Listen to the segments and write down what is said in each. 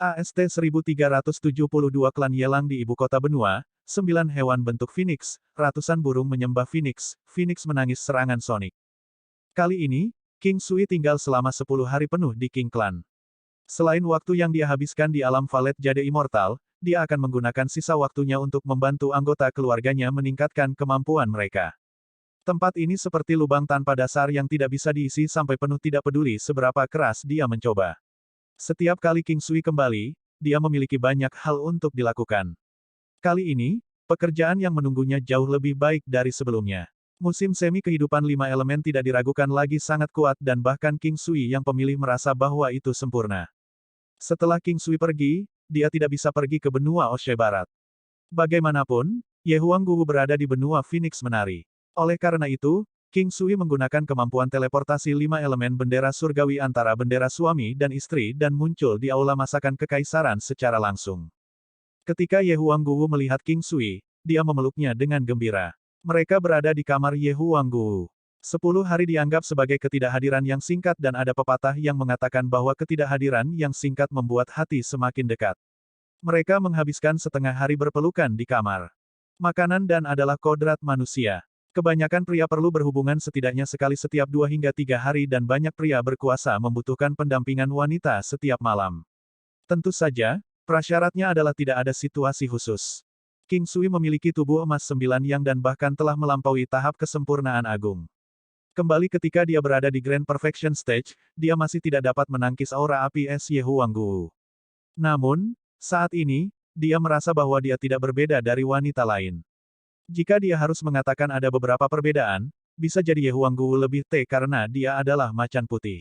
AST-1372 Klan Yelang di ibu kota benua, 9 hewan bentuk Phoenix, ratusan burung menyembah Phoenix, Phoenix menangis serangan Sonic. Kali ini, King Sui tinggal selama 10 hari penuh di King Clan. Selain waktu yang dia habiskan di alam Valet Jade Immortal, dia akan menggunakan sisa waktunya untuk membantu anggota keluarganya meningkatkan kemampuan mereka. Tempat ini seperti lubang tanpa dasar yang tidak bisa diisi sampai penuh, tidak peduli seberapa keras dia mencoba. Setiap kali King Sui kembali, dia memiliki banyak hal untuk dilakukan. Kali ini, pekerjaan yang menunggunya jauh lebih baik dari sebelumnya. Musim semi kehidupan 5 elemen tidak diragukan lagi sangat kuat dan bahkan King Sui yang pemilih merasa bahwa itu sempurna. Setelah King Sui pergi, dia tidak bisa pergi ke benua Oshe Barat. Bagaimanapun, Ye Huangguwu berada di benua Phoenix Menari. Oleh karena itu, King Sui menggunakan kemampuan teleportasi 5 elemen bendera surgawi antara bendera suami dan istri dan muncul di aula masakan kekaisaran secara langsung. Ketika Ye Huangguwu melihat King Sui, dia memeluknya dengan gembira. Mereka berada di kamar Ye Huangguwu. 10 hari dianggap sebagai ketidakhadiran yang singkat dan ada pepatah yang mengatakan bahwa ketidakhadiran yang singkat membuat hati semakin dekat. Mereka menghabiskan setengah hari berpelukan di kamar. Makanan dan adalah kodrat manusia. Kebanyakan pria perlu berhubungan setidaknya sekali setiap 2 hingga 3 hari dan banyak pria berkuasa membutuhkan pendampingan wanita setiap malam. Tentu saja, prasyaratnya adalah tidak ada situasi khusus. King Sui memiliki tubuh emas 9 yang dan bahkan telah melampaui tahap kesempurnaan agung. Kembali ketika dia berada di Grand Perfection Stage, dia masih tidak dapat menangkis aura api es Ye Huangguwu. Namun, saat ini, dia merasa bahwa dia tidak berbeda dari wanita lain. Jika dia harus mengatakan ada beberapa perbedaan, bisa jadi Ye Huangguwu lebih karena dia adalah macan putih.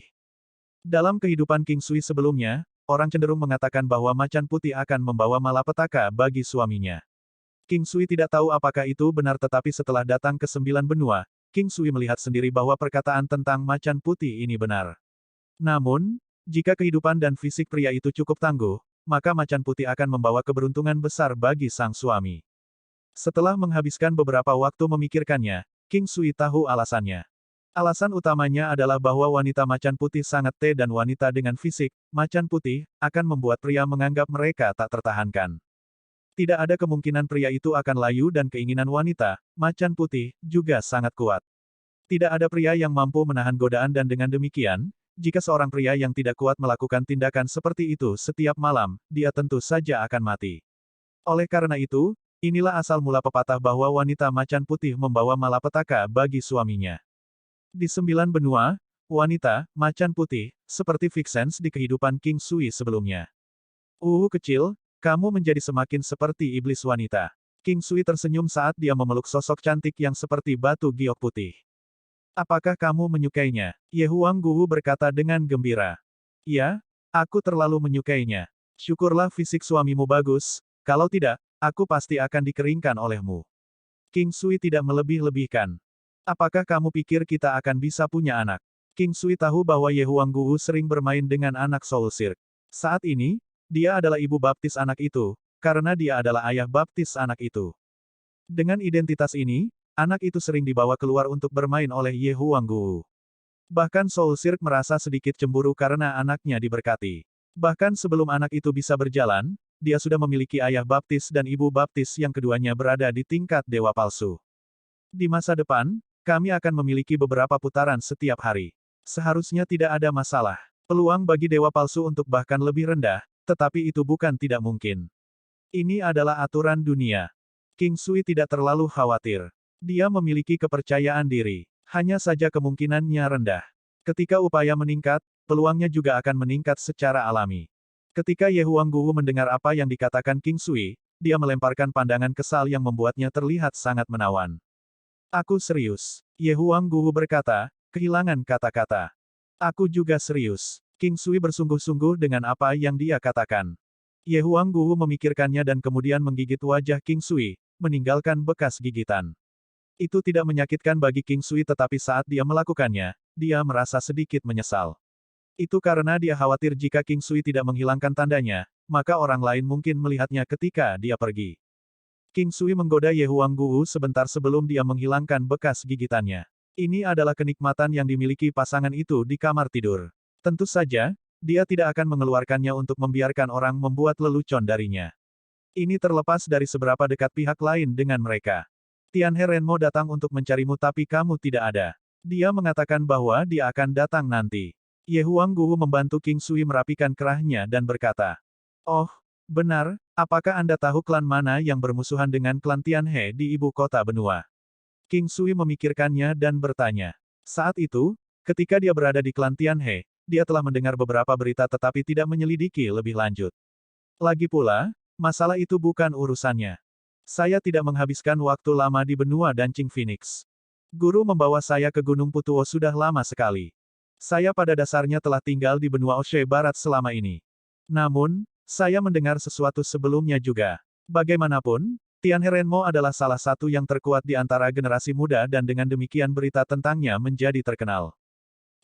Dalam kehidupan King Sui sebelumnya, orang cenderung mengatakan bahwa macan putih akan membawa malapetaka bagi suaminya. King Sui tidak tahu apakah itu benar, tetapi setelah datang ke 9 benua, King Sui melihat sendiri bahwa perkataan tentang macan putih ini benar. Namun, jika kehidupan dan fisik pria itu cukup tangguh, maka macan putih akan membawa keberuntungan besar bagi sang suami. Setelah menghabiskan beberapa waktu memikirkannya, King Sui tahu alasannya. Alasan utamanya adalah bahwa wanita macan putih sangat dan wanita dengan fisik macan putih akan membuat pria menganggap mereka tak tertahankan. Tidak ada kemungkinan pria itu akan layu dan keinginan wanita, macan putih, juga sangat kuat. Tidak ada pria yang mampu menahan godaan dan dengan demikian, jika seorang pria yang tidak kuat melakukan tindakan seperti itu setiap malam, dia tentu saja akan mati. Oleh karena itu, inilah asal mula pepatah bahwa wanita macan putih membawa malapetaka bagi suaminya. Di 9 benua, wanita, macan putih, seperti Vixens di kehidupan King Sui sebelumnya. Kecil, kamu menjadi semakin seperti iblis wanita. King Sui tersenyum saat dia memeluk sosok cantik yang seperti batu giok putih. Apakah kamu menyukainya? Ye Huangguwu berkata dengan gembira. Ya, aku terlalu menyukainya. Syukurlah fisik suamimu bagus, kalau tidak, aku pasti akan dikeringkan olehmu. King Sui tidak melebih-lebihkan. Apakah kamu pikir kita akan bisa punya anak? King Sui tahu bahwa Ye Huangguwu sering bermain dengan anak Soul Silk. Saat ini, dia adalah ibu baptis anak itu, karena dia adalah ayah baptis anak itu. Dengan identitas ini, anak itu sering dibawa keluar untuk bermain oleh Ye Huangguwu. Bahkan Soul Silk merasa sedikit cemburu karena anaknya diberkati. Bahkan sebelum anak itu bisa berjalan, dia sudah memiliki ayah baptis dan ibu baptis yang keduanya berada di tingkat dewa palsu. Di masa depan, kami akan memiliki beberapa putaran setiap hari. Seharusnya tidak ada masalah. Peluang bagi dewa palsu untuk bahkan lebih rendah, tetapi itu bukan tidak mungkin. Ini adalah aturan dunia. King Sui tidak terlalu khawatir. Dia memiliki kepercayaan diri. Hanya saja kemungkinannya rendah. Ketika upaya meningkat, peluangnya juga akan meningkat secara alami. Ketika Ye Huangguwu mendengar apa yang dikatakan King Sui, dia melemparkan pandangan kesal yang membuatnya terlihat sangat menawan. Aku serius. Ye Huangguwu berkata, kehilangan kata-kata. Aku juga serius. King Sui bersungguh-sungguh dengan apa yang dia katakan. Ye Huangguwu memikirkannya dan kemudian menggigit wajah King Sui, meninggalkan bekas gigitan. Itu tidak menyakitkan bagi King Sui, tetapi saat dia melakukannya, dia merasa sedikit menyesal. Itu karena dia khawatir jika King Sui tidak menghilangkan tandanya, maka orang lain mungkin melihatnya ketika dia pergi. King Sui menggoda Ye Huangguwu sebentar sebelum dia menghilangkan bekas gigitannya. Ini adalah kenikmatan yang dimiliki pasangan itu di kamar tidur. Tentu saja, dia tidak akan mengeluarkannya untuk membiarkan orang membuat lelucon darinya. Ini terlepas dari seberapa dekat pihak lain dengan mereka. Tianhe Renmo datang untuk mencarimu tapi kamu tidak ada. Dia mengatakan bahwa dia akan datang nanti. Ye Huangguo membantu King Sui merapikan kerahnya dan berkata, "Oh, benar, apakah Anda tahu klan mana yang bermusuhan dengan klan Tianhe di ibu kota benua?" King Sui memikirkannya dan bertanya. Saat itu, ketika dia berada di klan Tianhe, dia telah mendengar beberapa berita tetapi tidak menyelidiki lebih lanjut. Lagi pula, masalah itu bukan urusannya. Saya tidak menghabiskan waktu lama di benua Dancing Phoenix. Guru membawa saya ke Gunung Putuo sudah lama sekali. Saya pada dasarnya telah tinggal di benua Oshe Barat selama ini. Namun, saya mendengar sesuatu sebelumnya juga. Bagaimanapun, Tianhe Renmo adalah salah satu yang terkuat di antara generasi muda dan dengan demikian berita tentangnya menjadi terkenal.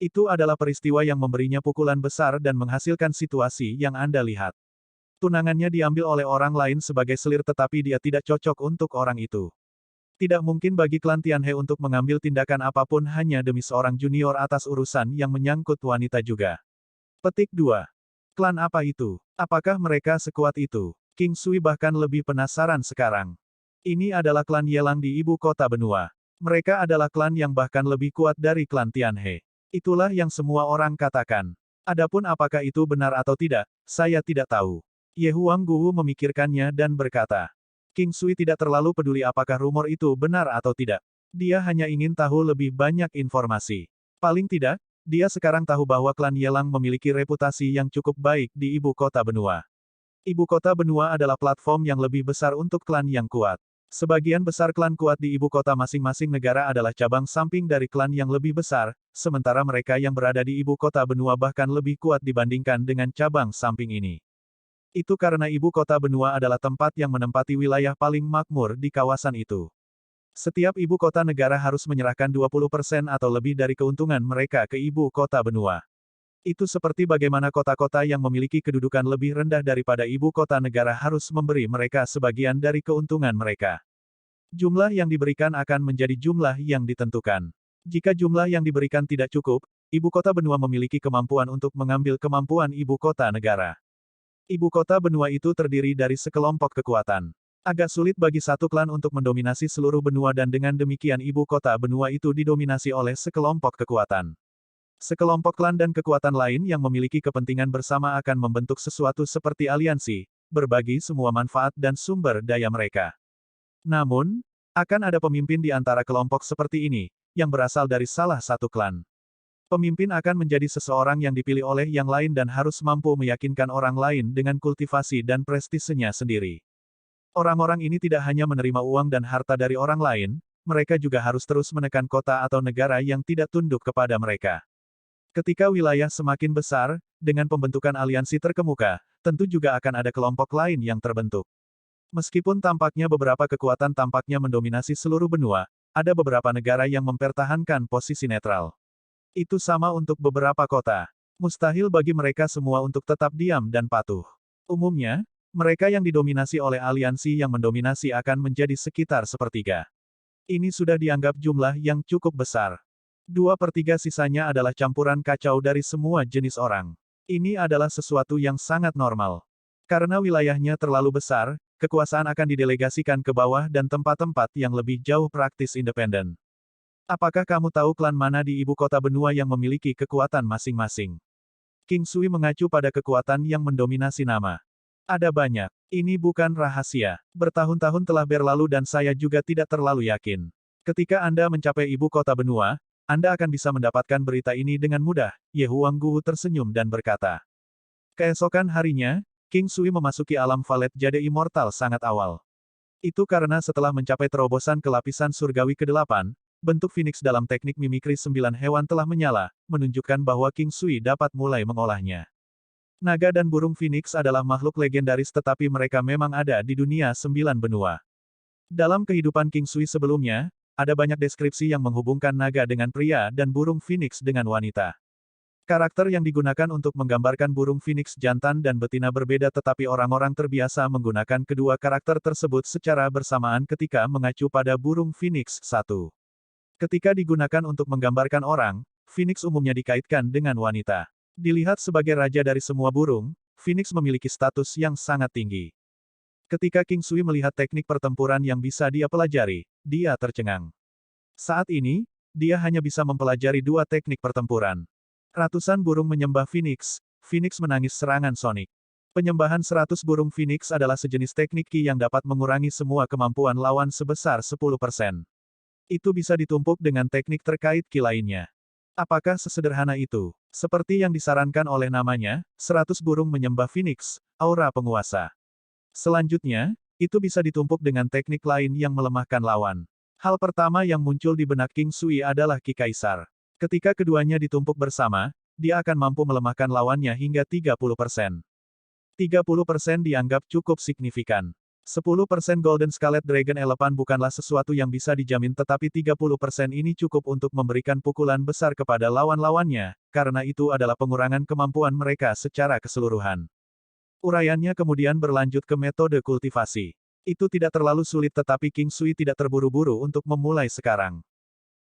Itu adalah peristiwa yang memberinya pukulan besar dan menghasilkan situasi yang Anda lihat. Tunangannya diambil oleh orang lain sebagai selir tetapi dia tidak cocok untuk orang itu. Tidak mungkin bagi klan Tianhe untuk mengambil tindakan apapun hanya demi seorang junior atas urusan yang menyangkut wanita juga. Petik 2. Klan apa itu? Apakah mereka sekuat itu? King Sui bahkan lebih penasaran sekarang. Ini adalah klan Yelang di ibu kota benua. Mereka adalah klan yang bahkan lebih kuat dari klan Tianhe. Itulah yang semua orang katakan. Adapun apakah itu benar atau tidak, saya tidak tahu. Ye Huangguo memikirkannya dan berkata, King Sui tidak terlalu peduli apakah rumor itu benar atau tidak. Dia hanya ingin tahu lebih banyak informasi. Paling tidak, dia sekarang tahu bahwa klan Yelang memiliki reputasi yang cukup baik di ibu kota benua. Ibu kota benua adalah platform yang lebih besar untuk klan yang kuat. Sebagian besar klan kuat di ibu kota masing-masing negara adalah cabang samping dari klan yang lebih besar, sementara mereka yang berada di ibu kota benua bahkan lebih kuat dibandingkan dengan cabang samping ini. Itu karena ibu kota benua adalah tempat yang menempati wilayah paling makmur di kawasan itu. Setiap ibu kota negara harus menyerahkan 20% atau lebih dari keuntungan mereka ke ibu kota benua. Itu seperti bagaimana kota-kota yang memiliki kedudukan lebih rendah daripada ibu kota negara harus memberi mereka sebagian dari keuntungan mereka. Jumlah yang diberikan akan menjadi jumlah yang ditentukan. Jika jumlah yang diberikan tidak cukup, ibu kota benua memiliki kemampuan untuk mengambil kemampuan ibu kota negara. Ibu kota benua itu terdiri dari sekelompok kekuatan. Agak sulit bagi satu klan untuk mendominasi seluruh benua dan dengan demikian ibu kota benua itu didominasi oleh sekelompok kekuatan. Sekelompok klan dan kekuatan lain yang memiliki kepentingan bersama akan membentuk sesuatu seperti aliansi, berbagi semua manfaat dan sumber daya mereka. Namun, akan ada pemimpin di antara kelompok seperti ini, yang berasal dari salah satu klan. Pemimpin akan menjadi seseorang yang dipilih oleh yang lain dan harus mampu meyakinkan orang lain dengan kultivasi dan prestisenya sendiri. Orang-orang ini tidak hanya menerima uang dan harta dari orang lain, mereka juga harus terus menekan kota atau negara yang tidak tunduk kepada mereka. Ketika wilayah semakin besar, dengan pembentukan aliansi terkemuka, tentu juga akan ada kelompok lain yang terbentuk. Meskipun tampaknya beberapa kekuatan tampaknya mendominasi seluruh benua, ada beberapa negara yang mempertahankan posisi netral. Itu sama untuk beberapa kota. Mustahil bagi mereka semua untuk tetap diam dan patuh. Umumnya, mereka yang didominasi oleh aliansi yang mendominasi akan menjadi sekitar sepertiga. Ini sudah dianggap jumlah yang cukup besar. 2/3 sisanya adalah campuran kacau dari semua jenis orang. Ini adalah sesuatu yang sangat normal. Karena wilayahnya terlalu besar, kekuasaan akan didelegasikan ke bawah dan tempat-tempat yang lebih jauh praktis independen. Apakah kamu tahu klan mana di ibu kota benua yang memiliki kekuatan masing-masing? King Sui mengacu pada kekuatan yang mendominasi nama. Ada banyak. Ini bukan rahasia. Bertahun-tahun telah berlalu dan saya juga tidak terlalu yakin. Ketika Anda mencapai ibu kota benua, Anda akan bisa mendapatkan berita ini dengan mudah. Ye Huangguo tersenyum dan berkata. Keesokan harinya, King Sui memasuki alam Valet Jade Immortal sangat awal. Itu karena setelah mencapai terobosan ke lapisan surgawi ke-8, bentuk Phoenix dalam teknik mimikri 9 hewan telah menyala, menunjukkan bahwa King Sui dapat mulai mengolahnya. Naga dan burung Phoenix adalah makhluk legendaris tetapi mereka memang ada di dunia 9 benua. Dalam kehidupan King Sui sebelumnya, ada banyak deskripsi yang menghubungkan naga dengan pria dan burung Phoenix dengan wanita. Karakter yang digunakan untuk menggambarkan burung Phoenix jantan dan betina berbeda tetapi orang-orang terbiasa menggunakan kedua karakter tersebut secara bersamaan ketika mengacu pada burung Phoenix 1. Ketika digunakan untuk menggambarkan orang, Phoenix umumnya dikaitkan dengan wanita. Dilihat sebagai raja dari semua burung, Phoenix memiliki status yang sangat tinggi. Ketika King Sui melihat teknik pertempuran yang bisa dia pelajari, dia tercengang. Saat ini, dia hanya bisa mempelajari dua teknik pertempuran. Ratusan burung menyembah Phoenix, Phoenix menangis serangan Sonic. Penyembahan 100 burung Phoenix adalah sejenis teknik Ki yang dapat mengurangi semua kemampuan lawan sebesar 10%. Itu bisa ditumpuk dengan teknik terkait Ki lainnya. Apakah sesederhana itu? Seperti yang disarankan oleh namanya, 100 burung menyembah Phoenix, aura penguasa. Selanjutnya, itu bisa ditumpuk dengan teknik lain yang melemahkan lawan. Hal pertama yang muncul di benak King Sui adalah Ki Kaisar. Ketika keduanya ditumpuk bersama, dia akan mampu melemahkan lawannya hingga 30%. 30% dianggap cukup signifikan. 10% Golden Scarlet Dragon Elephant bukanlah sesuatu yang bisa dijamin tetapi 30% ini cukup untuk memberikan pukulan besar kepada lawan-lawannya, karena itu adalah pengurangan kemampuan mereka secara keseluruhan. Uraiannya kemudian berlanjut ke metode kultivasi. Itu tidak terlalu sulit tetapi King Sui tidak terburu-buru untuk memulai sekarang.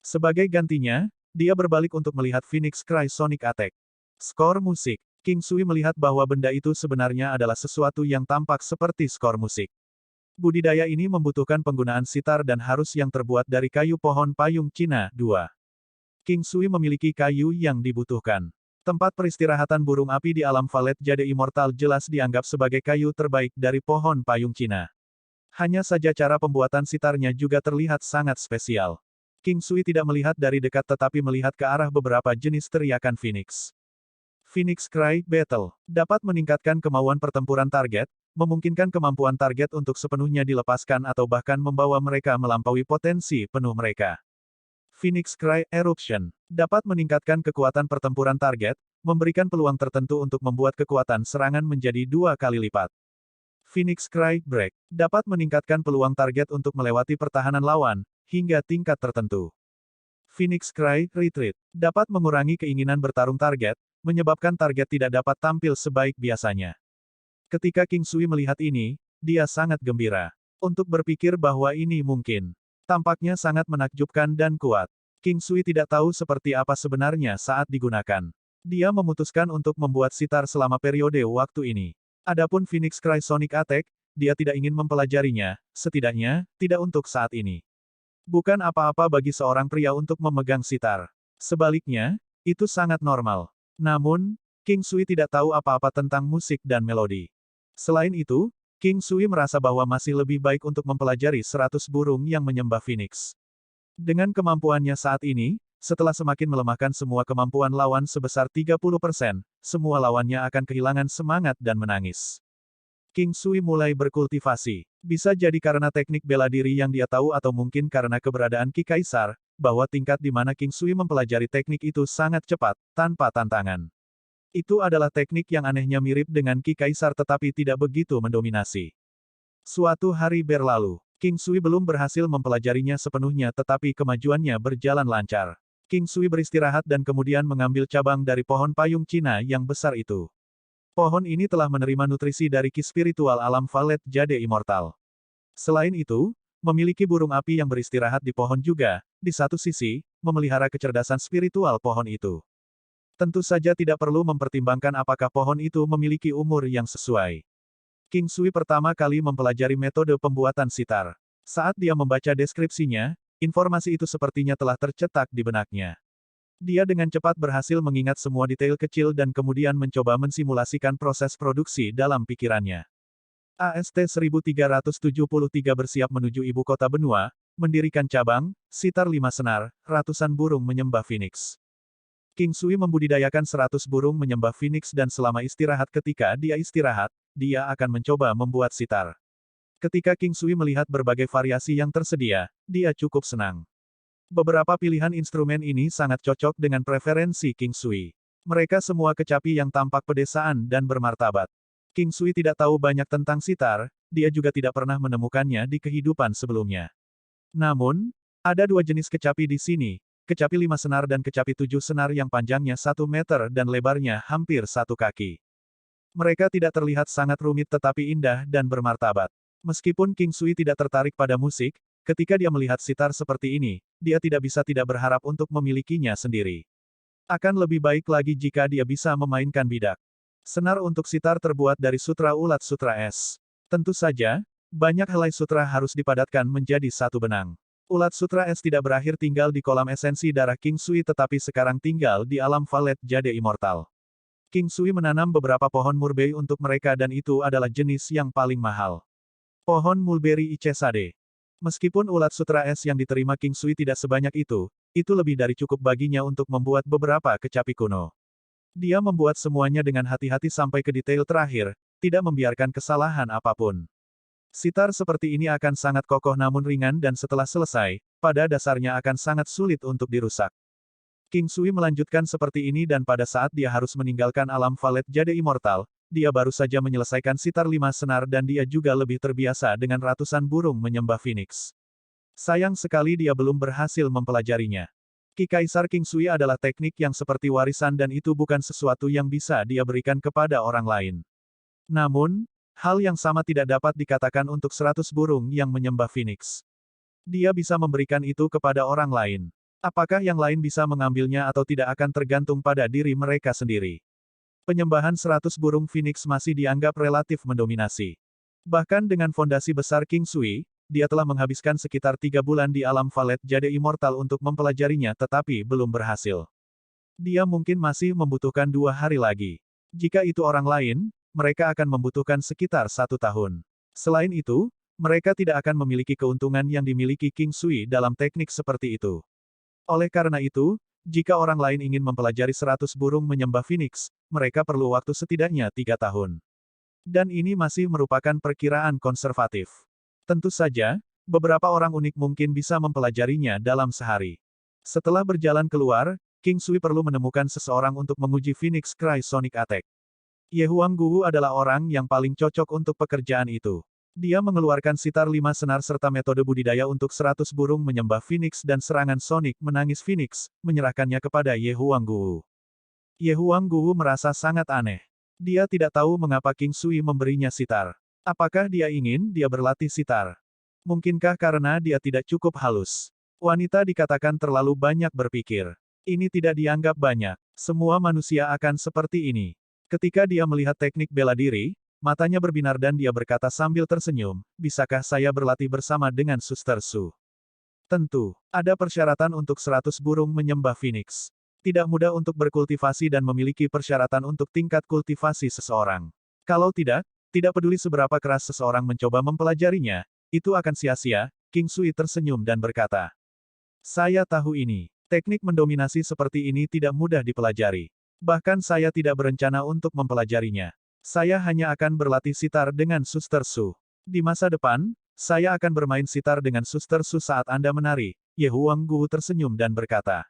Sebagai gantinya, dia berbalik untuk melihat Phoenix Cry Sonic Attack. Skor musik. King Sui melihat bahwa benda itu sebenarnya adalah sesuatu yang tampak seperti skor musik. Budidaya ini membutuhkan penggunaan sitar dan harus yang terbuat dari kayu pohon payung Cina, 2. King Sui memiliki kayu yang dibutuhkan. Tempat peristirahatan burung api di alam Valet Jade Immortal jelas dianggap sebagai kayu terbaik dari pohon payung Cina. Hanya saja cara pembuatan sitarnya juga terlihat sangat spesial. King Sui tidak melihat dari dekat tetapi melihat ke arah beberapa jenis teriakan Phoenix. Phoenix Cry Battle dapat meningkatkan kemauan pertempuran target, memungkinkan kemampuan target untuk sepenuhnya dilepaskan atau bahkan membawa mereka melampaui potensi penuh mereka. Phoenix Cry Eruption dapat meningkatkan kekuatan pertempuran target, memberikan peluang tertentu untuk membuat kekuatan serangan menjadi 2 kali lipat. Phoenix Cry Break dapat meningkatkan peluang target untuk melewati pertahanan lawan, hingga tingkat tertentu. Phoenix Cry Retreat dapat mengurangi keinginan bertarung target, menyebabkan target tidak dapat tampil sebaik biasanya. Ketika King Sui melihat ini, dia sangat gembira. Untuk berpikir bahwa ini mungkin. Tampaknya sangat menakjubkan dan kuat. King Sui tidak tahu seperti apa sebenarnya saat digunakan. Dia memutuskan untuk membuat sitar selama periode waktu ini. Adapun Phoenix Cry Sonic Attack, dia tidak ingin mempelajarinya, setidaknya, tidak untuk saat ini. Bukan apa-apa bagi seorang pria untuk memegang sitar. Sebaliknya, itu sangat normal. Namun, King Sui tidak tahu apa-apa tentang musik dan melodi. Selain itu, King Sui merasa bahwa masih lebih baik untuk mempelajari 100 burung yang menyembah Phoenix. Dengan kemampuannya saat ini, setelah semakin melemahkan semua kemampuan lawan sebesar 30%, semua lawannya akan kehilangan semangat dan menangis. King Sui mulai berkultivasi. Bisa jadi karena teknik bela diri yang dia tahu atau mungkin karena keberadaan Ki Kaisar, bahwa tingkat di mana King Sui mempelajari teknik itu sangat cepat, tanpa tantangan. Itu adalah teknik yang anehnya mirip dengan Ki Kaisar tetapi tidak begitu mendominasi. Suatu hari berlalu, King Sui belum berhasil mempelajarinya sepenuhnya tetapi kemajuannya berjalan lancar. King Sui beristirahat dan kemudian mengambil cabang dari pohon payung Cina yang besar itu. Pohon ini telah menerima nutrisi dari Ki spiritual alam Valet Jade Immortal. Selain itu, memiliki burung api yang beristirahat di pohon juga, di satu sisi, memelihara kecerdasan spiritual pohon itu. Tentu saja tidak perlu mempertimbangkan apakah pohon itu memiliki umur yang sesuai. King Sui pertama kali mempelajari metode pembuatan sitar. Saat dia membaca deskripsinya, informasi itu sepertinya telah tercetak di benaknya. Dia dengan cepat berhasil mengingat semua detail kecil dan kemudian mencoba mensimulasikan proses produksi dalam pikirannya. AST 1373 bersiap menuju ibu kota benua, mendirikan cabang, sitar 5 senar, ratusan burung menyembah Phoenix. King Sui membudidayakan 100 burung menyembah Phoenix dan selama istirahat ketika dia istirahat, dia akan mencoba membuat sitar. Ketika King Sui melihat berbagai variasi yang tersedia, dia cukup senang. Beberapa pilihan instrumen ini sangat cocok dengan preferensi King Sui. Mereka semua kecapi yang tampak pedesaan dan bermartabat. King Sui tidak tahu banyak tentang sitar, dia juga tidak pernah menemukannya di kehidupan sebelumnya. Namun, ada dua jenis kecapi di sini, kecapi 5 senar dan kecapi 7 senar yang panjangnya 1 meter dan lebarnya hampir 1 kaki. Mereka tidak terlihat sangat rumit tetapi indah dan bermartabat. Meskipun King Sui tidak tertarik pada musik, ketika dia melihat sitar seperti ini, dia tidak bisa tidak berharap untuk memilikinya sendiri. Akan lebih baik lagi jika dia bisa memainkan bidak. Senar untuk sitar terbuat dari sutra ulat sutra es. Tentu saja, banyak helai sutra harus dipadatkan menjadi satu benang. Ulat sutra es tidak berakhir tinggal di kolam esensi darah King Sui tetapi sekarang tinggal di alam Valet Jade Immortal. King Sui menanam beberapa pohon murbei untuk mereka dan itu adalah jenis yang paling mahal. Pohon mulberry Icesade. Meskipun ulat sutra es yang diterima King Sui tidak sebanyak itu lebih dari cukup baginya untuk membuat beberapa kecapi kuno. Dia membuat semuanya dengan hati-hati sampai ke detail terakhir, tidak membiarkan kesalahan apapun. Sitar seperti ini akan sangat kokoh namun ringan dan setelah selesai, pada dasarnya akan sangat sulit untuk dirusak. King Sui melanjutkan seperti ini dan pada saat dia harus meninggalkan alam Valet Jade Immortal, dia baru saja menyelesaikan sitar 5 senar dan dia juga lebih terbiasa dengan ratusan burung menyembah Phoenix. Sayang sekali dia belum berhasil mempelajarinya. Ki Kaisar King Sui adalah teknik yang seperti warisan dan itu bukan sesuatu yang bisa dia berikan kepada orang lain. Namun, hal yang sama tidak dapat dikatakan untuk 100 burung yang menyembah Phoenix. Dia bisa memberikan itu kepada orang lain. Apakah yang lain bisa mengambilnya atau tidak akan tergantung pada diri mereka sendiri. Penyembahan 100 burung Phoenix masih dianggap relatif mendominasi. Bahkan dengan fondasi besar King Sui, dia telah menghabiskan sekitar 3 bulan di alam Valet Jade Immortal untuk mempelajarinya tetapi belum berhasil. Dia mungkin masih membutuhkan 2 hari lagi. Jika itu orang lain, mereka akan membutuhkan sekitar 1 tahun. Selain itu, mereka tidak akan memiliki keuntungan yang dimiliki King Sui dalam teknik seperti itu. Oleh karena itu, jika orang lain ingin mempelajari 100 burung menyembah Phoenix, mereka perlu waktu setidaknya 3 tahun. Dan ini masih merupakan perkiraan konservatif. Tentu saja, beberapa orang unik mungkin bisa mempelajarinya dalam sehari. Setelah berjalan keluar, King Sui perlu menemukan seseorang untuk menguji Phoenix Cry Sonic Attack. Ye Huangguwu adalah orang yang paling cocok untuk pekerjaan itu. Dia mengeluarkan sitar 5 senar serta metode budidaya untuk 100 burung menyembah Phoenix dan serangan Sonic menangis Phoenix, menyerahkannya kepada Ye Huangguwu. Ye Huangguwu merasa sangat aneh. Dia tidak tahu mengapa King Sui memberinya sitar. Apakah dia ingin dia berlatih sitar? Mungkinkah karena dia tidak cukup halus? Wanita dikatakan terlalu banyak berpikir. Ini tidak dianggap banyak. Semua manusia akan seperti ini. Ketika dia melihat teknik bela diri, matanya berbinar dan dia berkata sambil tersenyum, bisakah saya berlatih bersama dengan Suster Su? Tentu, ada persyaratan untuk 100 burung menyembah Phoenix. Tidak mudah untuk berkultivasi dan memiliki persyaratan untuk tingkat kultivasi seseorang. Kalau tidak peduli seberapa keras seseorang mencoba mempelajarinya, itu akan sia-sia. King Sui tersenyum dan berkata, saya tahu ini. Teknik mendominasi seperti ini tidak mudah dipelajari. Bahkan saya tidak berencana untuk mempelajarinya. Saya hanya akan berlatih sitar dengan Suster Su. Di masa depan, saya akan bermain sitar dengan Suster Su saat Anda menari. Ye Huangguwu tersenyum dan berkata.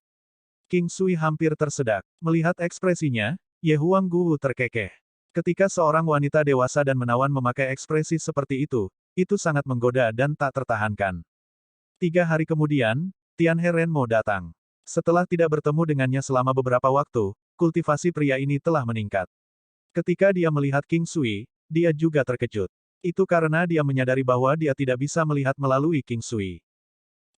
King Sui hampir tersedak. Melihat ekspresinya, Ye Huangguwu terkekeh. Ketika seorang wanita dewasa dan menawan memakai ekspresi seperti itu sangat menggoda dan tak tertahankan. 3 hari kemudian, Tianhe Renmo datang. Setelah tidak bertemu dengannya selama beberapa waktu, kultivasi pria ini telah meningkat. Ketika dia melihat King Sui, dia juga terkejut. Itu karena dia menyadari bahwa dia tidak bisa melihat melalui King Sui.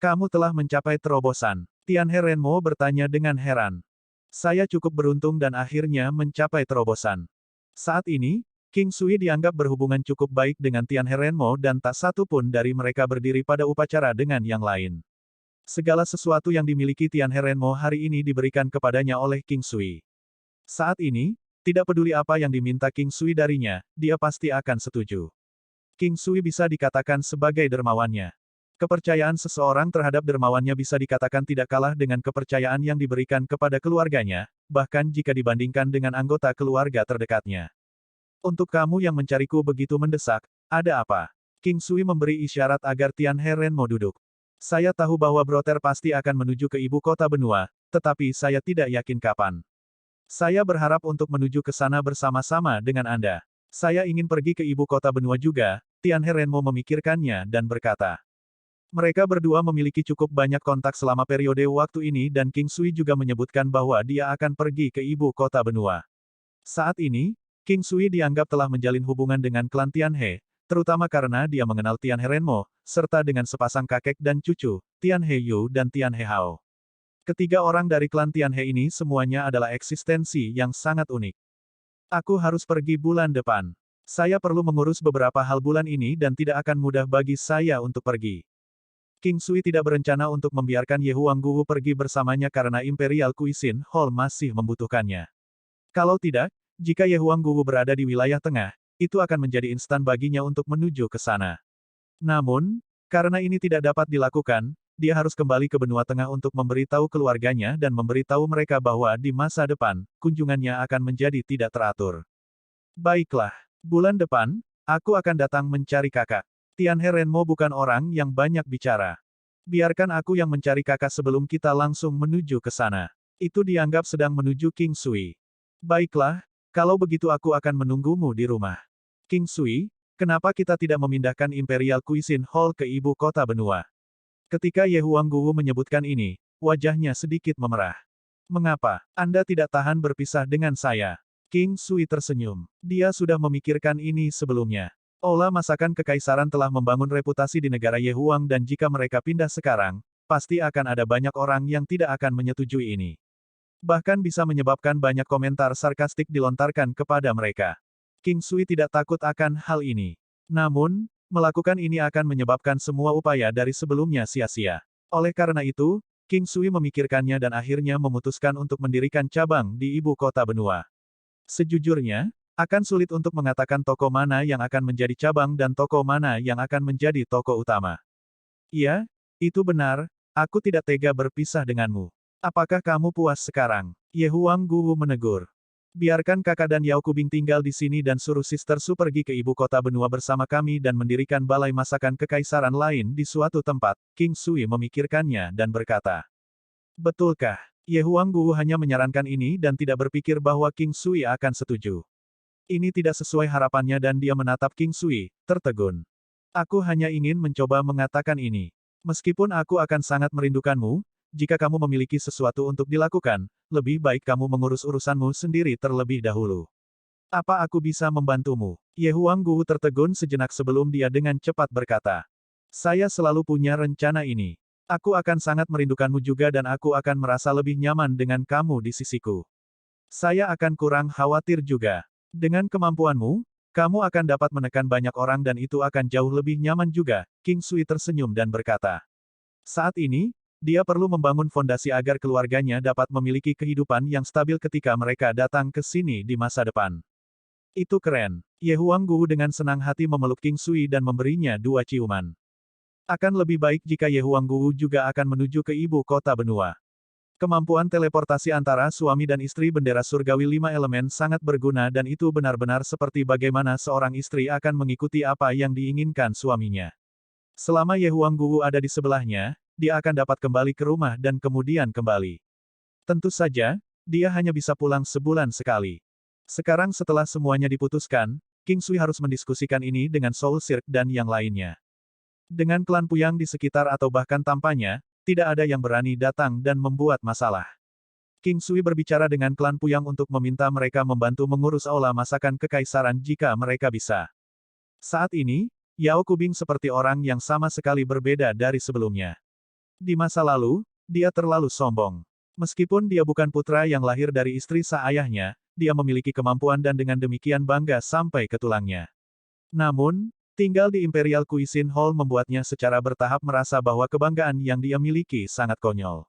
Kamu telah mencapai terobosan. Tianhe Renmo bertanya dengan heran. Saya cukup beruntung dan akhirnya mencapai terobosan. Saat ini, King Sui dianggap berhubungan cukup baik dengan Tianhe Renmo dan tak satu pun dari mereka berdiri pada upacara dengan yang lain. Segala sesuatu yang dimiliki Tianhe Renmo hari ini diberikan kepadanya oleh King Sui. Saat ini, tidak peduli apa yang diminta King Sui darinya, dia pasti akan setuju. King Sui bisa dikatakan sebagai dermawannya. Kepercayaan seseorang terhadap dermawannya bisa dikatakan tidak kalah dengan kepercayaan yang diberikan kepada keluarganya, bahkan jika dibandingkan dengan anggota keluarga terdekatnya. Untuk kamu yang mencariku begitu mendesak, ada apa? King Sui memberi isyarat agar Tianhe Renmo duduk. Saya tahu bahwa Brother pasti akan menuju ke ibu kota benua, tetapi saya tidak yakin kapan. Saya berharap untuk menuju ke sana bersama-sama dengan Anda. Saya ingin pergi ke ibu kota benua juga. Tianhe Renmo memikirkannya dan berkata. Mereka berdua memiliki cukup banyak kontak selama periode waktu ini dan King Sui juga menyebutkan bahwa dia akan pergi ke ibu kota benua. Saat ini, King Sui dianggap telah menjalin hubungan dengan klan Tianhe, terutama karena dia mengenal Tianhe Renmo, serta dengan sepasang kakek dan cucu, Tianhe Yu dan Tianhe Hao. Ketiga orang dari klan Tianhe ini semuanya adalah eksistensi yang sangat unik. Aku harus pergi bulan depan. Saya perlu mengurus beberapa hal bulan ini dan tidak akan mudah bagi saya untuk pergi. King Sui tidak berencana untuk membiarkan Ye Huangguo pergi bersamanya karena Imperial Cuisine Hall masih membutuhkannya. Kalau tidak, jika Ye Huangguo berada di wilayah tengah, itu akan menjadi instan baginya untuk menuju ke sana. Namun, karena ini tidak dapat dilakukan, dia harus kembali ke benua tengah untuk memberitahu keluarganya dan memberitahu mereka bahwa di masa depan, kunjungannya akan menjadi tidak teratur. Baiklah, bulan depan, aku akan datang mencari kakak. Tianhe Renmo bukan orang yang banyak bicara. Biarkan aku yang mencari kakak sebelum kita langsung menuju ke sana. Itu dianggap sedang menuju King Sui. Baiklah, kalau begitu aku akan menunggumu di rumah. King Sui, kenapa kita tidak memindahkan Imperial Cuisine Hall ke ibu kota benua? Ketika Ye Huangguo menyebutkan ini, wajahnya sedikit memerah. Mengapa Anda tidak tahan berpisah dengan saya? King Sui tersenyum. Dia sudah memikirkan ini sebelumnya. Olah masakan kekaisaran telah membangun reputasi di negara Ye Huang dan jika mereka pindah sekarang, pasti akan ada banyak orang yang tidak akan menyetujui ini. Bahkan bisa menyebabkan banyak komentar sarkastik dilontarkan kepada mereka. King Sui tidak takut akan hal ini. Namun, melakukan ini akan menyebabkan semua upaya dari sebelumnya sia-sia. Oleh karena itu, King Sui memikirkannya dan akhirnya memutuskan untuk mendirikan cabang di ibu kota benua. Sejujurnya, akan sulit untuk mengatakan toko mana yang akan menjadi cabang dan toko mana yang akan menjadi toko utama. Iya, itu benar, aku tidak tega berpisah denganmu. Apakah kamu puas sekarang? Ye Huangguo menegur. Biarkan kakak dan Yao Kubing tinggal di sini dan suruh Sister Su pergi ke ibu kota benua bersama kami dan mendirikan balai masakan kekaisaran lain di suatu tempat. King Sui memikirkannya dan berkata. Betulkah? Ye Huangguo hanya menyarankan ini dan tidak berpikir bahwa King Sui akan setuju. Ini tidak sesuai harapannya dan dia menatap King Sui, tertegun. Aku hanya ingin mencoba mengatakan ini. Meskipun aku akan sangat merindukanmu, jika kamu memiliki sesuatu untuk dilakukan, lebih baik kamu mengurus urusanmu sendiri terlebih dahulu. Apa aku bisa membantumu? Ye Huangguo tertegun sejenak sebelum dia dengan cepat berkata. Saya selalu punya rencana ini. Aku akan sangat merindukanmu juga dan aku akan merasa lebih nyaman dengan kamu di sisiku. Saya akan kurang khawatir juga. Dengan kemampuanmu, kamu akan dapat menekan banyak orang dan itu akan jauh lebih nyaman juga. King Sui tersenyum dan berkata. Saat ini, dia perlu membangun fondasi agar keluarganya dapat memiliki kehidupan yang stabil ketika mereka datang ke sini di masa depan. Itu keren. Ye Huangguo dengan senang hati memeluk King Sui dan memberinya 2 ciuman. Akan lebih baik jika Ye Huangguo juga akan menuju ke ibu kota benua. Kemampuan teleportasi antara suami dan istri bendera surgawi 5 elemen sangat berguna dan itu benar-benar seperti bagaimana seorang istri akan mengikuti apa yang diinginkan suaminya. Selama Ye Huangguo ada di sebelahnya, dia akan dapat kembali ke rumah dan kemudian kembali. Tentu saja, dia hanya bisa pulang sebulan sekali. Sekarang setelah semuanya diputuskan, King Sui harus mendiskusikan ini dengan Soul Cirque dan yang lainnya. Dengan klan Puyang di sekitar atau bahkan tanpanya, tidak ada yang berani datang dan membuat masalah. King Sui berbicara dengan klan Puyang untuk meminta mereka membantu mengurus aula masakan kekaisaran jika mereka bisa. Saat ini, Yao Kubing seperti orang yang sama sekali berbeda dari sebelumnya. Di masa lalu, dia terlalu sombong. Meskipun dia bukan putra yang lahir dari istri sah ayahnya, dia memiliki kemampuan dan dengan demikian bangga sampai ke tulangnya. Namun, tinggal di Imperial Cuisine Hall membuatnya secara bertahap merasa bahwa kebanggaan yang dia miliki sangat konyol.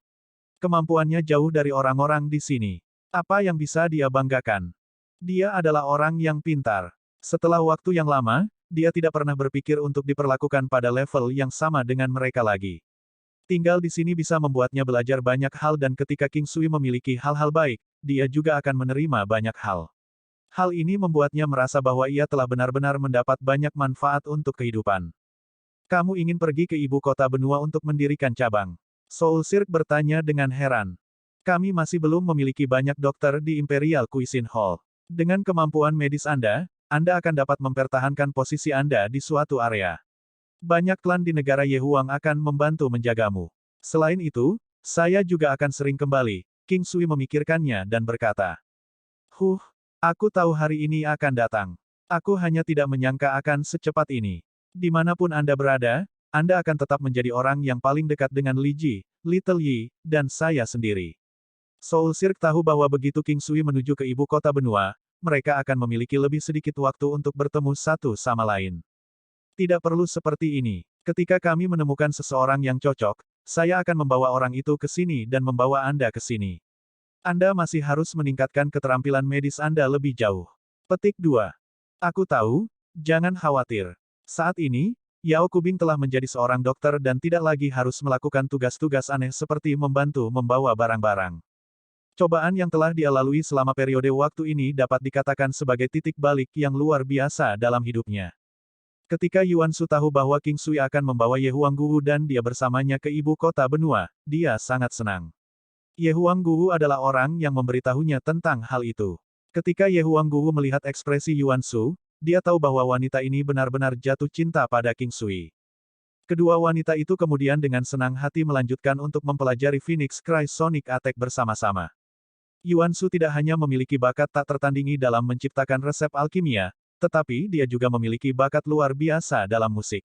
Kemampuannya jauh dari orang-orang di sini. Apa yang bisa dia banggakan? Dia adalah orang yang pintar. Setelah waktu yang lama, dia tidak pernah berpikir untuk diperlakukan pada level yang sama dengan mereka lagi. Tinggal di sini bisa membuatnya belajar banyak hal dan ketika King Sui memiliki hal-hal baik, dia juga akan menerima banyak hal. Hal ini membuatnya merasa bahwa ia telah benar-benar mendapat banyak manfaat untuk kehidupan. Kamu ingin pergi ke ibu kota benua untuk mendirikan cabang? Soul Cirque bertanya dengan heran. Kami masih belum memiliki banyak dokter di Imperial Cuisine Hall. Dengan kemampuan medis Anda akan dapat mempertahankan posisi Anda di suatu area. Banyak klan di negara Ye Huang akan membantu menjagamu. Selain itu, saya juga akan sering kembali. King Sui memikirkannya dan berkata. Aku tahu hari ini akan datang. Aku hanya tidak menyangka akan secepat ini. Dimanapun Anda berada, Anda akan tetap menjadi orang yang paling dekat dengan Li Ji. Little Yi, dan saya sendiri. Soul Cirque tahu bahwa begitu King Sui menuju ke ibu kota benua, mereka akan memiliki lebih sedikit waktu untuk bertemu satu sama lain. Tidak perlu seperti ini. Ketika kami menemukan seseorang yang cocok, saya akan membawa orang itu ke sini dan membawa Anda ke sini. Anda masih harus meningkatkan keterampilan medis Anda lebih jauh. Petik 2. Aku tahu, jangan khawatir. Saat ini, Yao Kubing telah menjadi seorang dokter dan tidak lagi harus melakukan tugas-tugas aneh seperti membantu membawa barang-barang. Cobaan yang telah dia lalui selama periode waktu ini dapat dikatakan sebagai titik balik yang luar biasa dalam hidupnya. Ketika Yuan Shu tahu bahwa King Sui akan membawa Ye Huangguwu dan dia bersamanya ke ibu kota benua, dia sangat senang. Ye Huangguwu adalah orang yang memberitahunya tentang hal itu. Ketika Ye Huangguwu melihat ekspresi Yuan Shu, dia tahu bahwa wanita ini benar-benar jatuh cinta pada King Sui. Kedua wanita itu kemudian dengan senang hati melanjutkan untuk mempelajari Phoenix Cry Sonic Attack bersama-sama. Yuan Shu tidak hanya memiliki bakat tak tertandingi dalam menciptakan resep alkimia, tetapi dia juga memiliki bakat luar biasa dalam musik.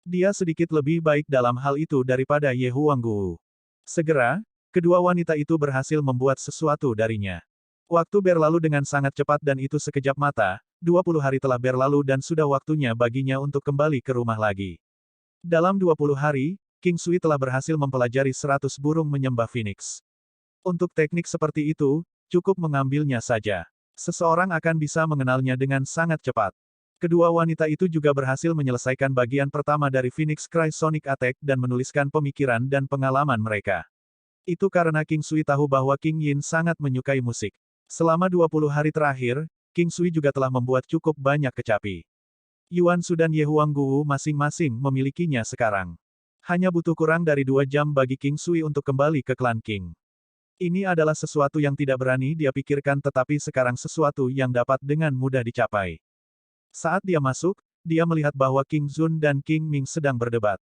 Dia sedikit lebih baik dalam hal itu daripada Ye Huangguwu. Segera, kedua wanita itu berhasil membuat sesuatu darinya. Waktu berlalu dengan sangat cepat dan itu sekejap mata, 20 hari telah berlalu dan sudah waktunya baginya untuk kembali ke rumah lagi. Dalam 20 hari, King Sui telah berhasil mempelajari 100 burung menyembah Phoenix. Untuk teknik seperti itu, cukup mengambilnya saja. Seseorang akan bisa mengenalnya dengan sangat cepat. Kedua wanita itu juga berhasil menyelesaikan bagian pertama dari Phoenix Cry Sonic Attack dan menuliskan pemikiran dan pengalaman mereka. Itu karena King Sui tahu bahwa King Yin sangat menyukai musik. Selama 20 hari terakhir, King Sui juga telah membuat cukup banyak kecapi. Yuan Shu dan Ye Huangguwu masing-masing memilikinya sekarang. Hanya butuh kurang dari 2 jam bagi King Sui untuk kembali ke klan King. Ini adalah sesuatu yang tidak berani dia pikirkan tetapi sekarang sesuatu yang dapat dengan mudah dicapai. Saat dia masuk, dia melihat bahwa King Zun dan King Ming sedang berdebat.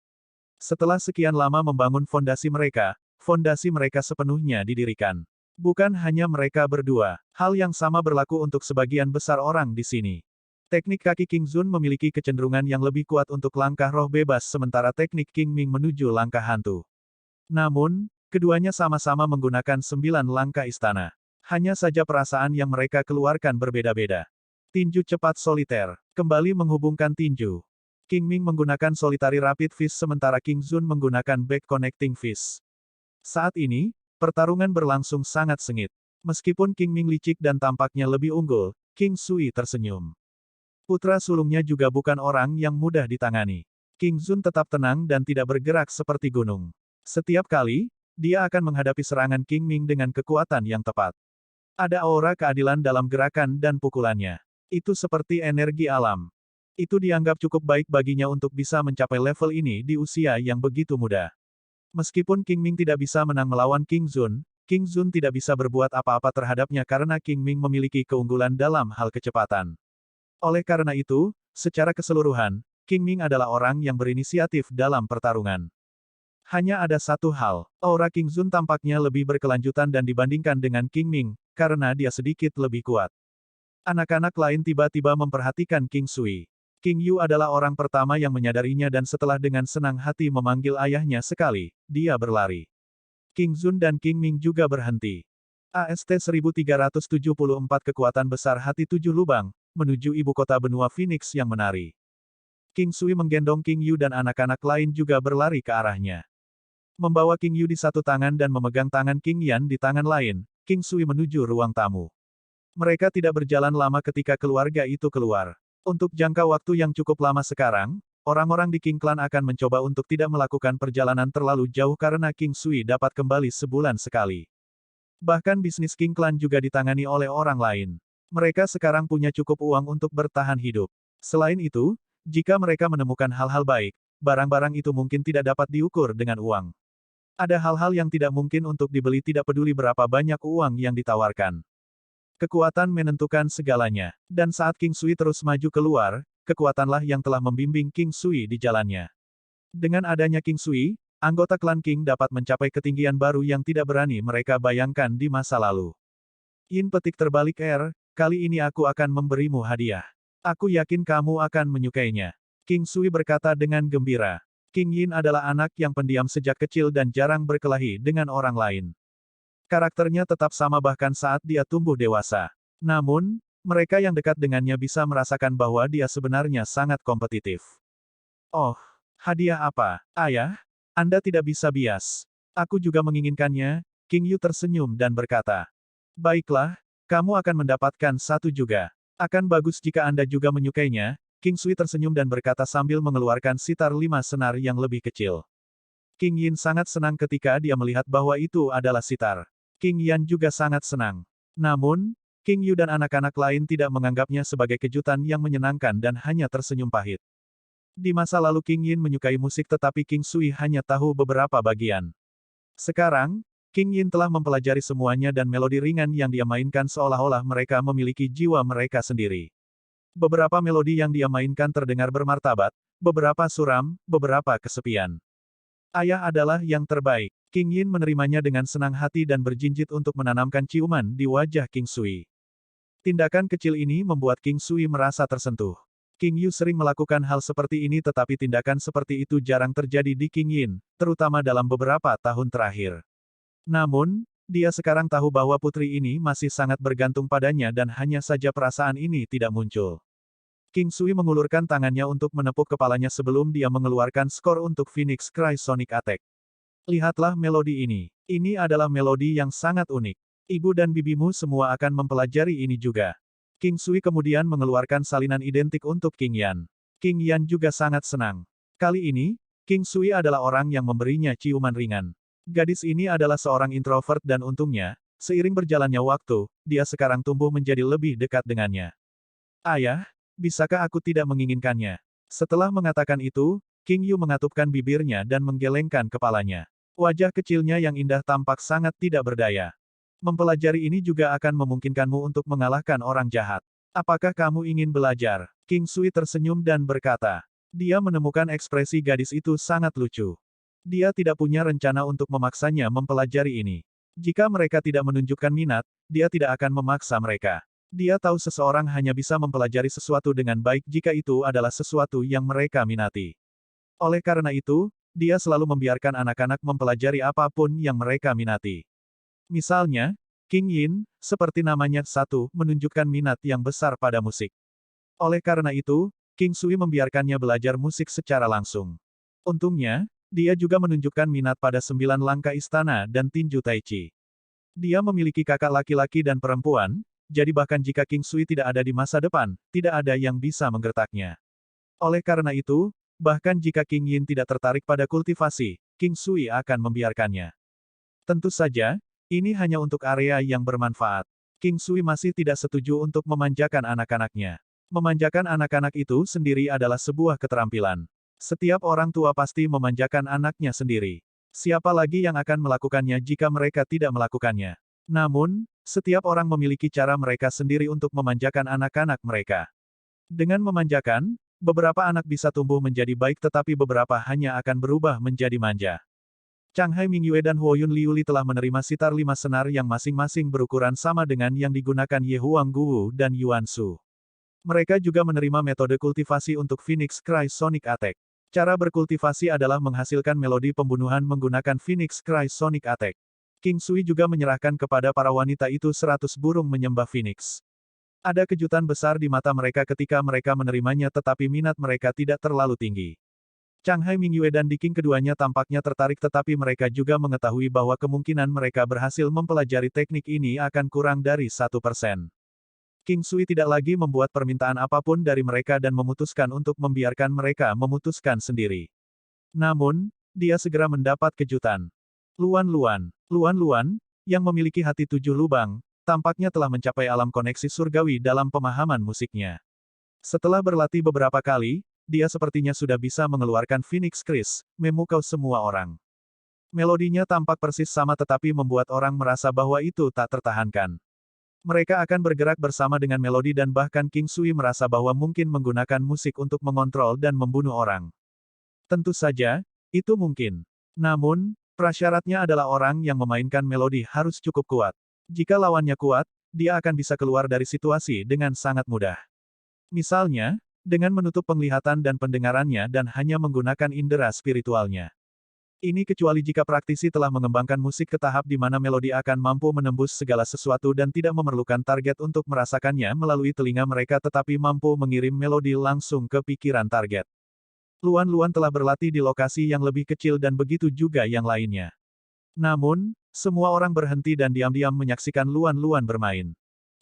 Setelah sekian lama membangun fondasi mereka sepenuhnya didirikan. Bukan hanya mereka berdua, hal yang sama berlaku untuk sebagian besar orang di sini. Teknik kaki King Zun memiliki kecenderungan yang lebih kuat untuk langkah roh bebas sementara teknik King Ming menuju langkah hantu. Namun, keduanya sama-sama menggunakan 9 langkah istana. Hanya saja perasaan yang mereka keluarkan berbeda-beda. Tinju cepat soliter, kembali menghubungkan tinju. King Ming menggunakan solitary rapid fist sementara King Zun menggunakan back connecting fist. Saat ini, pertarungan berlangsung sangat sengit. Meskipun King Ming licik dan tampaknya lebih unggul, King Sui tersenyum. Putra sulungnya juga bukan orang yang mudah ditangani. King Zun tetap tenang dan tidak bergerak seperti gunung. Setiap kali, dia akan menghadapi serangan King Ming dengan kekuatan yang tepat. Ada aura keadilan dalam gerakan dan pukulannya. Itu seperti energi alam. Itu dianggap cukup baik baginya untuk bisa mencapai level ini di usia yang begitu muda. Meskipun King Ming tidak bisa menang melawan King Zun tidak bisa berbuat apa-apa terhadapnya karena King Ming memiliki keunggulan dalam hal kecepatan. Oleh karena itu, secara keseluruhan, King Ming adalah orang yang berinisiatif dalam pertarungan. Hanya ada satu hal, aura King Zun tampaknya lebih berkelanjutan dan dibandingkan dengan King Ming, karena dia sedikit lebih kuat. Anak-anak lain tiba-tiba memperhatikan King Sui. King Yu adalah orang pertama yang menyadarinya dan setelah dengan senang hati memanggil ayahnya sekali, dia berlari. King Zun dan King Ming juga berhenti. AST 1374 kekuatan besar hati 7 lubang, menuju ibu kota benua Phoenix yang menari. King Sui menggendong King Yu dan anak-anak lain juga berlari ke arahnya. Membawa King Yu di satu tangan dan memegang tangan King Yan di tangan lain, King Sui menuju ruang tamu. Mereka tidak berjalan lama ketika keluarga itu keluar. Untuk jangka waktu yang cukup lama sekarang, orang-orang di King Clan akan mencoba untuk tidak melakukan perjalanan terlalu jauh karena King Sui dapat kembali sebulan sekali. Bahkan bisnis King Clan juga ditangani oleh orang lain. Mereka sekarang punya cukup uang untuk bertahan hidup. Selain itu, jika mereka menemukan hal-hal baik, barang-barang itu mungkin tidak dapat diukur dengan uang. Ada hal-hal yang tidak mungkin untuk dibeli tidak peduli berapa banyak uang yang ditawarkan. Kekuatan menentukan segalanya. Dan saat King Sui terus maju keluar, kekuatanlah yang telah membimbing King Sui di jalannya. Dengan adanya King Sui, anggota klan King dapat mencapai ketinggian baru yang tidak berani mereka bayangkan di masa lalu. Yin petik terbalik kali ini aku akan memberimu hadiah. Aku yakin kamu akan menyukainya. King Sui berkata dengan gembira. King Yin adalah anak yang pendiam sejak kecil dan jarang berkelahi dengan orang lain. Karakternya tetap sama bahkan saat dia tumbuh dewasa. Namun, mereka yang dekat dengannya bisa merasakan bahwa dia sebenarnya sangat kompetitif. Oh, hadiah apa, Ayah? Anda tidak bisa bias. Aku juga menginginkannya. King Yu tersenyum dan berkata. Baiklah, kamu akan mendapatkan satu juga. Akan bagus jika Anda juga menyukainya. King Sui tersenyum dan berkata sambil mengeluarkan sitar 5 senar yang lebih kecil. King Yin sangat senang ketika dia melihat bahwa itu adalah sitar. King Yan juga sangat senang. Namun, King Yu dan anak-anak lain tidak menganggapnya sebagai kejutan yang menyenangkan dan hanya tersenyum pahit. Di masa lalu King Yin menyukai musik tetapi King Sui hanya tahu beberapa bagian. Sekarang, King Yin telah mempelajari semuanya dan melodi ringan yang dia mainkan seolah-olah mereka memiliki jiwa mereka sendiri. Beberapa melodi yang dia mainkan terdengar bermartabat, beberapa suram, beberapa kesepian. Ayah adalah yang terbaik. King Yin menerimanya dengan senang hati dan berjinjit untuk menanamkan ciuman di wajah King Sui. Tindakan kecil ini membuat King Sui merasa tersentuh. King Yu sering melakukan hal seperti ini tetapi tindakan seperti itu jarang terjadi di King Yin, terutama dalam beberapa tahun terakhir. Namun, dia sekarang tahu bahwa putri ini masih sangat bergantung padanya dan hanya saja perasaan ini tidak muncul. King Sui mengulurkan tangannya untuk menepuk kepalanya sebelum dia mengeluarkan skor untuk Phoenix Cry Sonic Attack. Lihatlah melodi ini. Ini adalah melodi yang sangat unik. Ibu dan bibimu semua akan mempelajari ini juga. King Sui kemudian mengeluarkan salinan identik untuk King Yan. King Yan juga sangat senang. Kali ini, King Sui adalah orang yang memberinya ciuman ringan. Gadis ini adalah seorang introvert dan untungnya, seiring berjalannya waktu, dia sekarang tumbuh menjadi lebih dekat dengannya. Ayah, bisakah aku tidak menginginkannya? Setelah mengatakan itu, King Yu mengatupkan bibirnya dan menggelengkan kepalanya. Wajah kecilnya yang indah tampak sangat tidak berdaya. Mempelajari ini juga akan memungkinkanmu untuk mengalahkan orang jahat. Apakah kamu ingin belajar? King Sui tersenyum dan berkata. Dia menemukan ekspresi gadis itu sangat lucu. Dia tidak punya rencana untuk memaksanya mempelajari ini. Jika mereka tidak menunjukkan minat, dia tidak akan memaksa mereka. Dia tahu seseorang hanya bisa mempelajari sesuatu dengan baik jika itu adalah sesuatu yang mereka minati. Oleh karena itu, dia selalu membiarkan anak-anak mempelajari apapun yang mereka minati. Misalnya, King Yin, seperti namanya satu, menunjukkan minat yang besar pada musik. Oleh karena itu, King Sui membiarkannya belajar musik secara langsung. Untungnya, dia juga menunjukkan minat pada 9 langkah istana dan tinju Tai Chi. Dia memiliki kakak laki-laki dan perempuan, jadi bahkan jika King Sui tidak ada di masa depan, tidak ada yang bisa menggertaknya. Oleh karena itu, bahkan jika King Yin tidak tertarik pada kultivasi, King Sui akan membiarkannya. Tentu saja, ini hanya untuk area yang bermanfaat. King Sui masih tidak setuju untuk memanjakan anak-anaknya. Memanjakan anak-anak itu sendiri adalah sebuah keterampilan. Setiap orang tua pasti memanjakan anaknya sendiri. Siapa lagi yang akan melakukannya jika mereka tidak melakukannya? Namun, setiap orang memiliki cara mereka sendiri untuk memanjakan anak-anak mereka. Dengan memanjakan, beberapa anak bisa tumbuh menjadi baik tetapi beberapa hanya akan berubah menjadi manja. Chang Hai Mingyue dan Huo Yun Liuli telah menerima sitar 5 senar yang masing-masing berukuran sama dengan yang digunakan Ye Huang Guwu dan Yuan Su. Mereka juga menerima metode kultivasi untuk Phoenix Cry Sonic Attack. Cara berkultivasi adalah menghasilkan melodi pembunuhan menggunakan Phoenix Cry Sonic Attack. King Sui juga menyerahkan kepada para wanita itu 100 burung menyembah Phoenix. Ada kejutan besar di mata mereka ketika mereka menerimanya tetapi minat mereka tidak terlalu tinggi. Chang Hai Mingyue dan Diking keduanya tampaknya tertarik tetapi mereka juga mengetahui bahwa kemungkinan mereka berhasil mempelajari teknik ini akan kurang dari 1%. King Sui tidak lagi membuat permintaan apapun dari mereka dan memutuskan untuk membiarkan mereka memutuskan sendiri. Namun, dia segera mendapat kejutan. Luan Luan, yang memiliki hati 7 lubang, tampaknya telah mencapai alam koneksi surgawi dalam pemahaman musiknya. Setelah berlatih beberapa kali, dia sepertinya sudah bisa mengeluarkan Phoenix Kris, memukau semua orang. Melodinya tampak persis sama tetapi membuat orang merasa bahwa itu tak tertahankan. Mereka akan bergerak bersama dengan melodi dan bahkan King Sui merasa bahwa mungkin menggunakan musik untuk mengontrol dan membunuh orang. Tentu saja, itu mungkin. Namun, prasyaratnya adalah orang yang memainkan melodi harus cukup kuat. Jika lawannya kuat, dia akan bisa keluar dari situasi dengan sangat mudah. Misalnya, dengan menutup penglihatan dan pendengarannya dan hanya menggunakan indera spiritualnya. Ini kecuali jika praktisi telah mengembangkan musik ke tahap di mana melodi akan mampu menembus segala sesuatu dan tidak memerlukan target untuk merasakannya melalui telinga mereka tetapi mampu mengirim melodi langsung ke pikiran target. Luan-Luan telah berlatih di lokasi yang lebih kecil dan begitu juga yang lainnya. Namun, semua orang berhenti dan diam-diam menyaksikan Luan-Luan bermain.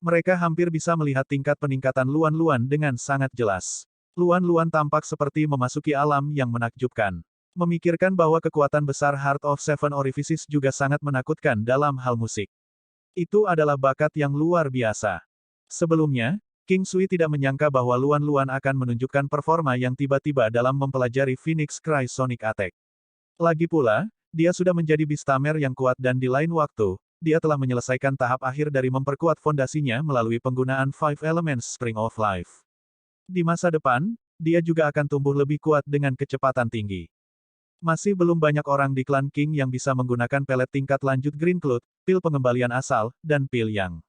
Mereka hampir bisa melihat tingkat peningkatan Luan-Luan dengan sangat jelas. Luan-Luan tampak seperti memasuki alam yang menakjubkan. Memikirkan bahwa kekuatan besar Heart of Seven Orifices juga sangat menakutkan dalam hal musik. Itu adalah bakat yang luar biasa. Sebelumnya, King Sui tidak menyangka bahwa Luan-Luan akan menunjukkan performa yang tiba-tiba dalam mempelajari Phoenix Cry Sonic Attack. Lagi pula, dia sudah menjadi Beastamer yang kuat dan di lain waktu, dia telah menyelesaikan tahap akhir dari memperkuat fondasinya melalui penggunaan Five Elements Spring of Life. Di masa depan, dia juga akan tumbuh lebih kuat dengan kecepatan tinggi. Masih belum banyak orang di klan King yang bisa menggunakan pelet tingkat lanjut Green Cloud, pil pengembalian asal, dan pil yang.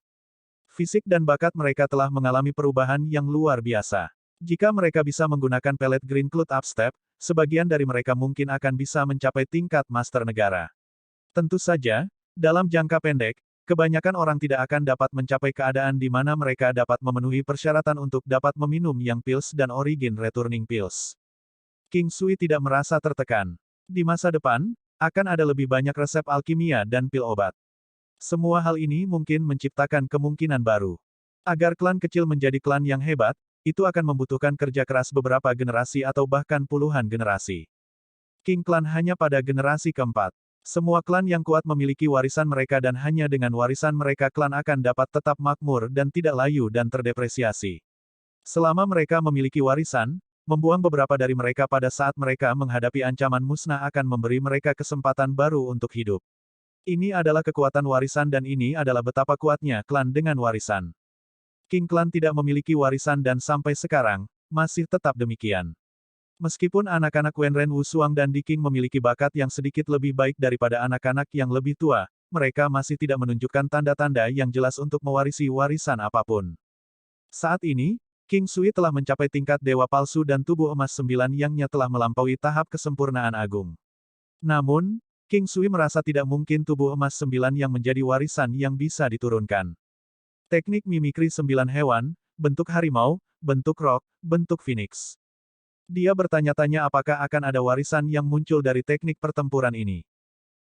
Fisik dan bakat mereka telah mengalami perubahan yang luar biasa. Jika mereka bisa menggunakan pelet Green Cloud Upstep, sebagian dari mereka mungkin akan bisa mencapai tingkat Master Negara. Tentu saja, dalam jangka pendek, kebanyakan orang tidak akan dapat mencapai keadaan di mana mereka dapat memenuhi persyaratan untuk dapat meminum yang pills dan Origin Returning Pills. King Sui tidak merasa tertekan. Di masa depan, akan ada lebih banyak resep alkimia dan pil obat. Semua hal ini mungkin menciptakan kemungkinan baru. Agar klan kecil menjadi klan yang hebat, itu akan membutuhkan kerja keras beberapa generasi atau bahkan puluhan generasi. King Clan hanya pada generasi keempat. Semua klan yang kuat memiliki warisan mereka dan hanya dengan warisan mereka klan akan dapat tetap makmur dan tidak layu dan terdepresiasi. Selama mereka memiliki warisan, membuang beberapa dari mereka pada saat mereka menghadapi ancaman musnah akan memberi mereka kesempatan baru untuk hidup. Ini adalah kekuatan warisan dan ini adalah betapa kuatnya klan dengan warisan. King Clan tidak memiliki warisan dan sampai sekarang, masih tetap demikian. Meskipun anak-anak Wenren Wusuang dan Di King memiliki bakat yang sedikit lebih baik daripada anak-anak yang lebih tua, mereka masih tidak menunjukkan tanda-tanda yang jelas untuk mewarisi warisan apapun. Saat ini, King Sui telah mencapai tingkat Dewa Palsu dan tubuh emas 9 yangnya telah melampaui tahap kesempurnaan agung. Namun, King Sui merasa tidak mungkin tubuh emas 9 yang menjadi warisan yang bisa diturunkan. Teknik mimikri 9 hewan, bentuk harimau, bentuk roc, bentuk phoenix. Dia bertanya-tanya apakah akan ada warisan yang muncul dari teknik pertempuran ini.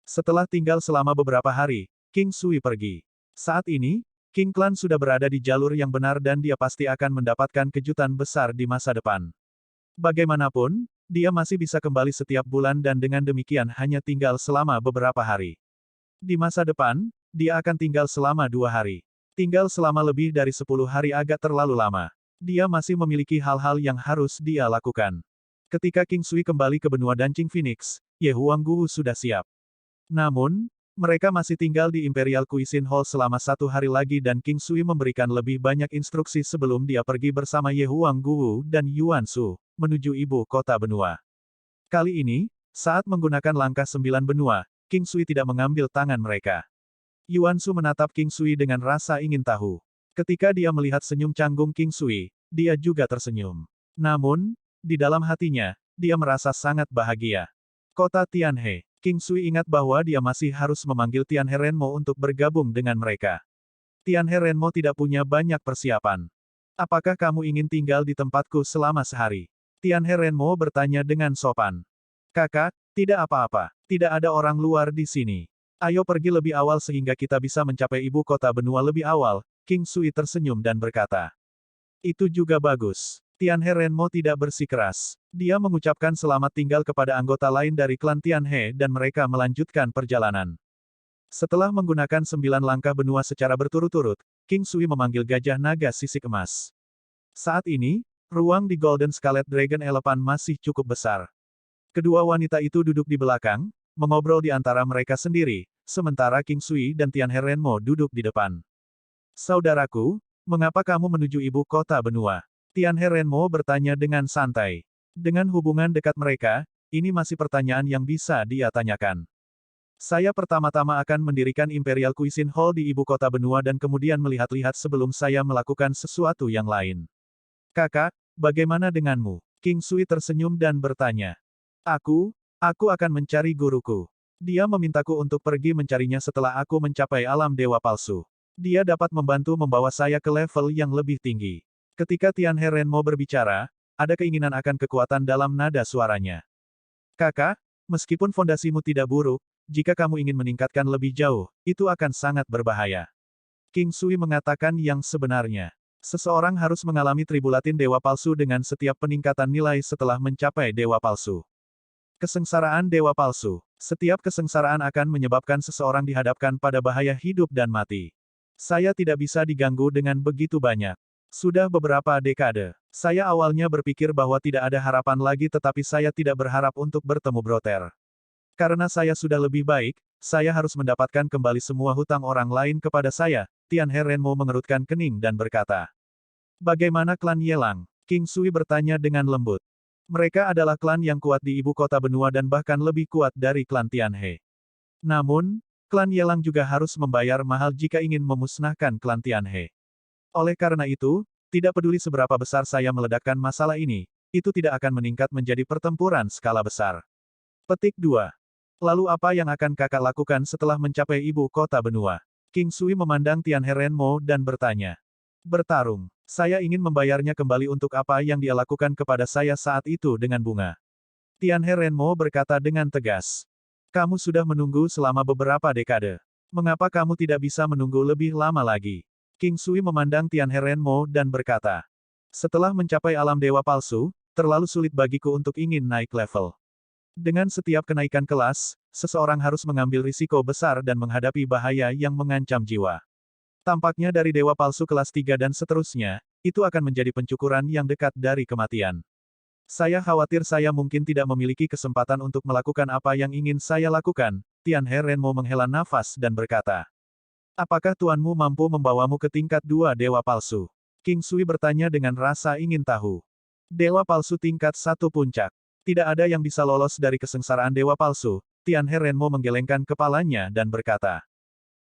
Setelah tinggal selama beberapa hari, King Sui pergi. Saat ini, King Clan sudah berada di jalur yang benar dan dia pasti akan mendapatkan kejutan besar di masa depan. Bagaimanapun, dia masih bisa kembali setiap bulan dan dengan demikian hanya tinggal selama beberapa hari. Di masa depan, dia akan tinggal selama 2 hari. Tinggal selama lebih dari 10 hari agak terlalu lama. Dia masih memiliki hal-hal yang harus dia lakukan. Ketika King Sui kembali ke benua Dancing Phoenix, Ye Huangguo sudah siap. Namun, mereka masih tinggal di Imperial Cuisine Hall selama 1 hari lagi dan King Sui memberikan lebih banyak instruksi sebelum dia pergi bersama Ye Huangguo dan Yuan Shu, menuju ibu kota benua. Kali ini, saat menggunakan langkah 9 benua, King Sui tidak mengambil tangan mereka. Yuan Shu menatap King Sui dengan rasa ingin tahu. Ketika dia melihat senyum canggung King Sui, dia juga tersenyum. Namun, di dalam hatinya, dia merasa sangat bahagia. Kota Tianhe. King Sui ingat bahwa dia masih harus memanggil Tianhe Renmo untuk bergabung dengan mereka. Tianhe Renmo tidak punya banyak persiapan. Apakah kamu ingin tinggal di tempatku selama sehari? Tianhe Renmo bertanya dengan sopan. Kakak, tidak apa-apa. Tidak ada orang luar di sini. Ayo pergi lebih awal sehingga kita bisa mencapai ibu kota benua lebih awal. King Sui tersenyum dan berkata. Itu juga bagus. Tianhe Renmo tidak bersikeras. Dia mengucapkan selamat tinggal kepada anggota lain dari klan Tianhe dan mereka melanjutkan perjalanan. Setelah menggunakan 9 langkah benua secara berturut-turut, King Sui memanggil gajah naga sisik emas. Saat ini, ruang di Golden Scarlet Dragon Elephant masih cukup besar. Kedua wanita itu duduk di belakang, mengobrol di antara mereka sendiri, sementara King Sui dan Tianhe Renmo duduk di depan. Saudaraku, mengapa kamu menuju ibu kota benua? Tianhe Renmo bertanya dengan santai. Dengan hubungan dekat mereka, ini masih pertanyaan yang bisa dia tanyakan. Saya pertama-tama akan mendirikan Imperial Cuisine Hall di ibu kota benua dan kemudian melihat-lihat sebelum saya melakukan sesuatu yang lain. Kakak, Bagaimana denganmu? King Sui tersenyum dan bertanya. Aku akan mencari guruku. Dia memintaku untuk pergi mencarinya setelah aku mencapai alam dewa palsu. Dia dapat membantu membawa saya ke level yang lebih tinggi. Ketika Tianhe Renmo berbicara, ada keinginan akan kekuatan dalam nada suaranya. Kakak, meskipun fondasimu tidak buruk, jika kamu ingin meningkatkan lebih jauh, itu akan sangat berbahaya. King Sui mengatakan yang sebenarnya. Seseorang harus mengalami tribulatin dewa palsu dengan setiap peningkatan nilai setelah mencapai dewa palsu. Kesengsaraan dewa palsu. Setiap kesengsaraan akan menyebabkan seseorang dihadapkan pada bahaya hidup dan mati. Saya tidak bisa diganggu dengan begitu banyak. Sudah beberapa dekade. Saya awalnya berpikir bahwa tidak ada harapan lagi tetapi saya tidak berharap untuk bertemu Broter. Karena saya sudah lebih baik, saya harus mendapatkan kembali semua hutang orang lain kepada saya. Tianhe Renmo mengerutkan kening dan berkata. Bagaimana klan Yelang? King Sui bertanya dengan lembut. Mereka adalah klan yang kuat di ibu kota benua dan bahkan lebih kuat dari klan Tianhe. Namun, klan Yelang juga harus membayar mahal jika ingin memusnahkan klan Tianhe. Oleh karena itu, tidak peduli seberapa besar saya meledakkan masalah ini, itu tidak akan meningkat menjadi pertempuran skala besar. Petik 2. Lalu apa yang akan kakak lakukan setelah mencapai ibu kota benua? King Sui memandang Tianhe Renmo dan bertanya. Bertarung. Saya ingin membayarnya kembali untuk apa yang dia lakukan kepada saya saat itu dengan bunga. Tianhe Renmo berkata dengan tegas. Kamu sudah menunggu selama beberapa dekade. Mengapa kamu tidak bisa menunggu lebih lama lagi? King Sui memandang Tianhe Renmo dan berkata. Setelah mencapai alam dewa palsu, terlalu sulit bagiku untuk ingin naik level. Dengan setiap kenaikan kelas, seseorang harus mengambil risiko besar dan menghadapi bahaya yang mengancam jiwa. Tampaknya dari dewa palsu kelas 3 dan seterusnya, itu akan menjadi pencukuran yang dekat dari kematian. Saya khawatir saya mungkin tidak memiliki kesempatan untuk melakukan apa yang ingin saya lakukan. Tianhe Renmo menghela nafas dan berkata. Apakah tuanmu mampu membawamu ke tingkat 2 dewa palsu? King Sui bertanya dengan rasa ingin tahu. Dewa palsu tingkat 1 puncak. Tidak ada yang bisa lolos dari kesengsaraan dewa palsu. Tianhe Renmo menggelengkan kepalanya dan berkata.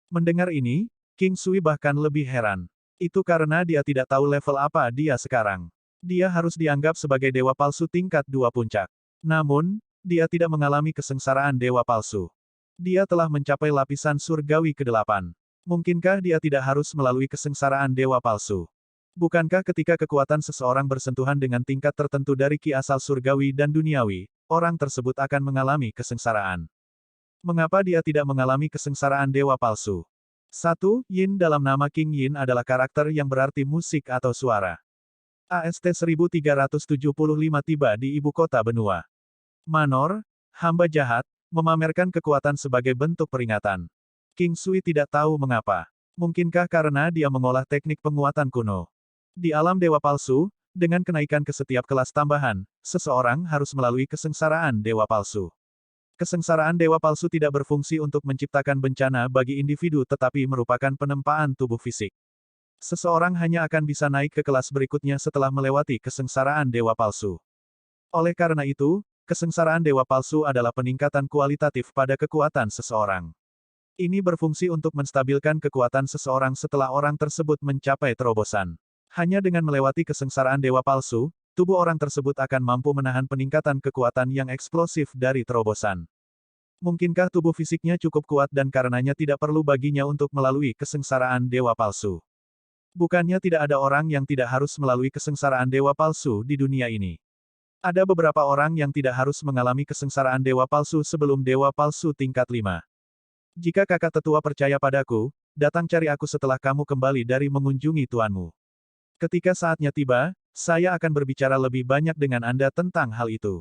Mendengar ini, King Sui bahkan lebih heran. Itu karena dia tidak tahu level apa dia sekarang. Dia harus dianggap sebagai dewa palsu tingkat 2 puncak. Namun, dia tidak mengalami kesengsaraan dewa palsu. Dia telah mencapai lapisan surgawi ke-8. Mungkinkah dia tidak harus melalui kesengsaraan dewa palsu? Bukankah ketika kekuatan seseorang bersentuhan dengan tingkat tertentu dari ki asal surgawi dan duniawi, orang tersebut akan mengalami kesengsaraan? Mengapa dia tidak mengalami kesengsaraan dewa palsu? 1. Yin dalam nama King Yin adalah karakter yang berarti musik atau suara. AST 1375 tiba di ibu kota benua. Manor, hamba jahat, memamerkan kekuatan sebagai bentuk peringatan. King Sui tidak tahu mengapa. Mungkinkah karena dia mengolah teknik penguatan kuno? Di alam dewa palsu, dengan kenaikan ke setiap kelas tambahan, seseorang harus melalui kesengsaraan dewa palsu. Kesengsaraan dewa palsu tidak berfungsi untuk menciptakan bencana bagi individu tetapi merupakan penempaan tubuh fisik. Seseorang hanya akan bisa naik ke kelas berikutnya setelah melewati kesengsaraan dewa palsu. Oleh karena itu, kesengsaraan dewa palsu adalah peningkatan kualitatif pada kekuatan seseorang. Ini berfungsi untuk menstabilkan kekuatan seseorang setelah orang tersebut mencapai terobosan. Hanya dengan melewati kesengsaraan dewa palsu, tubuh orang tersebut akan mampu menahan peningkatan kekuatan yang eksplosif dari terobosan. Mungkinkah tubuh fisiknya cukup kuat dan karenanya tidak perlu baginya untuk melalui kesengsaraan dewa palsu? Bukannya tidak ada orang yang tidak harus melalui kesengsaraan dewa palsu di dunia ini. Ada beberapa orang yang tidak harus mengalami kesengsaraan dewa palsu sebelum dewa palsu tingkat 5. Jika kakak tetua percaya padaku, datang cari aku setelah kamu kembali dari mengunjungi tuanmu. Ketika saatnya tiba, saya akan berbicara lebih banyak dengan Anda tentang hal itu.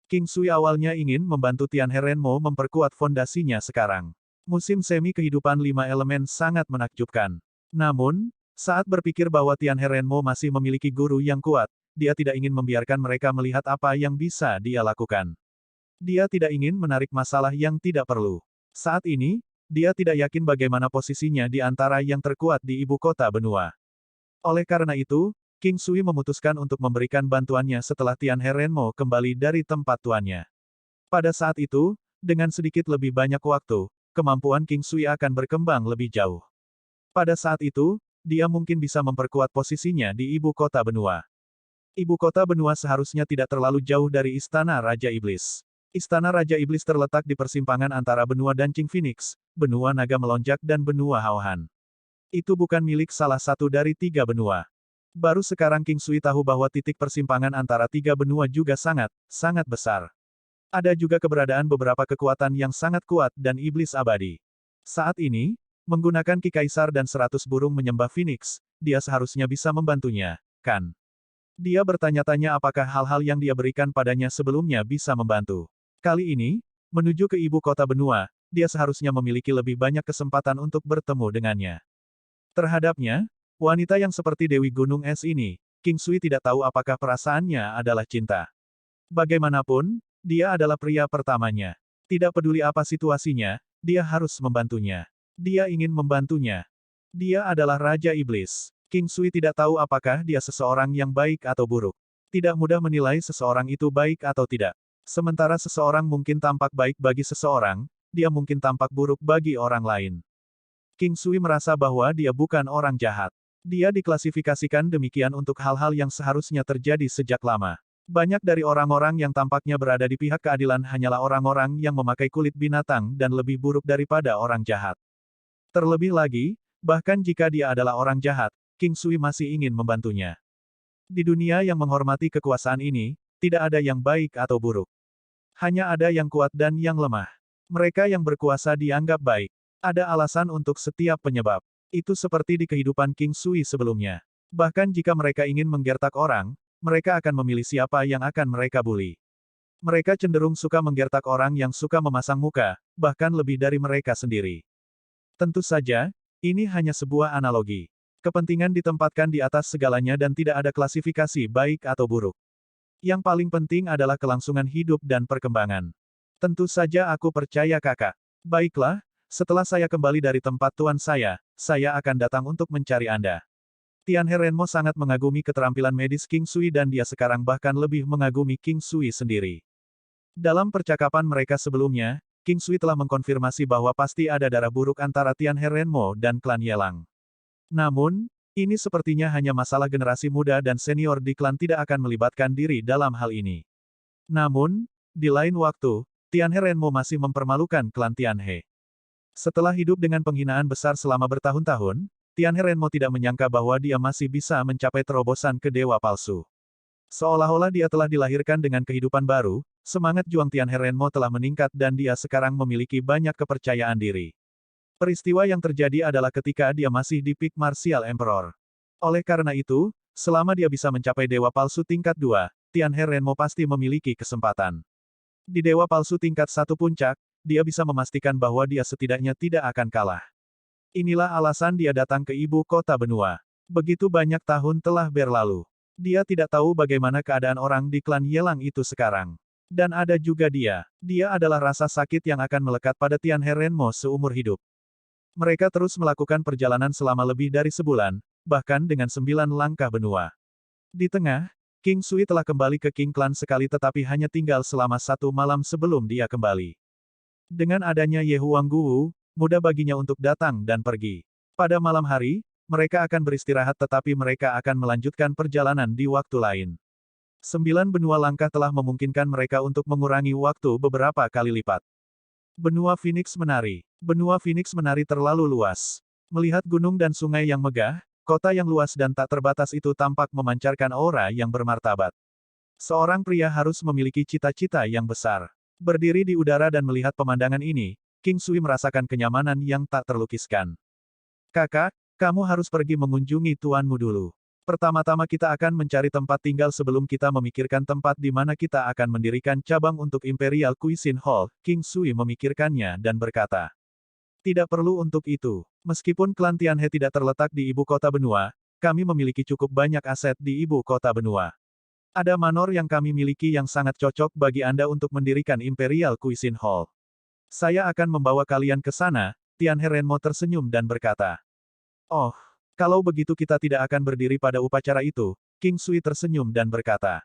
King Sui awalnya ingin membantu Tianhe Renmo memperkuat fondasinya sekarang. Musim semi kehidupan 5 elemen sangat menakjubkan. Namun, saat berpikir bahwa Tianhe Renmo masih memiliki guru yang kuat, dia tidak ingin membiarkan mereka melihat apa yang bisa dia lakukan. Dia tidak ingin menarik masalah yang tidak perlu. Saat ini, dia tidak yakin bagaimana posisinya di antara yang terkuat di ibu kota benua. Oleh karena itu, King Sui memutuskan untuk memberikan bantuannya setelah Tianhe Renmo kembali dari tempat tuannya. Pada saat itu, dengan sedikit lebih banyak waktu, kemampuan King Sui akan berkembang lebih jauh. Pada saat itu, dia mungkin bisa memperkuat posisinya di ibu kota benua. Ibu kota benua seharusnya tidak terlalu jauh dari Istana Raja Iblis. Istana Raja Iblis terletak di persimpangan antara benua Dancing Phoenix, benua Naga Melonjak dan benua Haohan. Itu bukan milik salah satu dari tiga benua. Baru sekarang King Sui tahu bahwa titik persimpangan antara tiga benua juga sangat, sangat besar. Ada juga keberadaan beberapa kekuatan yang sangat kuat dan iblis abadi. Saat ini, menggunakan Ki Kaisar dan 100 burung menyembah Phoenix, dia seharusnya bisa membantunya, kan? Dia bertanya-tanya apakah hal-hal yang dia berikan padanya sebelumnya bisa membantu. Kali ini, menuju ke ibu kota benua, dia seharusnya memiliki lebih banyak kesempatan untuk bertemu dengannya. Terhadapnya, wanita yang seperti Dewi Gunung Es ini, King Sui tidak tahu apakah perasaannya adalah cinta. Bagaimanapun, dia adalah pria pertamanya. Tidak peduli apa situasinya, dia harus membantunya. Dia ingin membantunya. Dia adalah Raja Iblis. King Sui tidak tahu apakah dia seseorang yang baik atau buruk. Tidak mudah menilai seseorang itu baik atau tidak. Sementara seseorang mungkin tampak baik bagi seseorang, dia mungkin tampak buruk bagi orang lain. King Sui merasa bahwa dia bukan orang jahat. Dia diklasifikasikan demikian untuk hal-hal yang seharusnya terjadi sejak lama. Banyak dari orang-orang yang tampaknya berada di pihak keadilan hanyalah orang-orang yang memakai kulit binatang dan lebih buruk daripada orang jahat. Terlebih lagi, bahkan jika dia adalah orang jahat, King Sui masih ingin membantunya. Di dunia yang menghormati kekuasaan ini, tidak ada yang baik atau buruk. Hanya ada yang kuat dan yang lemah. Mereka yang berkuasa dianggap baik. Ada alasan untuk setiap penyebab. Itu seperti di kehidupan King Sui sebelumnya. Bahkan jika mereka ingin menggertak orang, mereka akan memilih siapa yang akan mereka bully. Mereka cenderung suka menggertak orang yang suka memasang muka, bahkan lebih dari mereka sendiri. Tentu saja, ini hanya sebuah analogi. Kepentingan ditempatkan di atas segalanya dan tidak ada klasifikasi baik atau buruk. Yang paling penting adalah kelangsungan hidup dan perkembangan. Tentu saja aku percaya kakak. Baiklah, setelah saya kembali dari tempat tuan saya akan datang untuk mencari Anda. Tianhe Renmo sangat mengagumi keterampilan medis King Sui dan dia sekarang bahkan lebih mengagumi King Sui sendiri. Dalam percakapan mereka sebelumnya, King Sui telah mengkonfirmasi bahwa pasti ada darah buruk antara Tianhe Renmo dan klan Yelang. Namun, ini sepertinya hanya masalah generasi muda dan senior di klan tidak akan melibatkan diri dalam hal ini. Namun, di lain waktu, Tianhe Renmo masih mempermalukan klan Tianhe. Setelah hidup dengan penghinaan besar selama bertahun-tahun, Tianhe Renmo tidak menyangka bahwa dia masih bisa mencapai terobosan ke dewa palsu. Seolah-olah dia telah dilahirkan dengan kehidupan baru, semangat juang Tianhe Renmo telah meningkat dan dia sekarang memiliki banyak kepercayaan diri. Peristiwa yang terjadi adalah ketika dia masih di peak Martial Emperor. Oleh karena itu, selama dia bisa mencapai dewa palsu tingkat 2, Tianhe Renmo pasti memiliki kesempatan. Di dewa palsu tingkat 1 puncak, dia bisa memastikan bahwa dia setidaknya tidak akan kalah. Inilah alasan dia datang ke ibu kota benua. Begitu banyak tahun telah berlalu. Dia tidak tahu bagaimana keadaan orang di klan Yelang itu sekarang. Dan ada juga dia. Dia adalah rasa sakit yang akan melekat pada Tianhe Renmo seumur hidup. Mereka terus melakukan perjalanan selama lebih dari sebulan, bahkan dengan 9 langkah benua. Di tengah, King Sui telah kembali ke King Clan sekali tetapi hanya tinggal selama 1 malam sebelum dia kembali. Dengan adanya Ye Huangguwu, mudah baginya untuk datang dan pergi. Pada malam hari, mereka akan beristirahat tetapi mereka akan melanjutkan perjalanan di waktu lain. 9 benua langkah telah memungkinkan mereka untuk mengurangi waktu beberapa kali lipat. Benua Phoenix menari. Benua Phoenix menari terlalu luas. Melihat gunung dan sungai yang megah, kota yang luas dan tak terbatas itu tampak memancarkan aura yang bermartabat. Seorang pria harus memiliki cita-cita yang besar. Berdiri di udara dan melihat pemandangan ini, King Sui merasakan kenyamanan yang tak terlukiskan. Kakak, kamu harus pergi mengunjungi tuanmu dulu. Pertama-tama kita akan mencari tempat tinggal sebelum kita memikirkan tempat di mana kita akan mendirikan cabang untuk Imperial Cuisine Hall. King Sui memikirkannya dan berkata, tidak perlu untuk itu. Meskipun klan Tianhe tidak terletak di ibu kota benua, kami memiliki cukup banyak aset di ibu kota benua. Ada manor yang kami miliki yang sangat cocok bagi Anda untuk mendirikan Imperial Cuisine Hall. Saya akan membawa kalian ke sana. Tianhe Renmo tersenyum dan berkata, oh, kalau begitu kita tidak akan berdiri pada upacara itu. King Sui tersenyum dan berkata,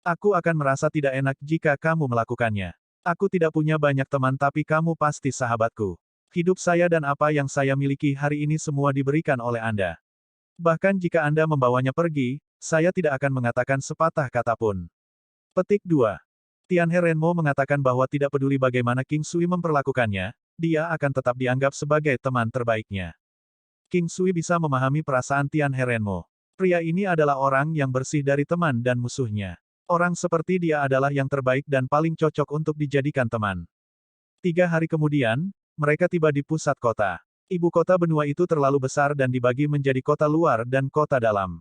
aku akan merasa tidak enak jika kamu melakukannya. Aku tidak punya banyak teman tapi kamu pasti sahabatku. Hidup saya dan apa yang saya miliki hari ini semua diberikan oleh Anda. Bahkan jika Anda membawanya pergi, saya tidak akan mengatakan sepatah kata pun. Petik 2. Tianhe Renmo mengatakan bahwa tidak peduli bagaimana King Sui memperlakukannya, dia akan tetap dianggap sebagai teman terbaiknya. King Sui bisa memahami perasaan Tianhe Renmo. Pria ini adalah orang yang bersih dari teman dan musuhnya. Orang seperti dia adalah yang terbaik dan paling cocok untuk dijadikan teman. 3 hari kemudian, mereka tiba di pusat kota. Ibu kota benua itu terlalu besar dan dibagi menjadi kota luar dan kota dalam.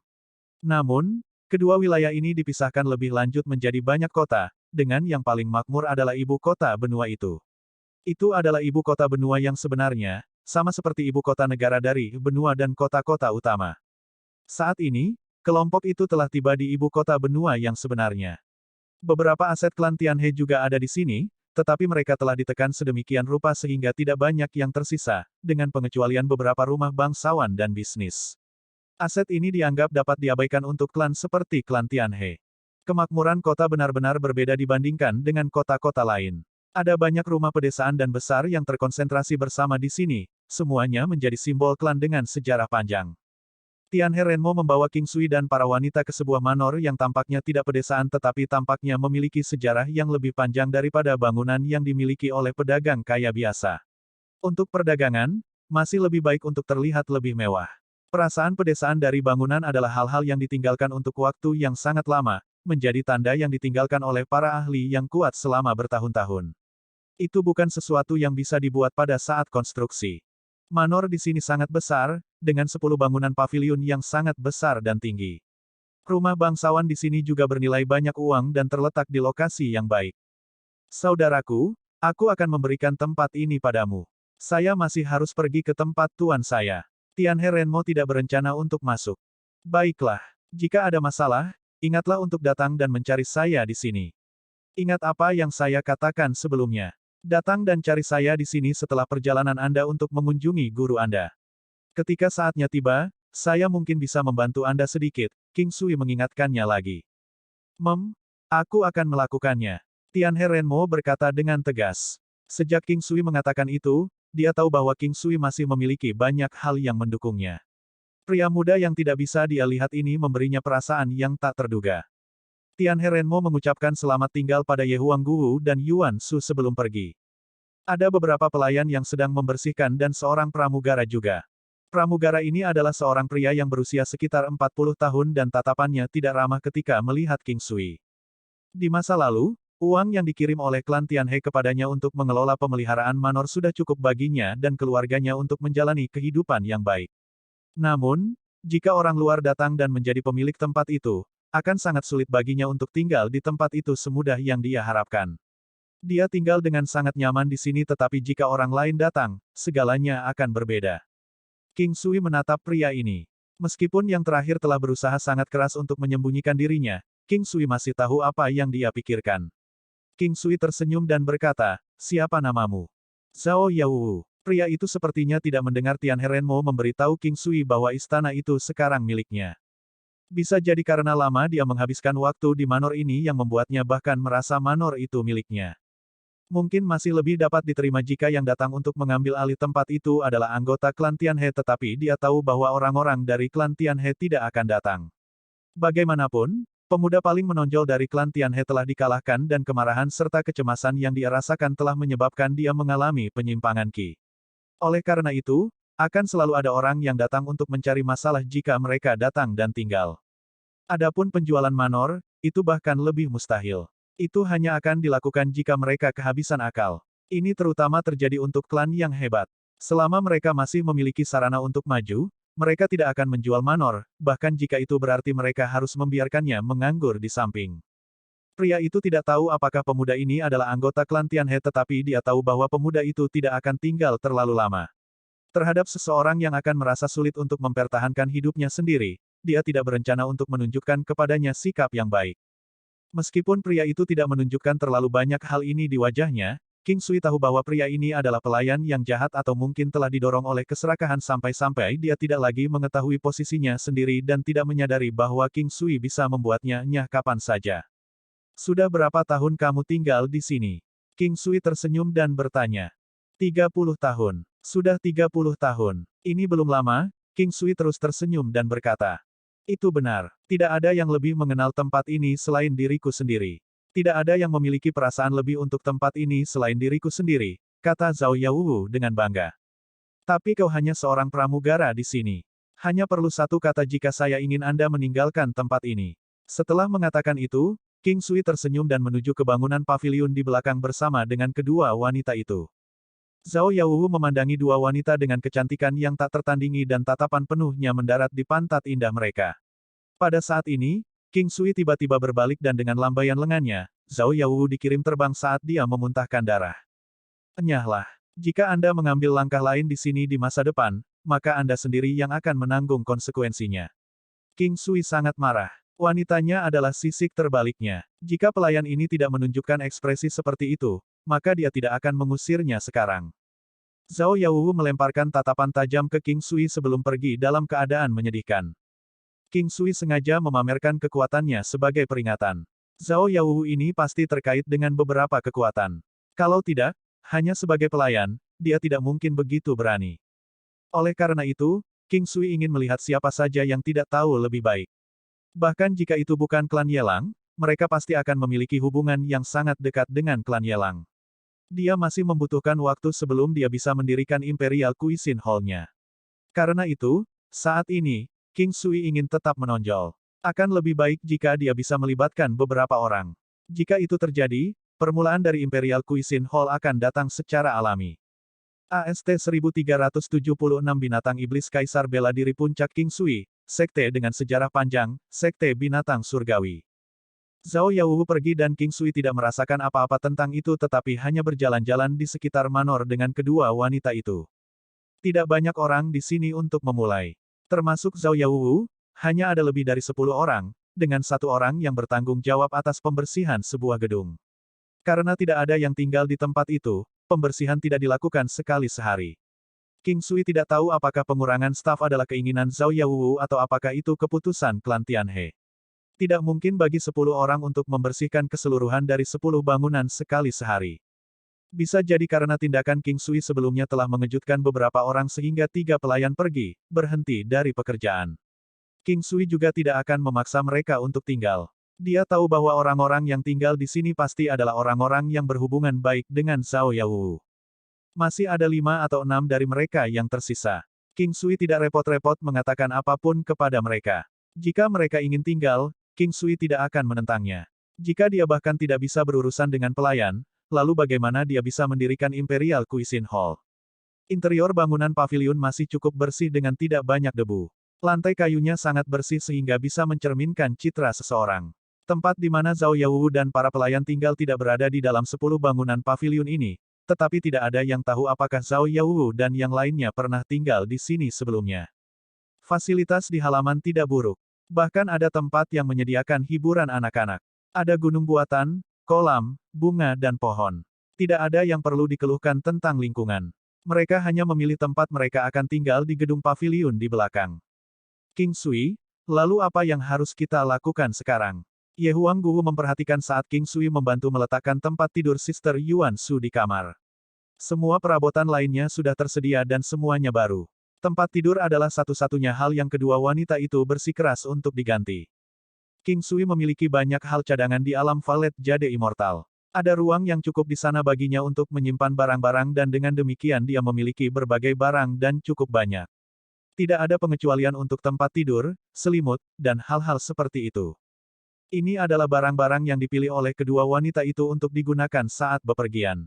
Namun, kedua wilayah ini dipisahkan lebih lanjut menjadi banyak kota, dengan yang paling makmur adalah ibu kota benua itu. Itu adalah ibu kota benua yang sebenarnya, sama seperti ibu kota negara dari benua dan kota-kota utama. Saat ini, kelompok itu telah tiba di ibu kota benua yang sebenarnya. Beberapa aset klan Tianhe juga ada di sini, tetapi mereka telah ditekan sedemikian rupa sehingga tidak banyak yang tersisa, dengan pengecualian beberapa rumah bangsawan dan bisnis. Aset ini dianggap dapat diabaikan untuk klan seperti klan Tianhe. Kemakmuran kota benar-benar berbeda dibandingkan dengan kota-kota lain. Ada banyak rumah pedesaan dan besar yang terkonsentrasi bersama di sini, semuanya menjadi simbol klan dengan sejarah panjang. Tianhe Renmo membawa King Sui dan para wanita ke sebuah manor yang tampaknya tidak pedesaan tetapi tampaknya memiliki sejarah yang lebih panjang daripada bangunan yang dimiliki oleh pedagang kaya biasa. Untuk perdagangan, masih lebih baik untuk terlihat lebih mewah. Perasaan pedesaan dari bangunan adalah hal-hal yang ditinggalkan untuk waktu yang sangat lama, menjadi tanda yang ditinggalkan oleh para ahli yang kuat selama bertahun-tahun. Itu bukan sesuatu yang bisa dibuat pada saat konstruksi. Manor di sini sangat besar, dengan 10 bangunan paviliun yang sangat besar dan tinggi. Rumah bangsawan di sini juga bernilai banyak uang dan terletak di lokasi yang baik. Saudaraku, aku akan memberikan tempat ini padamu. Saya masih harus pergi ke tempat tuan saya. Tianhe Renmo tidak berencana untuk masuk. Baiklah, jika ada masalah, ingatlah untuk datang dan mencari saya di sini. Ingat apa yang saya katakan sebelumnya. Datang dan cari saya di sini setelah perjalanan Anda untuk mengunjungi guru Anda. Ketika saatnya tiba, saya mungkin bisa membantu Anda sedikit, King Sui mengingatkannya lagi. Aku akan melakukannya. Tianhe Renmo berkata dengan tegas. Sejak King Sui mengatakan itu, dia tahu bahwa King Sui masih memiliki banyak hal yang mendukungnya. Pria muda yang tidak bisa dia lihat ini memberinya perasaan yang tak terduga. Tianhe Renmo mengucapkan selamat tinggal pada Ye Huangguwu dan Yuan Su sebelum pergi. Ada beberapa pelayan yang sedang membersihkan dan seorang pramugara juga. Pramugara ini adalah seorang pria yang berusia sekitar 40 tahun dan tatapannya tidak ramah ketika melihat King Sui. Di masa lalu, uang yang dikirim oleh klan Tianhe kepadanya untuk mengelola pemeliharaan manor sudah cukup baginya dan keluarganya untuk menjalani kehidupan yang baik. Namun, jika orang luar datang dan menjadi pemilik tempat itu, akan sangat sulit baginya untuk tinggal di tempat itu semudah yang dia harapkan. Dia tinggal dengan sangat nyaman di sini tetapi jika orang lain datang, segalanya akan berbeda. King Sui menatap pria ini. Meskipun yang terakhir telah berusaha sangat keras untuk menyembunyikan dirinya, King Sui masih tahu apa yang dia pikirkan. King Sui tersenyum dan berkata, siapa namamu? Zhao Yaowu. Pria itu sepertinya tidak mendengar Tianhe Renmo memberitahu King Sui bahwa istana itu sekarang miliknya. Bisa jadi karena lama dia menghabiskan waktu di manor ini yang membuatnya bahkan merasa manor itu miliknya. Mungkin masih lebih dapat diterima jika yang datang untuk mengambil alih tempat itu adalah anggota klan Tianhe tetapi dia tahu bahwa orang-orang dari klan Tianhe tidak akan datang. Bagaimanapun, pemuda paling menonjol dari klan Tianhe telah dikalahkan dan kemarahan serta kecemasan yang dia rasakan telah menyebabkan dia mengalami penyimpangan Qi. Oleh karena itu, akan selalu ada orang yang datang untuk mencari masalah jika mereka datang dan tinggal. Adapun penjualan manor, itu bahkan lebih mustahil. Itu hanya akan dilakukan jika mereka kehabisan akal. Ini terutama terjadi untuk klan yang hebat. Selama mereka masih memiliki sarana untuk maju, mereka tidak akan menjual manor, bahkan jika itu berarti mereka harus membiarkannya menganggur di samping. Pria itu tidak tahu apakah pemuda ini adalah anggota klan Tianhe tetapi dia tahu bahwa pemuda itu tidak akan tinggal terlalu lama. Terhadap seseorang yang akan merasa sulit untuk mempertahankan hidupnya sendiri, dia tidak berencana untuk menunjukkan kepadanya sikap yang baik. Meskipun pria itu tidak menunjukkan terlalu banyak hal ini di wajahnya, King Sui tahu bahwa pria ini adalah pelayan yang jahat atau mungkin telah didorong oleh keserakahan sampai-sampai dia tidak lagi mengetahui posisinya sendiri dan tidak menyadari bahwa King Sui bisa membuatnya nyah kapan saja. Sudah berapa tahun kamu tinggal di sini? King Sui tersenyum dan bertanya. 30 tahun. Sudah 30 tahun. Ini belum lama, King Sui terus tersenyum dan berkata. Itu benar. Tidak ada yang lebih mengenal tempat ini selain diriku sendiri. Tidak ada yang memiliki perasaan lebih untuk tempat ini selain diriku sendiri, kata Zhao Yaowu dengan bangga. Tapi kau hanya seorang pramugara di sini. Hanya perlu satu kata jika saya ingin Anda meninggalkan tempat ini. Setelah mengatakan itu, King Sui tersenyum dan menuju ke bangunan paviliun di belakang bersama dengan kedua wanita itu. Zhao Yaowu memandangi dua wanita dengan kecantikan yang tak tertandingi dan tatapan penuhnya mendarat di pantat indah mereka. Pada saat ini, King Sui tiba-tiba berbalik dan dengan lambaian lengannya, Zhao Yaowu dikirim terbang saat dia memuntahkan darah. Enyahlah. Jika Anda mengambil langkah lain di sini di masa depan, maka Anda sendiri yang akan menanggung konsekuensinya. King Sui sangat marah. Wanitanya adalah sisik terbaliknya. Jika pelayan ini tidak menunjukkan ekspresi seperti itu, maka dia tidak akan mengusirnya sekarang. Zhao Yaowu melemparkan tatapan tajam ke King Sui sebelum pergi dalam keadaan menyedihkan. King Sui sengaja memamerkan kekuatannya sebagai peringatan. Zhao Yaowu ini pasti terkait dengan beberapa kekuatan. Kalau tidak, hanya sebagai pelayan, dia tidak mungkin begitu berani. Oleh karena itu, King Sui ingin melihat siapa saja yang tidak tahu lebih baik. Bahkan jika itu bukan klan Yelang, mereka pasti akan memiliki hubungan yang sangat dekat dengan klan Yelang. Dia masih membutuhkan waktu sebelum dia bisa mendirikan Imperial Cuisine Hall-nya. Karena itu, saat ini, King Sui ingin tetap menonjol. Akan lebih baik jika dia bisa melibatkan beberapa orang. Jika itu terjadi, permulaan dari Imperial Cuisine Hall akan datang secara alami. AST 1376 Binatang Iblis Kaisar bela diri puncak King Sui, sekte dengan sejarah panjang, sekte binatang surgawi. Zhao Yaowu pergi dan King Sui tidak merasakan apa-apa tentang itu tetapi hanya berjalan-jalan di sekitar manor dengan kedua wanita itu. Tidak banyak orang di sini untuk memulai. Termasuk Zhao Yaowu, hanya ada lebih dari 10 orang, dengan satu orang yang bertanggung jawab atas pembersihan sebuah gedung. Karena tidak ada yang tinggal di tempat itu, pembersihan tidak dilakukan sekali sehari. King Sui tidak tahu apakah pengurangan staf adalah keinginan Zhao Yaowu atau apakah itu keputusan klan Tianhe. Tidak mungkin bagi 10 orang untuk membersihkan keseluruhan dari 10 bangunan sekali sehari. Bisa jadi karena tindakan King Sui sebelumnya telah mengejutkan beberapa orang sehingga 3 pelayan pergi, berhenti dari pekerjaan. King Sui juga tidak akan memaksa mereka untuk tinggal. Dia tahu bahwa orang-orang yang tinggal di sini pasti adalah orang-orang yang berhubungan baik dengan Zhao Yaowu. Masih ada 5 atau 6 dari mereka yang tersisa. King Sui tidak repot-repot mengatakan apapun kepada mereka. Jika mereka ingin tinggal, King Sui tidak akan menentangnya. Jika dia bahkan tidak bisa berurusan dengan pelayan, lalu bagaimana dia bisa mendirikan Imperial Cuisine Hall? Interior bangunan paviliun masih cukup bersih dengan tidak banyak debu. Lantai kayunya sangat bersih sehingga bisa mencerminkan citra seseorang. Tempat di mana Zhao Yaowu dan para pelayan tinggal tidak berada di dalam 10 bangunan paviliun ini, tetapi tidak ada yang tahu apakah Zhao Yaowu dan yang lainnya pernah tinggal di sini sebelumnya. Fasilitas di halaman tidak buruk. Bahkan ada tempat yang menyediakan hiburan anak-anak. Ada gunung buatan, kolam, bunga dan pohon. Tidak ada yang perlu dikeluhkan tentang lingkungan. Mereka hanya memilih tempat mereka akan tinggal di gedung paviliun di belakang. King Sui, lalu apa yang harus kita lakukan sekarang? Ye Huangguo memperhatikan saat King Sui membantu meletakkan tempat tidur Sister Yuan Su di kamar. Semua perabotan lainnya sudah tersedia dan semuanya baru. Tempat tidur adalah satu-satunya hal yang kedua wanita itu bersikeras untuk diganti. King Sui memiliki banyak hal cadangan di alam Valet Jade Immortal. Ada ruang yang cukup di sana baginya untuk menyimpan barang-barang dan dengan demikian dia memiliki berbagai barang dan cukup banyak. Tidak ada pengecualian untuk tempat tidur, selimut, dan hal-hal seperti itu. Ini adalah barang-barang yang dipilih oleh kedua wanita itu untuk digunakan saat bepergian.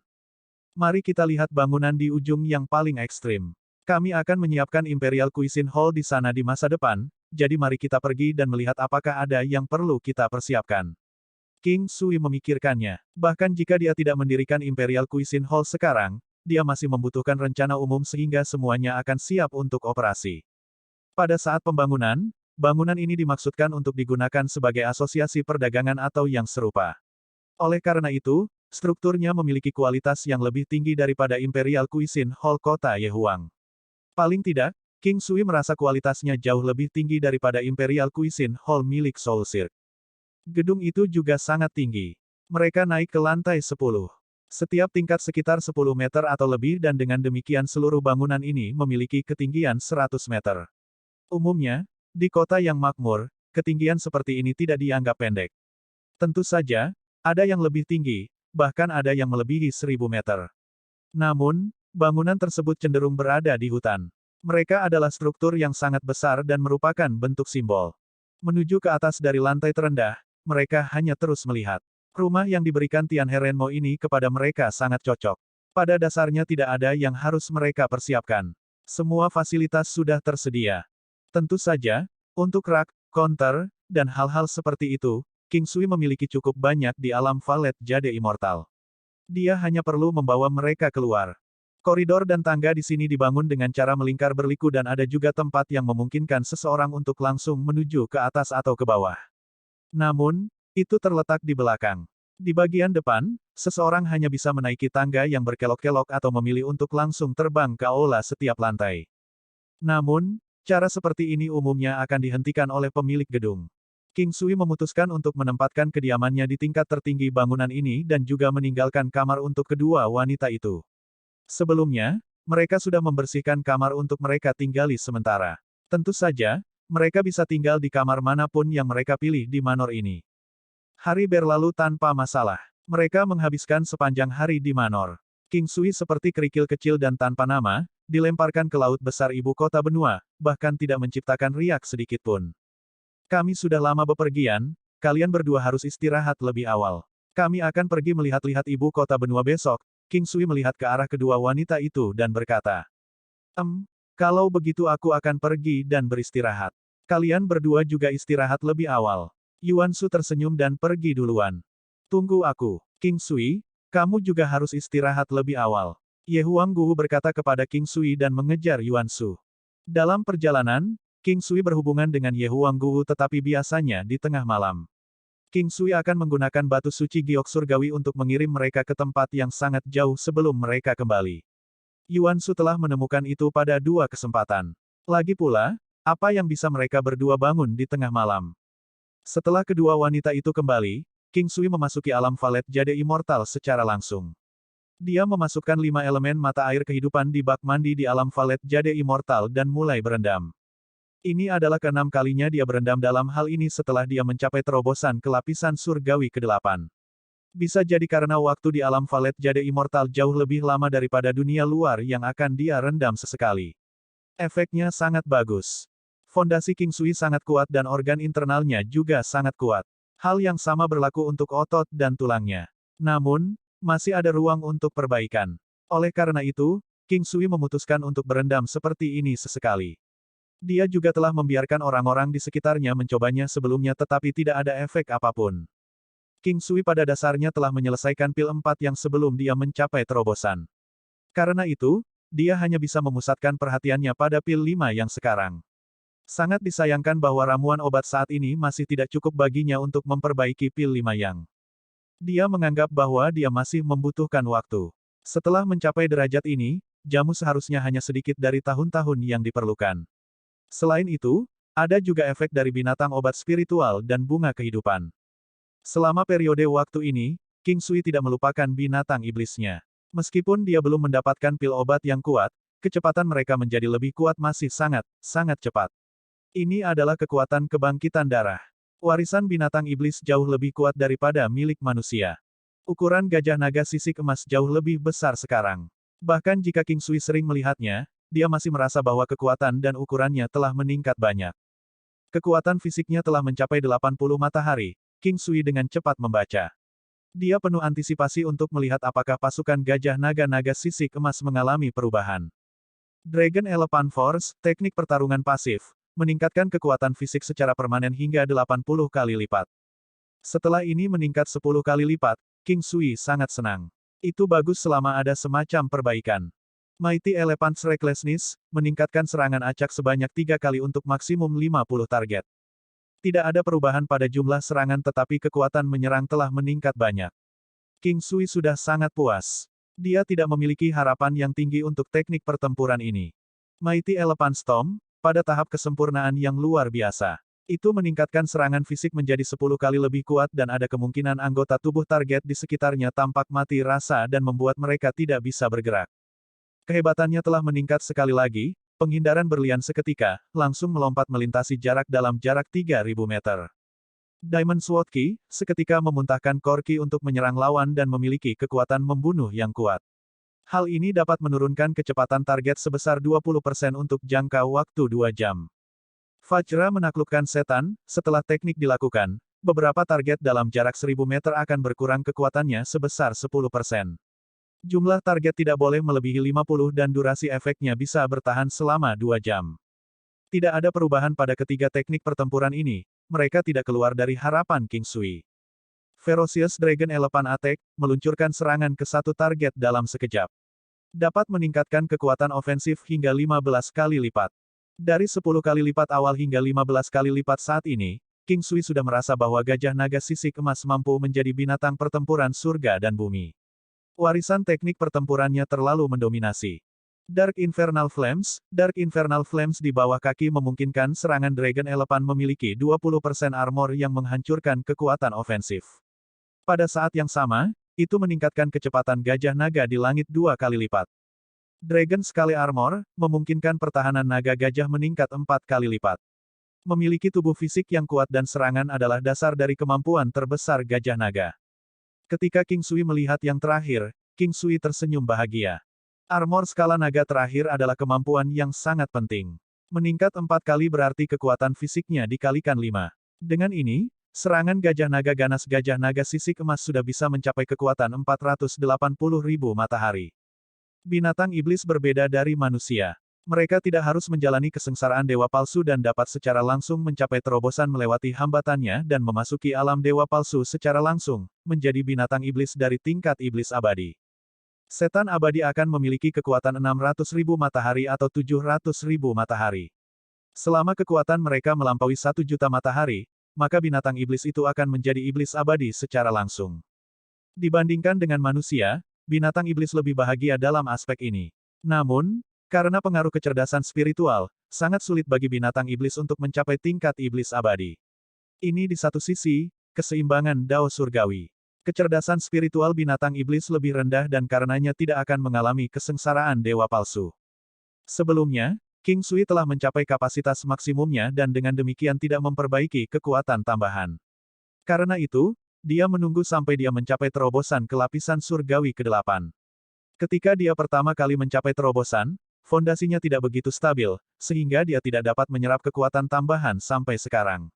Mari kita lihat bangunan di ujung yang paling ekstrim. Kami akan menyiapkan Imperial Cuisine Hall di sana di masa depan, jadi mari kita pergi dan melihat apakah ada yang perlu kita persiapkan. King Sui memikirkannya. Bahkan jika dia tidak mendirikan Imperial Cuisine Hall sekarang, dia masih membutuhkan rencana umum sehingga semuanya akan siap untuk operasi. Pada saat pembangunan, bangunan ini dimaksudkan untuk digunakan sebagai asosiasi perdagangan atau yang serupa. Oleh karena itu, strukturnya memiliki kualitas yang lebih tinggi daripada Imperial Cuisine Hall kota Yehuang. Paling tidak, King Sui merasa kualitasnya jauh lebih tinggi daripada Imperial Cuisine Hall milik Soul Cirque. Gedung itu juga sangat tinggi. Mereka naik ke lantai 10. Setiap tingkat sekitar 10 meter atau lebih dan dengan demikian seluruh bangunan ini memiliki ketinggian 100 meter. Umumnya, Di kota yang makmur, ketinggian seperti ini tidak dianggap pendek. Tentu saja, ada yang lebih tinggi, bahkan ada yang melebihi 1000 meter. Namun, bangunan tersebut cenderung berada di hutan. Mereka adalah struktur yang sangat besar dan merupakan bentuk simbol. Menuju ke atas dari lantai terendah, mereka hanya terus melihat. Rumah yang diberikan Tianhe Renmo ini kepada mereka sangat cocok. Pada dasarnya tidak ada yang harus mereka persiapkan. Semua fasilitas sudah tersedia. Tentu saja, untuk rak, counter, dan hal-hal seperti itu, King Sui memiliki cukup banyak di alam Valet Jade Immortal. Dia hanya perlu membawa mereka keluar. Koridor dan tangga di sini dibangun dengan cara melingkar berliku dan ada juga tempat yang memungkinkan seseorang untuk langsung menuju ke atas atau ke bawah. Namun, itu terletak di belakang. Di bagian depan, seseorang hanya bisa menaiki tangga yang berkelok-kelok atau memilih untuk langsung terbang ke aula setiap lantai. Namun, cara seperti ini umumnya akan dihentikan oleh pemilik gedung. King Sui memutuskan untuk menempatkan kediamannya di tingkat tertinggi bangunan ini dan juga meninggalkan kamar untuk kedua wanita itu. Sebelumnya, mereka sudah membersihkan kamar untuk mereka tinggali sementara. Tentu saja, mereka bisa tinggal di kamar manapun yang mereka pilih di manor ini. Hari berlalu tanpa masalah. Mereka menghabiskan sepanjang hari di manor. King Sui seperti kerikil kecil dan tanpa nama, dilemparkan ke laut besar ibu kota benua, bahkan tidak menciptakan riak sedikitpun. Kami sudah lama bepergian, kalian berdua harus istirahat lebih awal. Kami akan pergi melihat-lihat ibu kota benua besok. King Sui melihat ke arah kedua wanita itu dan berkata, kalau begitu aku akan pergi dan beristirahat. Kalian berdua juga istirahat lebih awal. Yuan Shu tersenyum dan pergi duluan. Tunggu aku, King Sui, kamu juga harus istirahat lebih awal. Ye Huanggu berkata kepada King Sui dan mengejar Yuan Shu. Dalam perjalanan, King Sui berhubungan dengan Ye Huanggu tetapi biasanya di tengah malam. King Sui akan menggunakan batu suci giok surgawi untuk mengirim mereka ke tempat yang sangat jauh sebelum mereka kembali. Yuan Shu telah menemukan itu pada 2 kesempatan. Lagi pula, apa yang bisa mereka berdua bangun di tengah malam? Setelah kedua wanita itu kembali, King Sui memasuki alam Valet Jade Immortal secara langsung. Dia memasukkan 5 elemen mata air kehidupan di bak mandi di alam Valet Jade Immortal dan mulai berendam. Ini adalah ke-6 kalinya dia berendam dalam hal ini setelah dia mencapai terobosan ke lapisan surgawi ke-8. Bisa jadi karena waktu di alam Valet Jade Immortal jauh lebih lama daripada dunia luar yang akan dia rendam sesekali. Efeknya sangat bagus. Fondasi King Sui sangat kuat dan organ internalnya juga sangat kuat. Hal yang sama berlaku untuk otot dan tulangnya. Namun, masih ada ruang untuk perbaikan. Oleh karena itu, King Sui memutuskan untuk berendam seperti ini sesekali. Dia juga telah membiarkan orang-orang di sekitarnya mencobanya sebelumnya tetapi tidak ada efek apapun. King Sui pada dasarnya telah menyelesaikan pil 4 yang sebelum dia mencapai terobosan. Karena itu, dia hanya bisa memusatkan perhatiannya pada pil 5 yang sekarang. Sangat disayangkan bahwa ramuan obat saat ini masih tidak cukup baginya untuk memperbaiki pil 5 yang. Dia menganggap bahwa dia masih membutuhkan waktu. Setelah mencapai derajat ini, jamu seharusnya hanya sedikit dari tahun-tahun yang diperlukan. Selain itu, ada juga efek dari binatang obat spiritual dan bunga kehidupan. Selama periode waktu ini, King Sui tidak melupakan binatang iblisnya. Meskipun dia belum mendapatkan pil obat yang kuat, kecepatan mereka menjadi lebih kuat masih sangat cepat. Ini adalah kekuatan kebangkitan darah. Warisan binatang iblis jauh lebih kuat daripada milik manusia. Ukuran gajah naga sisik emas jauh lebih besar sekarang. Bahkan jika King Sui sering melihatnya, dia masih merasa bahwa kekuatan dan ukurannya telah meningkat banyak. Kekuatan fisiknya telah mencapai 80 matahari. King Sui dengan cepat membaca. Dia penuh antisipasi untuk melihat apakah pasukan gajah naga sisik emas mengalami perubahan. Dragon Elephant Force, teknik pertarungan pasif, meningkatkan kekuatan fisik secara permanen hingga 80 kali lipat. Setelah ini meningkat 10 kali lipat, King Sui sangat senang. Itu bagus selama ada semacam perbaikan. Mighty Elephant's Recklessness, meningkatkan serangan acak sebanyak 3 kali untuk maksimum 50 target. Tidak ada perubahan pada jumlah serangan tetapi kekuatan menyerang telah meningkat banyak. King Sui sudah sangat puas. Dia tidak memiliki harapan yang tinggi untuk teknik pertempuran ini. Mighty Elephant Storm, pada tahap kesempurnaan yang luar biasa. Itu meningkatkan serangan fisik menjadi 10 kali lebih kuat dan ada kemungkinan anggota tubuh target di sekitarnya tampak mati rasa dan membuat mereka tidak bisa bergerak. Kehebatannya telah meningkat sekali lagi, Penghindaran berlian seketika, langsung melompat melintasi jarak dalam jarak 3.000 meter. Diamond Sword Ki, seketika memuntahkan Core Ki untuk menyerang lawan dan memiliki kekuatan membunuh yang kuat. Hal ini dapat menurunkan kecepatan target sebesar 20% untuk jangka waktu 2 jam. Vajra menaklukkan setan, setelah teknik dilakukan, beberapa target dalam jarak 1000 meter akan berkurang kekuatannya sebesar 10%. Jumlah target tidak boleh melebihi 50 dan durasi efeknya bisa bertahan selama 2 jam. Tidak ada perubahan pada ketiga teknik pertempuran ini, mereka tidak keluar dari harapan King Sui. Ferocious Dragon Elephant Attack, meluncurkan serangan ke satu target dalam sekejap. Dapat meningkatkan kekuatan ofensif hingga 15 kali lipat. Dari 10 kali lipat awal hingga 15 kali lipat saat ini, King Sui sudah merasa bahwa gajah naga sisik emas mampu menjadi binatang pertempuran surga dan bumi. Warisan teknik pertempurannya terlalu mendominasi. Dark Infernal Flames di bawah kaki memungkinkan serangan Dragon Elephant memiliki 20% armor yang menghancurkan kekuatan ofensif. Pada saat yang sama, itu meningkatkan kecepatan gajah naga di langit 2 kali lipat. Dragon Scale Armor, memungkinkan pertahanan naga gajah meningkat 4 kali lipat. Memiliki tubuh fisik yang kuat dan serangan adalah dasar dari kemampuan terbesar gajah naga. Ketika King Sui melihat yang terakhir, King Sui tersenyum bahagia. Armor skala naga terakhir adalah kemampuan yang sangat penting. Meningkat 4 kali berarti kekuatan fisiknya dikalikan 5. Dengan ini, serangan gajah naga ganas gajah naga sisik emas sudah bisa mencapai kekuatan 480.000 matahari. Binatang iblis berbeda dari manusia. Mereka tidak harus menjalani kesengsaraan dewa palsu dan dapat secara langsung mencapai terobosan melewati hambatannya dan memasuki alam dewa palsu secara langsung, menjadi binatang iblis dari tingkat iblis abadi. Setan abadi akan memiliki kekuatan 600.000 matahari atau 700.000 matahari. Selama kekuatan mereka melampaui 1 juta matahari, maka binatang iblis itu akan menjadi iblis abadi secara langsung. Dibandingkan dengan manusia, binatang iblis lebih bahagia dalam aspek ini. Namun, karena pengaruh kecerdasan spiritual, sangat sulit bagi binatang iblis untuk mencapai tingkat iblis abadi. Ini di satu sisi, keseimbangan Dao Surgawi. Kecerdasan spiritual binatang iblis lebih rendah dan karenanya tidak akan mengalami kesengsaraan dewa palsu. Sebelumnya, King Sui telah mencapai kapasitas maksimumnya dan dengan demikian tidak memperbaiki kekuatan tambahan. Karena itu, dia menunggu sampai dia mencapai terobosan ke lapisan surgawi ke-8. Ketika dia pertama kali mencapai terobosan, fondasinya tidak begitu stabil, sehingga dia tidak dapat menyerap kekuatan tambahan sampai sekarang.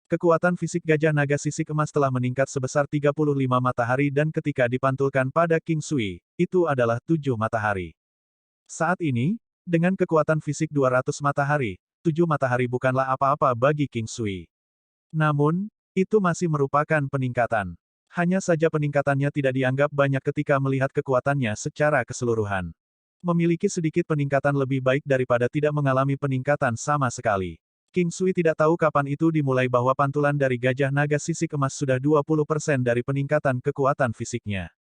Kekuatan fisik gajah naga sisik emas telah meningkat sebesar 35 matahari dan ketika dipantulkan pada King Sui, itu adalah 7 matahari. Saat ini, dengan kekuatan fisik 200 matahari, 7 matahari bukanlah apa-apa bagi King Sui. Namun, itu masih merupakan peningkatan. Hanya saja peningkatannya tidak dianggap banyak ketika melihat kekuatannya secara keseluruhan. Memiliki sedikit peningkatan lebih baik daripada tidak mengalami peningkatan sama sekali. King Sui tidak tahu kapan itu dimulai bahwa pantulan dari gajah naga sisik emas sudah 20% dari peningkatan kekuatan fisiknya.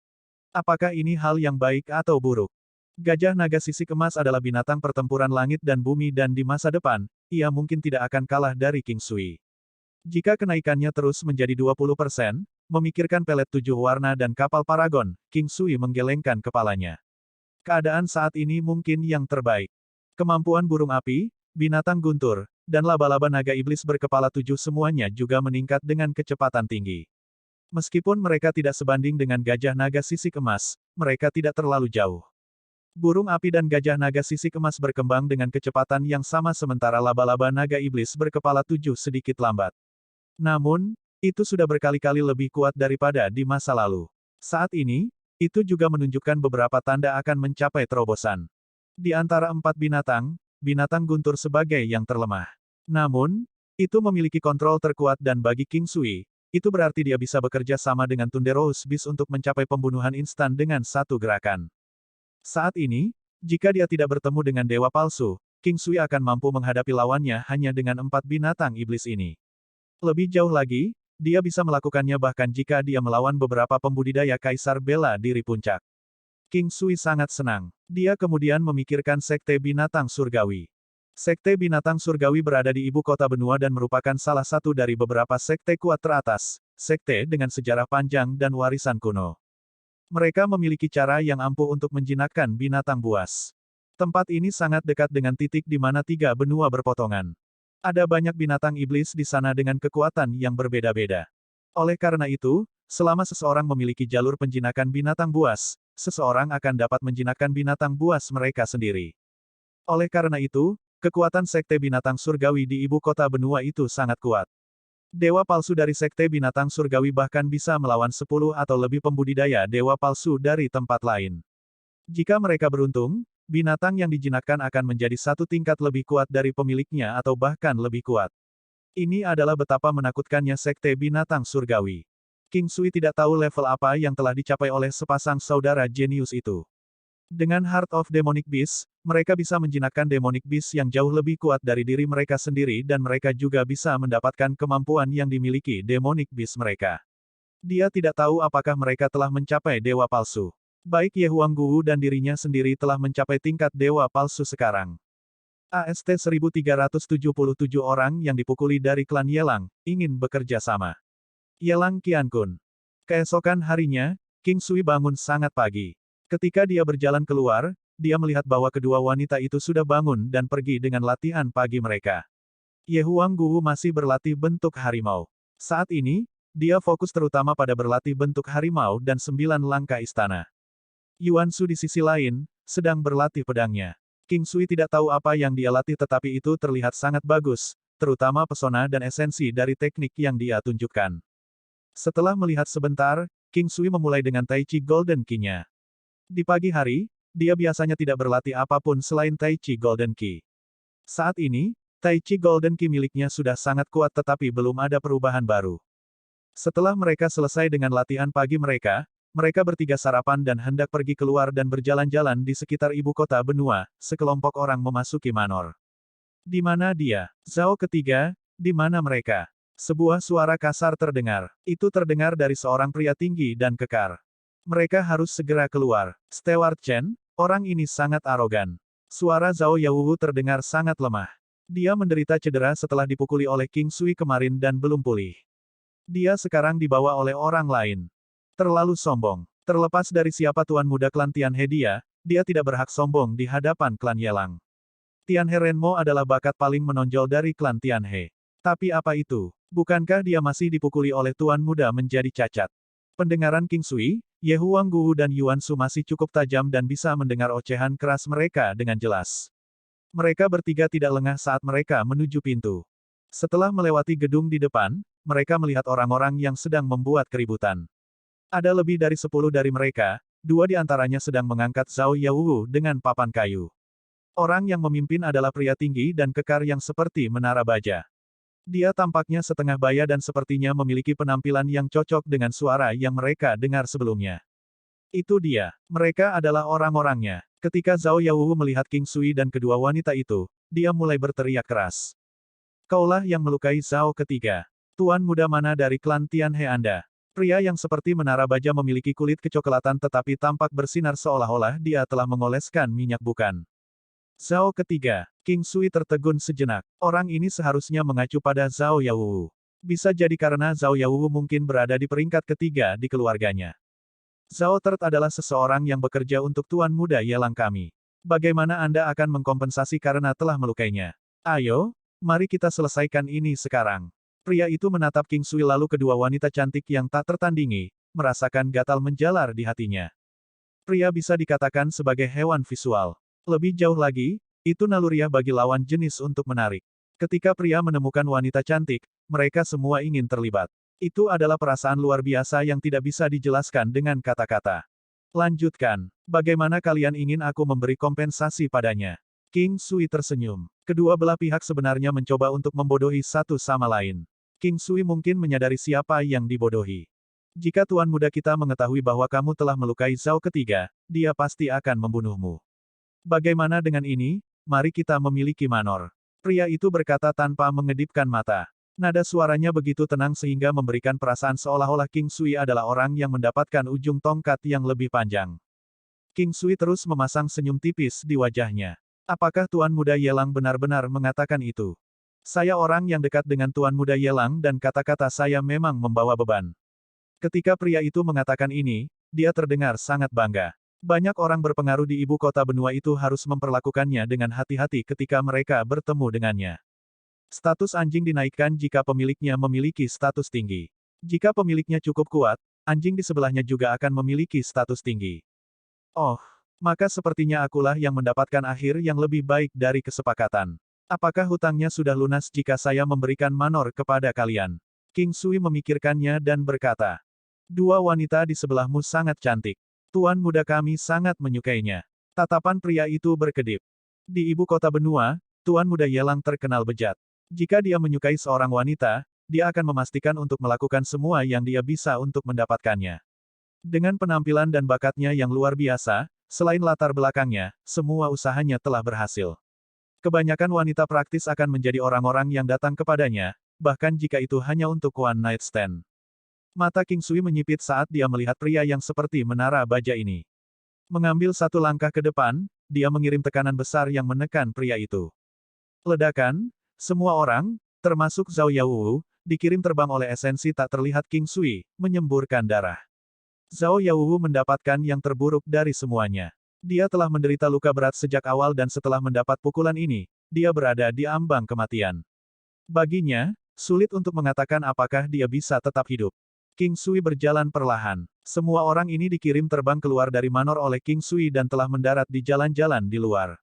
Apakah ini hal yang baik atau buruk? Gajah naga sisik emas adalah binatang pertempuran langit dan bumi dan di masa depan, ia mungkin tidak akan kalah dari King Sui. Jika kenaikannya terus menjadi 20%, memikirkan pelet 7 warna dan kapal Paragon, King Sui menggelengkan kepalanya. Keadaan saat ini mungkin yang terbaik. Kemampuan burung api, binatang guntur, dan laba-laba naga iblis berkepala 7 semuanya juga meningkat dengan kecepatan tinggi. Meskipun mereka tidak sebanding dengan gajah naga sisik emas, mereka tidak terlalu jauh. Burung api dan gajah naga sisik emas berkembang dengan kecepatan yang sama sementara laba-laba naga iblis berkepala 7 sedikit lambat. Namun, itu sudah berkali-kali lebih kuat daripada di masa lalu. Saat ini, itu juga menunjukkan beberapa tanda akan mencapai terobosan. Di antara 4 binatang, binatang guntur sebagai yang terlemah. Namun, itu memiliki kontrol terkuat dan bagi King Sui, itu berarti dia bisa bekerja sama dengan Thunderous Beast untuk mencapai pembunuhan instan dengan satu gerakan. Saat ini, jika dia tidak bertemu dengan dewa palsu, King Sui akan mampu menghadapi lawannya hanya dengan 4 binatang iblis ini. Lebih jauh lagi, dia bisa melakukannya bahkan jika dia melawan beberapa pembudidaya kaisar bela diri puncak. King Sui sangat senang. Dia kemudian memikirkan Sekte Binatang Surgawi. Sekte Binatang Surgawi berada di ibu kota benua dan merupakan salah satu dari beberapa sekte kuat teratas, sekte dengan sejarah panjang dan warisan kuno. Mereka memiliki cara yang ampuh untuk menjinakkan binatang buas. Tempat ini sangat dekat dengan titik di mana tiga benua berpotongan. Ada banyak binatang iblis di sana dengan kekuatan yang berbeda-beda. Oleh karena itu, selama seseorang memiliki jalur penjinakan binatang buas, seseorang akan dapat menjinakkan binatang buas mereka sendiri. Oleh karena itu, kekuatan sekte binatang surgawi di ibu kota benua itu sangat kuat. Dewa palsu dari sekte binatang surgawi bahkan bisa melawan 10 atau lebih pembudidaya dewa palsu dari tempat lain. Jika mereka beruntung, binatang yang dijinakkan akan menjadi satu tingkat lebih kuat dari pemiliknya atau bahkan lebih kuat. Ini adalah betapa menakutkannya sekte binatang surgawi. King Sui tidak tahu level apa yang telah dicapai oleh sepasang saudara jenius itu. Dengan Heart of Demonic Beast, mereka bisa menjinakkan Demonic Beast yang jauh lebih kuat dari diri mereka sendiri dan mereka juga bisa mendapatkan kemampuan yang dimiliki Demonic Beast mereka. Dia tidak tahu apakah mereka telah mencapai dewa palsu. Baik Ye Huangguwu dan dirinya sendiri telah mencapai tingkat dewa palsu sekarang. AST 1377 orang yang dipukuli dari klan Yelang, ingin bekerja sama. Yelang Qiankun. Keesokan harinya, King Sui bangun sangat pagi. Ketika dia berjalan keluar, dia melihat bahwa kedua wanita itu sudah bangun dan pergi dengan latihan pagi mereka. Ye Huangguwu masih berlatih bentuk harimau. Saat ini, dia fokus terutama pada berlatih bentuk harimau dan 9 langkah istana. Yuan Su di sisi lain, sedang berlatih pedangnya. King Sui tidak tahu apa yang dia latih tetapi itu terlihat sangat bagus, terutama pesona dan esensi dari teknik yang dia tunjukkan. Setelah melihat sebentar, King Sui memulai dengan Tai Chi Golden Ki-nya. Di pagi hari, dia biasanya tidak berlatih apapun selain Tai Chi Golden Ki. Saat ini, Tai Chi Golden Ki miliknya sudah sangat kuat tetapi belum ada perubahan baru. Setelah mereka selesai dengan latihan pagi mereka, mereka bertiga sarapan dan hendak pergi keluar dan berjalan-jalan di sekitar ibu kota benua, sekelompok orang memasuki Manor. Di mana dia? Zhao ketiga, di mana mereka? Sebuah suara kasar terdengar. Itu terdengar dari seorang pria tinggi dan kekar. Mereka harus segera keluar. Steward Chen, orang ini sangat arogan. Suara Zhao Yaowu terdengar sangat lemah. Dia menderita cedera setelah dipukuli oleh King Sui kemarin dan belum pulih. Dia sekarang dibawa oleh orang lain. Terlalu sombong. Terlepas dari siapa tuan muda klan Tianhe dia tidak berhak sombong di hadapan klan Yelang. Tianhe Renmo adalah bakat paling menonjol dari klan Tianhe. Tapi apa itu? Bukankah dia masih dipukuli oleh tuan muda menjadi cacat? Pendengaran King Sui, Ye Huangguwu dan Yuan Su masih cukup tajam dan bisa mendengar ocehan keras mereka dengan jelas. Mereka bertiga tidak lengah saat mereka menuju pintu. Setelah melewati gedung di depan, mereka melihat orang-orang yang sedang membuat keributan. Ada lebih dari 10 dari mereka, 2 di antaranya sedang mengangkat Zhao Yaowu dengan papan kayu. Orang yang memimpin adalah pria tinggi dan kekar yang seperti menara baja. Dia tampaknya setengah baya dan sepertinya memiliki penampilan yang cocok dengan suara yang mereka dengar sebelumnya. Itu dia. Mereka adalah orang-orangnya. Ketika Zhao Yaowu melihat King Sui dan kedua wanita itu, dia mulai berteriak keras. Kaulah yang melukai Zhao ketiga. Tuan muda mana dari klan Tianhe Anda? Pria yang seperti menara baja memiliki kulit kecoklatan tetapi tampak bersinar seolah-olah dia telah mengoleskan minyak bukan. Zhao ketiga. King Sui tertegun sejenak. Orang ini seharusnya mengacu pada Zhao Yaowu. Bisa jadi karena Zhao Yaowu mungkin berada di peringkat ketiga di keluarganya. Zhao Tert adalah seseorang yang bekerja untuk tuan muda Yelang kami. Bagaimana Anda akan mengkompensasi karena telah melukainya? Ayo, mari kita selesaikan ini sekarang. Pria itu menatap King Sui lalu kedua wanita cantik yang tak tertandingi, merasakan gatal menjalar di hatinya. Pria bisa dikatakan sebagai hewan visual. Lebih jauh lagi, itu naluriah bagi lawan jenis untuk menarik. Ketika pria menemukan wanita cantik, mereka semua ingin terlibat. Itu adalah perasaan luar biasa yang tidak bisa dijelaskan dengan kata-kata. Lanjutkan. Bagaimana kalian ingin aku memberi kompensasi padanya? King Sui tersenyum. Kedua belah pihak sebenarnya mencoba untuk membodohi satu sama lain. King Sui mungkin menyadari siapa yang dibodohi. Jika tuan muda kita mengetahui bahwa kamu telah melukai Zhao ketiga, dia pasti akan membunuhmu. Bagaimana dengan ini? Mari kita memiliki Manor. Pria itu berkata tanpa mengedipkan mata. Nada suaranya begitu tenang sehingga memberikan perasaan seolah-olah King Sui adalah orang yang mendapatkan ujung tongkat yang lebih panjang. King Sui terus memasang senyum tipis di wajahnya. Apakah tuan muda Yelang benar-benar mengatakan itu? Saya orang yang dekat dengan tuan muda Yelang dan kata-kata saya memang membawa beban. Ketika pria itu mengatakan ini, dia terdengar sangat bangga. Banyak orang berpengaruh di ibu kota benua itu harus memperlakukannya dengan hati-hati ketika mereka bertemu dengannya. Status anjing dinaikkan jika pemiliknya memiliki status tinggi. Jika pemiliknya cukup kuat, anjing di sebelahnya juga akan memiliki status tinggi. Oh, maka sepertinya akulah yang mendapatkan akhir yang lebih baik dari kesepakatan. Apakah hutangnya sudah lunas jika saya memberikan manor kepada kalian? King Sui memikirkannya dan berkata, "Dua wanita di sebelahmu sangat cantik. Tuan muda kami sangat menyukainya." Tatapan pria itu berkedip. Di ibu kota benua, Tuan muda Yelang terkenal bejat. Jika dia menyukai seorang wanita, dia akan memastikan untuk melakukan semua yang dia bisa untuk mendapatkannya. Dengan penampilan dan bakatnya yang luar biasa, selain latar belakangnya, semua usahanya telah berhasil. Kebanyakan wanita praktis akan menjadi orang-orang yang datang kepadanya, bahkan jika itu hanya untuk one night stand. Mata King Sui menyipit saat dia melihat pria yang seperti menara baja ini. Mengambil satu langkah ke depan, dia mengirim tekanan besar yang menekan pria itu. Ledakan, semua orang, termasuk Zhao Yaowu, dikirim terbang oleh esensi tak terlihat King Sui, menyemburkan darah. Zhao Yaowu mendapatkan yang terburuk dari semuanya. Dia telah menderita luka berat sejak awal dan setelah mendapat pukulan ini, dia berada di ambang kematian. Baginya, sulit untuk mengatakan apakah dia bisa tetap hidup. King Sui berjalan perlahan. Semua orang ini dikirim terbang keluar dari manor oleh King Sui dan telah mendarat di jalan-jalan di luar.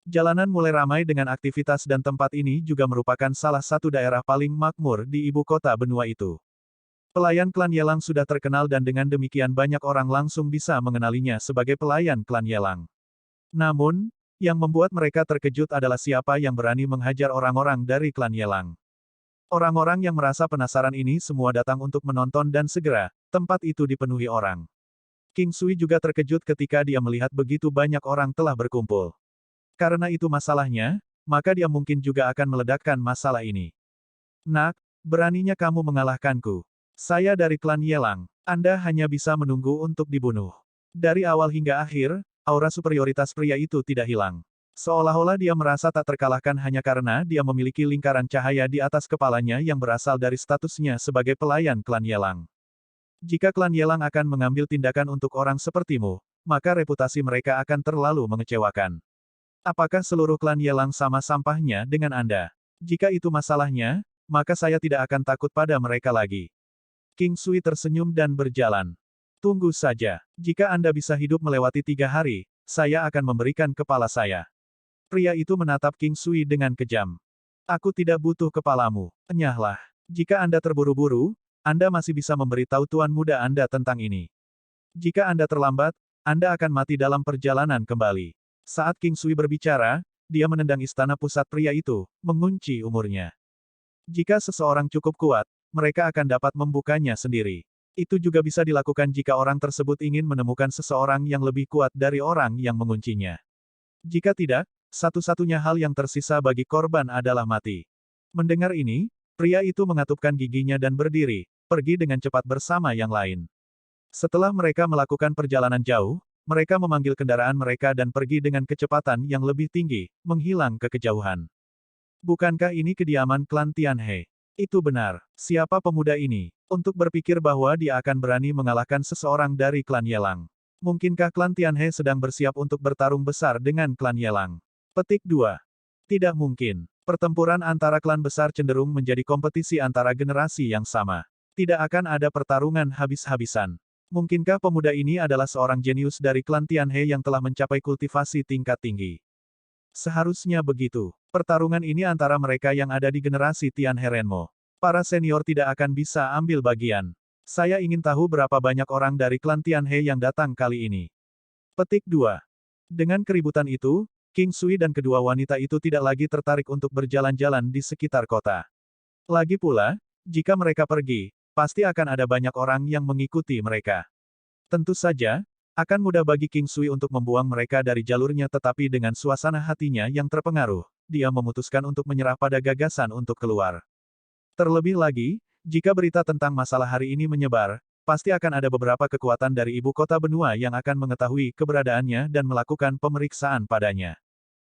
Jalanan mulai ramai dengan aktivitas dan tempat ini juga merupakan salah satu daerah paling makmur di ibu kota benua itu. Pelayan klan Yelang sudah terkenal dan dengan demikian banyak orang langsung bisa mengenalinya sebagai pelayan klan Yelang. Namun, yang membuat mereka terkejut adalah siapa yang berani menghajar orang-orang dari klan Yelang. Orang-orang yang merasa penasaran ini semua datang untuk menonton dan segera, tempat itu dipenuhi orang. King Sui juga terkejut ketika dia melihat begitu banyak orang telah berkumpul. Karena itu masalahnya, maka dia mungkin juga akan meledakkan masalah ini. Nak, beraninya kamu mengalahkanku. Saya dari klan Yelang. Anda hanya bisa menunggu untuk dibunuh. Dari awal hingga akhir, aura superioritas pria itu tidak hilang. Seolah-olah dia merasa tak terkalahkan hanya karena dia memiliki lingkaran cahaya di atas kepalanya yang berasal dari statusnya sebagai pelayan klan Yelang. Jika klan Yelang akan mengambil tindakan untuk orang sepertimu, maka reputasi mereka akan terlalu mengecewakan. Apakah seluruh klan Yelang sama sampahnya dengan Anda? Jika itu masalahnya, maka saya tidak akan takut pada mereka lagi. King Sui tersenyum dan berjalan. Tunggu saja. Jika Anda bisa hidup melewati 3 hari, saya akan memberikan kepala saya. Pria itu menatap King Sui dengan kejam. Aku tidak butuh kepalamu. Enyahlah. Jika Anda terburu-buru, Anda masih bisa memberitahu tuan muda Anda tentang ini. Jika Anda terlambat, Anda akan mati dalam perjalanan kembali. Saat King Sui berbicara, dia menendang istana pusat pria itu, mengunci umurnya. Jika seseorang cukup kuat, mereka akan dapat membukanya sendiri. Itu juga bisa dilakukan jika orang tersebut ingin menemukan seseorang yang lebih kuat dari orang yang menguncinya. Jika tidak, satu-satunya hal yang tersisa bagi korban adalah mati. Mendengar ini, pria itu mengatupkan giginya dan berdiri, pergi dengan cepat bersama yang lain. Setelah mereka melakukan perjalanan jauh, mereka memanggil kendaraan mereka dan pergi dengan kecepatan yang lebih tinggi, menghilang ke kejauhan. Bukankah ini kediaman klan Tianhe? Itu benar. Siapa pemuda ini? Untuk berpikir bahwa dia akan berani mengalahkan seseorang dari klan Yelang. Mungkinkah klan Tianhe sedang bersiap untuk bertarung besar dengan klan Yelang? Petik 2. Tidak mungkin. Pertempuran antara klan besar cenderung menjadi kompetisi antara generasi yang sama. Tidak akan ada pertarungan habis-habisan. Mungkinkah pemuda ini adalah seorang jenius dari klan Tianhe yang telah mencapai kultivasi tingkat tinggi? Seharusnya begitu. Pertarungan ini antara mereka yang ada di generasi Tianhe Renmo. Para senior tidak akan bisa ambil bagian. Saya ingin tahu berapa banyak orang dari klan Tianhe yang datang kali ini. Petik 2. Dengan keributan itu, King Sui dan kedua wanita itu tidak lagi tertarik untuk berjalan-jalan di sekitar kota. Lagi pula, jika mereka pergi, pasti akan ada banyak orang yang mengikuti mereka. Tentu saja, akan mudah bagi King Sui untuk membuang mereka dari jalurnya tetapi dengan suasana hatinya yang terpengaruh, dia memutuskan untuk menyerah pada gagasan untuk keluar. Terlebih lagi, jika berita tentang masalah hari ini menyebar, pasti akan ada beberapa kekuatan dari ibu kota benua yang akan mengetahui keberadaannya dan melakukan pemeriksaan padanya.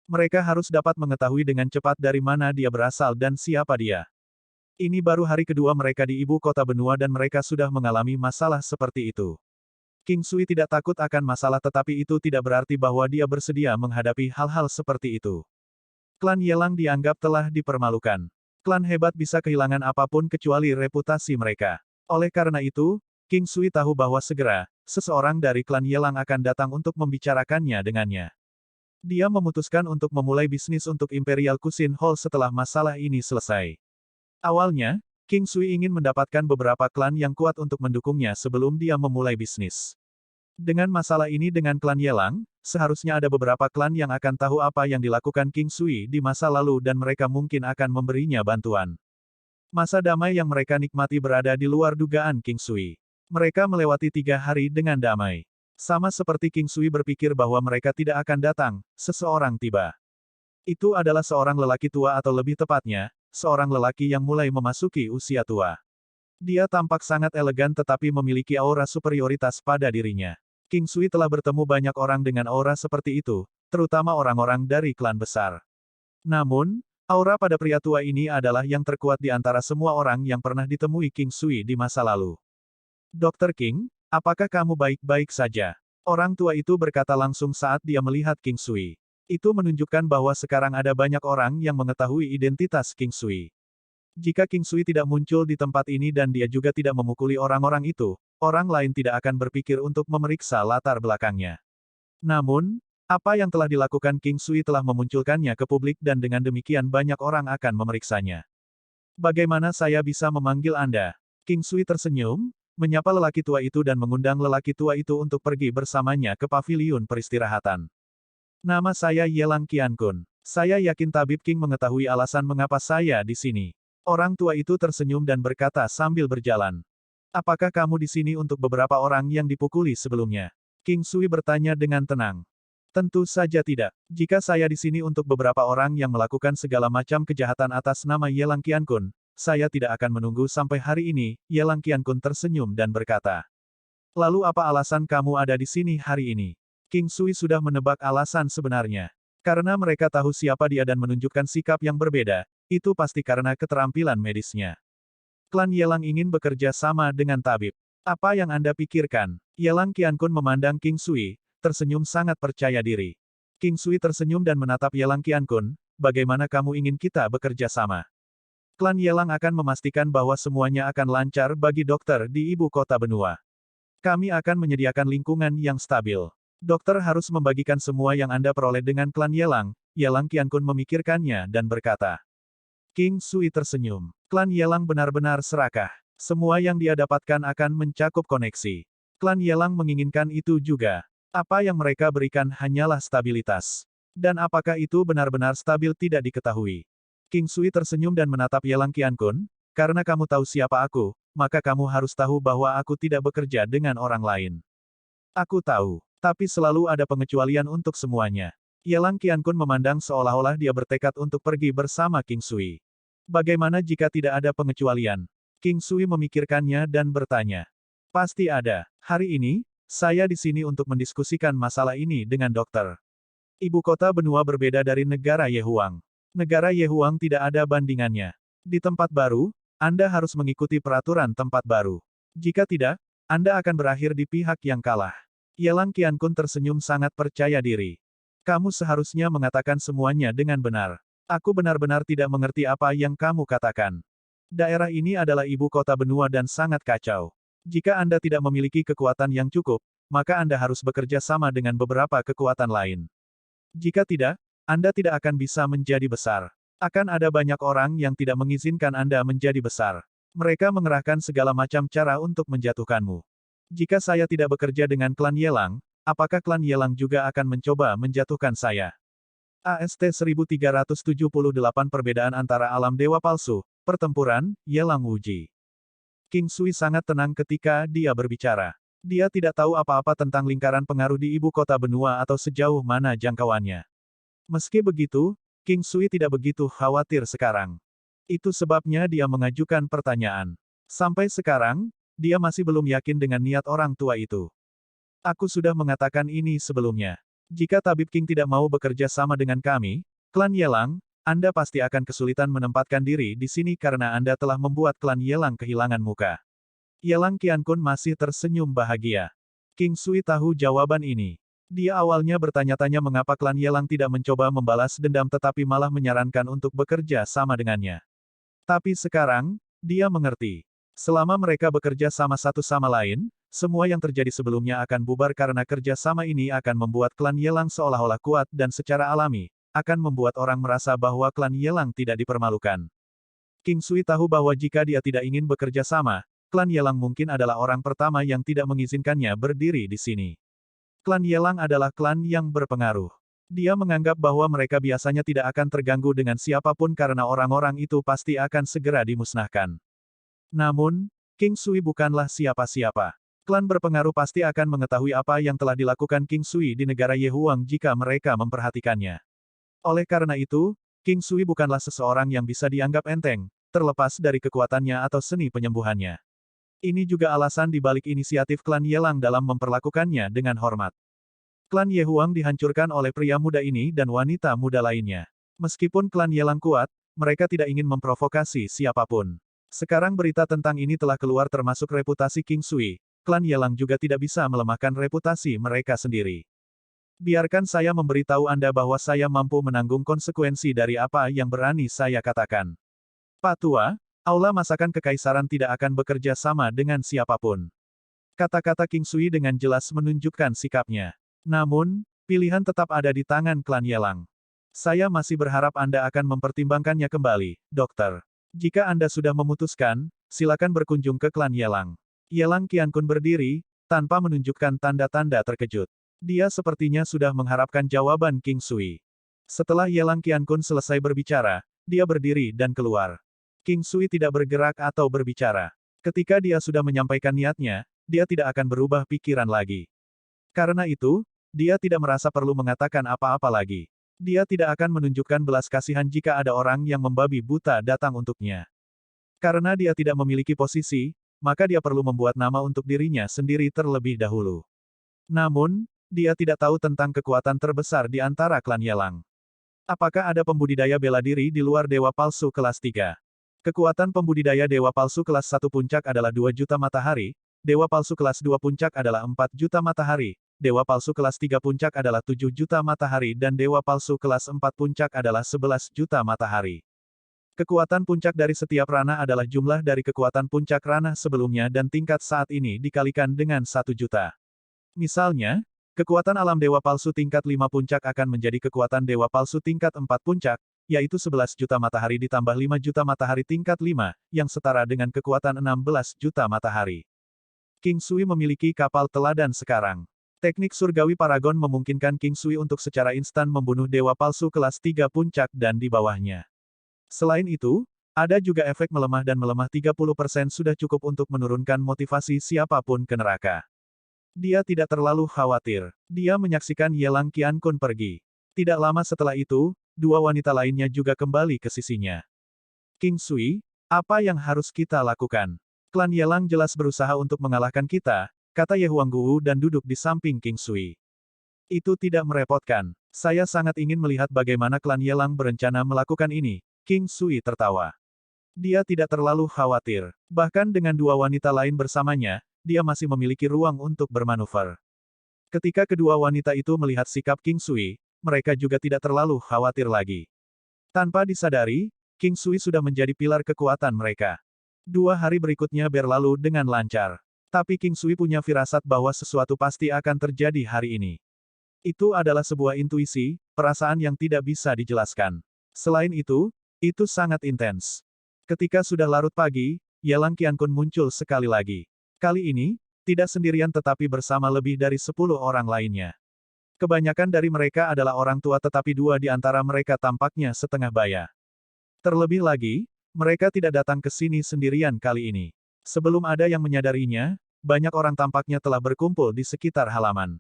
Mereka harus dapat mengetahui dengan cepat dari mana dia berasal dan siapa dia. Ini baru hari kedua mereka di ibu kota benua dan mereka sudah mengalami masalah seperti itu. King Sui tidak takut akan masalah tetapi itu tidak berarti bahwa dia bersedia menghadapi hal-hal seperti itu. Klan Yelang dianggap telah dipermalukan. Klan hebat bisa kehilangan apapun kecuali reputasi mereka. Oleh karena itu, King Sui tahu bahwa segera, seseorang dari klan Yelang akan datang untuk membicarakannya dengannya. Dia memutuskan untuk memulai bisnis untuk Imperial Cuisine Hall setelah masalah ini selesai. Awalnya, King Sui ingin mendapatkan beberapa klan yang kuat untuk mendukungnya sebelum dia memulai bisnis. Dengan masalah ini dengan klan Yelang, seharusnya ada beberapa klan yang akan tahu apa yang dilakukan King Sui di masa lalu dan mereka mungkin akan memberinya bantuan. Masa damai yang mereka nikmati berada di luar dugaan King Sui. Mereka melewati 3 hari dengan damai. Sama seperti King Sui berpikir bahwa mereka tidak akan datang, seseorang tiba. Itu adalah seorang lelaki tua atau lebih tepatnya, seorang lelaki yang mulai memasuki usia tua. Dia tampak sangat elegan tetapi memiliki aura superioritas pada dirinya. King Sui telah bertemu banyak orang dengan aura seperti itu, terutama orang-orang dari klan besar. Namun, aura pada pria tua ini adalah yang terkuat di antara semua orang yang pernah ditemui King Sui di masa lalu. Dr. King, apakah kamu baik-baik saja? Orang tua itu berkata langsung saat dia melihat King Sui. Itu menunjukkan bahwa sekarang ada banyak orang yang mengetahui identitas King Sui. Jika King Sui tidak muncul di tempat ini dan dia juga tidak memukuli orang-orang itu, orang lain tidak akan berpikir untuk memeriksa latar belakangnya. Namun, apa yang telah dilakukan King Sui telah memunculkannya ke publik dan dengan demikian banyak orang akan memeriksanya. Bagaimana saya bisa memanggil Anda? King Sui tersenyum, menyapa lelaki tua itu dan mengundang lelaki tua itu untuk pergi bersamanya ke paviliun peristirahatan. Nama saya Yelang Qiankun. Saya yakin Tabib King mengetahui alasan mengapa saya di sini. Orang tua itu tersenyum dan berkata sambil berjalan. Apakah kamu di sini untuk beberapa orang yang dipukuli sebelumnya? King Sui bertanya dengan tenang. Tentu saja tidak. Jika saya di sini untuk beberapa orang yang melakukan segala macam kejahatan atas nama Yelang Qiankun, saya tidak akan menunggu sampai hari ini. Yelang Qiankun tersenyum dan berkata. Lalu apa alasan kamu ada di sini hari ini? King Sui sudah menebak alasan sebenarnya. Karena mereka tahu siapa dia dan menunjukkan sikap yang berbeda, itu pasti karena keterampilan medisnya. Klan Yelang ingin bekerja sama dengan tabib. Apa yang Anda pikirkan? Yelang Qiankun memandang King Sui, tersenyum sangat percaya diri. King Sui tersenyum dan menatap Yelang Qiankun, bagaimana kamu ingin kita bekerja sama? Klan Yelang akan memastikan bahwa semuanya akan lancar bagi dokter di ibu kota benua. Kami akan menyediakan lingkungan yang stabil. Dokter harus membagikan semua yang Anda peroleh dengan klan Yelang. Yelang Qiankun memikirkannya dan berkata. King Sui tersenyum. Klan Yelang benar-benar serakah. Semua yang dia dapatkan akan mencakup koneksi. Klan Yelang menginginkan itu juga. Apa yang mereka berikan hanyalah stabilitas. Dan apakah itu benar-benar stabil tidak diketahui. King Sui tersenyum dan menatap Yelang Qiankun. Karena kamu tahu siapa aku, maka kamu harus tahu bahwa aku tidak bekerja dengan orang lain. Aku tahu. Tapi selalu ada pengecualian untuk semuanya. Yelang Qiankun memandang seolah-olah dia bertekad untuk pergi bersama King Sui. Bagaimana jika tidak ada pengecualian? King Sui memikirkannya dan bertanya. Pasti ada. Hari ini, saya di sini untuk mendiskusikan masalah ini dengan dokter. Ibu kota benua berbeda dari negara Yehuang. Negara Yehuang tidak ada bandingannya. Di tempat baru, Anda harus mengikuti peraturan tempat baru. Jika tidak, Anda akan berakhir di pihak yang kalah. Yelang Qiankun tersenyum sangat percaya diri. Kamu seharusnya mengatakan semuanya dengan benar. Aku benar-benar tidak mengerti apa yang kamu katakan. Daerah ini adalah ibu kota benua dan sangat kacau. Jika Anda tidak memiliki kekuatan yang cukup, maka Anda harus bekerja sama dengan beberapa kekuatan lain. Jika tidak, Anda tidak akan bisa menjadi besar. Akan ada banyak orang yang tidak mengizinkan Anda menjadi besar. Mereka mengerahkan segala macam cara untuk menjatuhkanmu. Jika saya tidak bekerja dengan klan Yelang, apakah klan Yelang juga akan mencoba menjatuhkan saya? AST 1378 Perbedaan antara alam dewa palsu, pertempuran, Yelang Wuji. King Sui sangat tenang ketika dia berbicara. Dia tidak tahu apa-apa tentang lingkaran pengaruh di ibu kota benua atau sejauh mana jangkauannya. Meski begitu, King Sui tidak begitu khawatir sekarang. Itu sebabnya dia mengajukan pertanyaan. Sampai sekarang, dia masih belum yakin dengan niat orang tua itu. Aku sudah mengatakan ini sebelumnya. Jika Tabib King tidak mau bekerja sama dengan kami, klan Yelang, Anda pasti akan kesulitan menempatkan diri di sini karena Anda telah membuat klan Yelang kehilangan muka. Yelang Qiankun masih tersenyum bahagia. King Sui tahu jawaban ini. Dia awalnya bertanya-tanya mengapa klan Yelang tidak mencoba membalas dendam tetapi malah menyarankan untuk bekerja sama dengannya. Tapi sekarang, dia mengerti. Selama mereka bekerja sama satu sama lain, semua yang terjadi sebelumnya akan bubar karena kerja sama ini akan membuat klan Yelang seolah-olah kuat dan secara alami, akan membuat orang merasa bahwa klan Yelang tidak dipermalukan. King Sui tahu bahwa jika dia tidak ingin bekerja sama, klan Yelang mungkin adalah orang pertama yang tidak mengizinkannya berdiri di sini. Klan Yelang adalah klan yang berpengaruh. Dia menganggap bahwa mereka biasanya tidak akan terganggu dengan siapapun karena orang-orang itu pasti akan segera dimusnahkan. Namun, King Sui bukanlah siapa-siapa. Klan berpengaruh pasti akan mengetahui apa yang telah dilakukan King Sui di negara Yehuang jika mereka memperhatikannya. Oleh karena itu, King Sui bukanlah seseorang yang bisa dianggap enteng, terlepas dari kekuatannya atau seni penyembuhannya. Ini juga alasan di balik inisiatif klan Yelang dalam memperlakukannya dengan hormat. Klan Yehuang dihancurkan oleh pria muda ini dan wanita muda lainnya. Meskipun klan Yelang kuat, mereka tidak ingin memprovokasi siapapun. Sekarang berita tentang ini telah keluar termasuk reputasi King Sui. Klan Yelang juga tidak bisa melemahkan reputasi mereka sendiri. Biarkan saya memberitahu Anda bahwa saya mampu menanggung konsekuensi dari apa yang berani saya katakan. Pak Tua, Aula Masakan Kekaisaran tidak akan bekerja sama dengan siapapun. Kata-kata King Sui dengan jelas menunjukkan sikapnya. Namun, pilihan tetap ada di tangan klan Yelang. Saya masih berharap Anda akan mempertimbangkannya kembali, Dokter. Jika Anda sudah memutuskan, silakan berkunjung ke klan Yelang. Yelang Qiankun berdiri, tanpa menunjukkan tanda-tanda terkejut. Dia sepertinya sudah mengharapkan jawaban King Sui. Setelah Yelang Qiankun selesai berbicara, dia berdiri dan keluar. King Sui tidak bergerak atau berbicara. Ketika dia sudah menyampaikan niatnya, dia tidak akan berubah pikiran lagi. Karena itu, dia tidak merasa perlu mengatakan apa-apa lagi. Dia tidak akan menunjukkan belas kasihan jika ada orang yang membabi buta datang untuknya. Karena dia tidak memiliki posisi, maka dia perlu membuat nama untuk dirinya sendiri terlebih dahulu. Namun, dia tidak tahu tentang kekuatan terbesar di antara klan Yelang. Apakah ada pembudidaya bela diri di luar Dewa Palsu kelas 3? Kekuatan pembudidaya Dewa Palsu kelas 1 puncak adalah 2 juta matahari, Dewa Palsu kelas 2 puncak adalah 4 juta matahari, Dewa Palsu kelas 3 puncak adalah 7 juta matahari dan Dewa Palsu kelas 4 puncak adalah 11 juta matahari. Kekuatan puncak dari setiap ranah adalah jumlah dari kekuatan puncak ranah sebelumnya dan tingkat saat ini dikalikan dengan 1 juta. Misalnya, kekuatan alam Dewa Palsu tingkat 5 puncak akan menjadi kekuatan Dewa Palsu tingkat 4 puncak, yaitu 11 juta matahari ditambah 5 juta matahari tingkat 5, yang setara dengan kekuatan 16 juta matahari. King Sui memiliki kapal teladan sekarang. Teknik surgawi Paragon memungkinkan King Sui untuk secara instan membunuh Dewa Palsu kelas 3 puncak dan di bawahnya. Selain itu, ada juga efek melemah dan melemah 30% sudah cukup untuk menurunkan motivasi siapapun ke neraka. Dia tidak terlalu khawatir. Dia menyaksikan Yelang Qiankun pergi. Tidak lama setelah itu, dua wanita lainnya juga kembali ke sisinya. King Sui, apa yang harus kita lakukan? Klan Yelang jelas berusaha untuk mengalahkan kita, kata Ye Huangguwu dan duduk di samping King Sui. Itu tidak merepotkan. Saya sangat ingin melihat bagaimana klan Yelang berencana melakukan ini. King Sui tertawa. Dia tidak terlalu khawatir. Bahkan dengan dua wanita lain bersamanya, dia masih memiliki ruang untuk bermanuver. Ketika kedua wanita itu melihat sikap King Sui, mereka juga tidak terlalu khawatir lagi. Tanpa disadari, King Sui sudah menjadi pilar kekuatan mereka. 2 hari berikutnya berlalu dengan lancar. Tapi King Sui punya firasat bahwa sesuatu pasti akan terjadi hari ini. Itu adalah sebuah intuisi, perasaan yang tidak bisa dijelaskan. Selain itu sangat intens. Ketika sudah larut pagi, Yelang Qiankun muncul sekali lagi. Kali ini, tidak sendirian tetapi bersama lebih dari 10 orang lainnya. Kebanyakan dari mereka adalah orang tua tetapi 2 di antara mereka tampaknya setengah baya. Terlebih lagi, mereka tidak datang ke sini sendirian kali ini. Sebelum ada yang menyadarinya, banyak orang tampaknya telah berkumpul di sekitar halaman.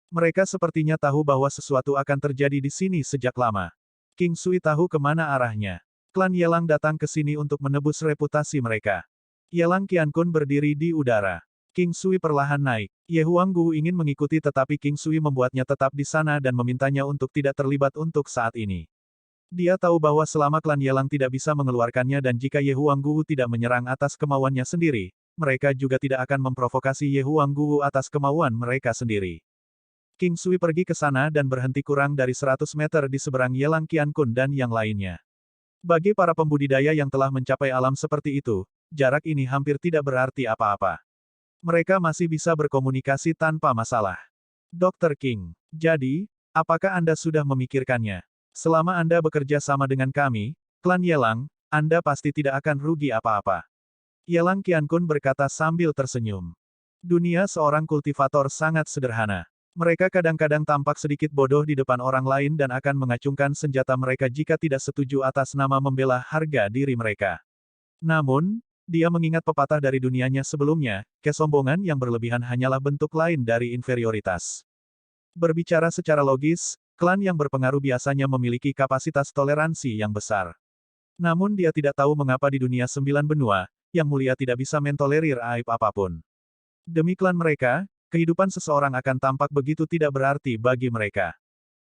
Mereka sepertinya tahu bahwa sesuatu akan terjadi di sini sejak lama. King Sui tahu kemana arahnya. Klan Yelang datang ke sini untuk menebus reputasi mereka. Yelang Qiankun berdiri di udara. King Sui perlahan naik. Ye Huangguwu ingin mengikuti tetapi King Sui membuatnya tetap di sana dan memintanya untuk tidak terlibat untuk saat ini. Dia tahu bahwa selama klan Yelang tidak bisa mengeluarkannya dan jika Ye Huangguwu tidak menyerang atas kemauannya sendiri, mereka juga tidak akan memprovokasi Ye Huangguwu atas kemauan mereka sendiri. King Sui pergi ke sana dan berhenti kurang dari 100 meter di seberang Yelang Qiankun dan yang lainnya. Bagi para pembudidaya yang telah mencapai alam seperti itu, jarak ini hampir tidak berarti apa-apa. Mereka masih bisa berkomunikasi tanpa masalah. Dr. King, jadi, apakah Anda sudah memikirkannya? Selama Anda bekerja sama dengan kami, klan Yelang, Anda pasti tidak akan rugi apa-apa. Yelang Qiankun berkata sambil tersenyum. Dunia seorang kultivator sangat sederhana. Mereka kadang-kadang tampak sedikit bodoh di depan orang lain dan akan mengacungkan senjata mereka jika tidak setuju atas nama membela harga diri mereka. Namun, dia mengingat pepatah dari dunianya sebelumnya, kesombongan yang berlebihan hanyalah bentuk lain dari inferioritas. Berbicara secara logis, klan yang berpengaruh biasanya memiliki kapasitas toleransi yang besar. Namun dia tidak tahu mengapa di dunia 9 benua, yang mulia tidak bisa mentolerir aib apapun. Demi klan mereka, kehidupan seseorang akan tampak begitu tidak berarti bagi mereka.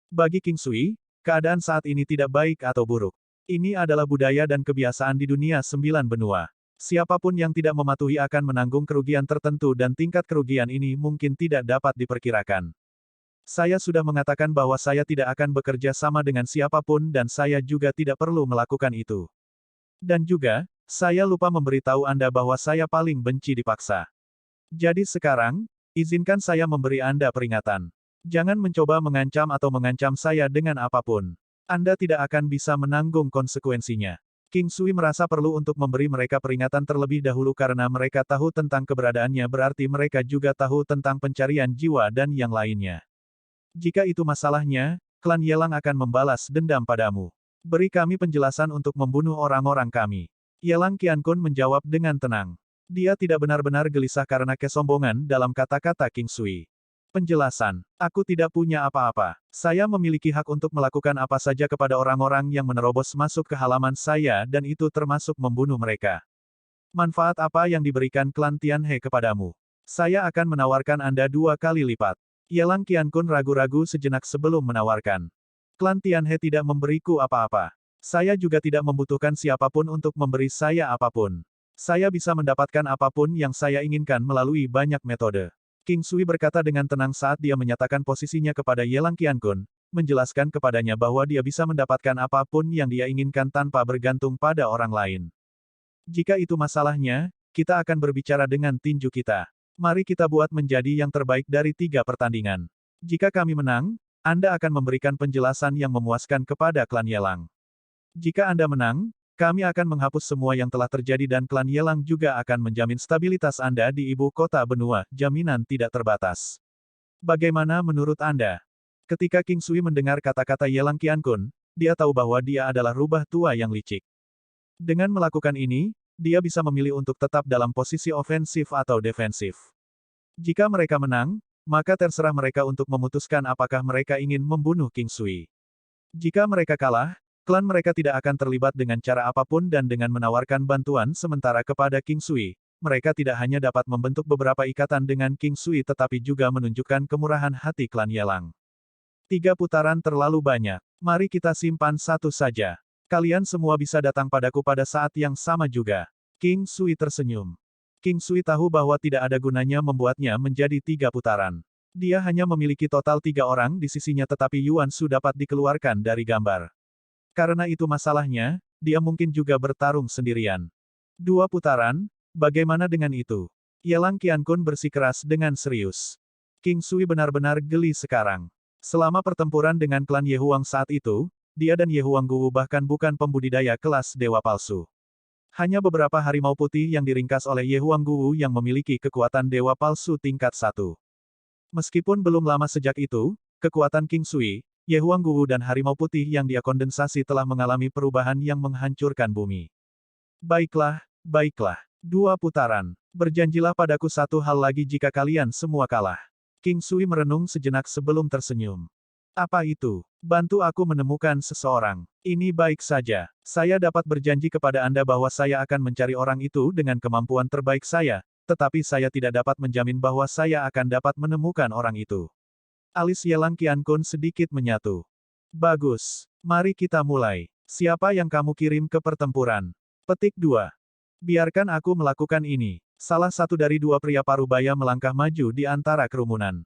Bagi King Sui, keadaan saat ini tidak baik atau buruk. Ini adalah budaya dan kebiasaan di dunia 9 benua. Siapapun yang tidak mematuhi akan menanggung kerugian tertentu dan tingkat kerugian ini mungkin tidak dapat diperkirakan. Saya sudah mengatakan bahwa saya tidak akan bekerja sama dengan siapapun dan saya juga tidak perlu melakukan itu. Dan juga, saya lupa memberitahu Anda bahwa saya paling benci dipaksa. Jadi sekarang, izinkan saya memberi Anda peringatan. Jangan mencoba mengancam atau mengancam saya dengan apapun. Anda tidak akan bisa menanggung konsekuensinya. King Sui merasa perlu untuk memberi mereka peringatan terlebih dahulu karena mereka tahu tentang keberadaannya berarti mereka juga tahu tentang pencarian jiwa dan yang lainnya. Jika itu masalahnya, klan Yelang akan membalas dendam padamu. Beri kami penjelasan untuk membunuh orang-orang kami. Yelang Qiankun menjawab dengan tenang. Dia tidak benar-benar gelisah karena kesombongan dalam kata-kata King Sui. Penjelasan, aku tidak punya apa-apa. Saya memiliki hak untuk melakukan apa saja kepada orang-orang yang menerobos masuk ke halaman saya dan itu termasuk membunuh mereka. Manfaat apa yang diberikan klan Tianhe kepadamu? Saya akan menawarkan Anda 2 kali lipat. Yelang Qiankun ragu-ragu sejenak sebelum menawarkan. Klan Tianhe tidak memberiku apa-apa. Saya juga tidak membutuhkan siapapun untuk memberi saya apapun. Saya bisa mendapatkan apapun yang saya inginkan melalui banyak metode. King Sui berkata dengan tenang saat dia menyatakan posisinya kepada Yelang Qiankun, menjelaskan kepadanya bahwa dia bisa mendapatkan apapun yang dia inginkan tanpa bergantung pada orang lain. Jika itu masalahnya, kita akan berbicara dengan tinju kita. Mari kita buat menjadi yang terbaik dari 3 pertandingan. Jika kami menang, Anda akan memberikan penjelasan yang memuaskan kepada klan Yelang. Jika Anda menang, kami akan menghapus semua yang telah terjadi dan klan Yelang juga akan menjamin stabilitas Anda di ibu kota benua, jaminan tidak terbatas. Bagaimana menurut Anda? Ketika King Sui mendengar kata-kata Yelang Qiankun, dia tahu bahwa dia adalah rubah tua yang licik. Dengan melakukan ini, dia bisa memilih untuk tetap dalam posisi ofensif atau defensif. Jika mereka menang, maka terserah mereka untuk memutuskan apakah mereka ingin membunuh King Sui. Jika mereka kalah, klan mereka tidak akan terlibat dengan cara apapun dan dengan menawarkan bantuan sementara kepada King Sui, mereka tidak hanya dapat membentuk beberapa ikatan dengan King Sui tetapi juga menunjukkan kemurahan hati klan Yelang. 3 putaran terlalu banyak. Mari kita simpan satu saja. Kalian semua bisa datang padaku pada saat yang sama juga. King Sui tersenyum. King Sui tahu bahwa tidak ada gunanya membuatnya menjadi 3 putaran. Dia hanya memiliki total 3 orang di sisinya tetapi Yuan Su dapat dikeluarkan dari gambar. Karena itu masalahnya, dia mungkin juga bertarung sendirian. 2 putaran, bagaimana dengan itu? Yelang Qiankun bersikeras dengan serius. King Sui benar-benar geli sekarang. Selama pertempuran dengan klan Ye Huang saat itu, dia dan Ye Huangguwu bahkan bukan pembudidaya kelas dewa palsu. Hanya beberapa harimau putih yang diringkas oleh Ye Huangguwu yang memiliki kekuatan dewa palsu tingkat 1. Meskipun belum lama sejak itu, kekuatan King Sui, Ye Huangguwu dan harimau putih yang dia kondensasi telah mengalami perubahan yang menghancurkan bumi. Baiklah, baiklah. 2 putaran. Berjanjilah padaku satu hal lagi jika kalian semua kalah. King Sui merenung sejenak sebelum tersenyum. Apa itu? Bantu aku menemukan seseorang. Ini baik saja. Saya dapat berjanji kepada Anda bahwa saya akan mencari orang itu dengan kemampuan terbaik saya, tetapi saya tidak dapat menjamin bahwa saya akan dapat menemukan orang itu. Alis Yelang Qiankun sedikit menyatu. Bagus. Mari kita mulai. Siapa yang kamu kirim ke pertempuran? Petik 2. Biarkan aku melakukan ini. Salah satu dari dua pria parubaya melangkah maju di antara kerumunan.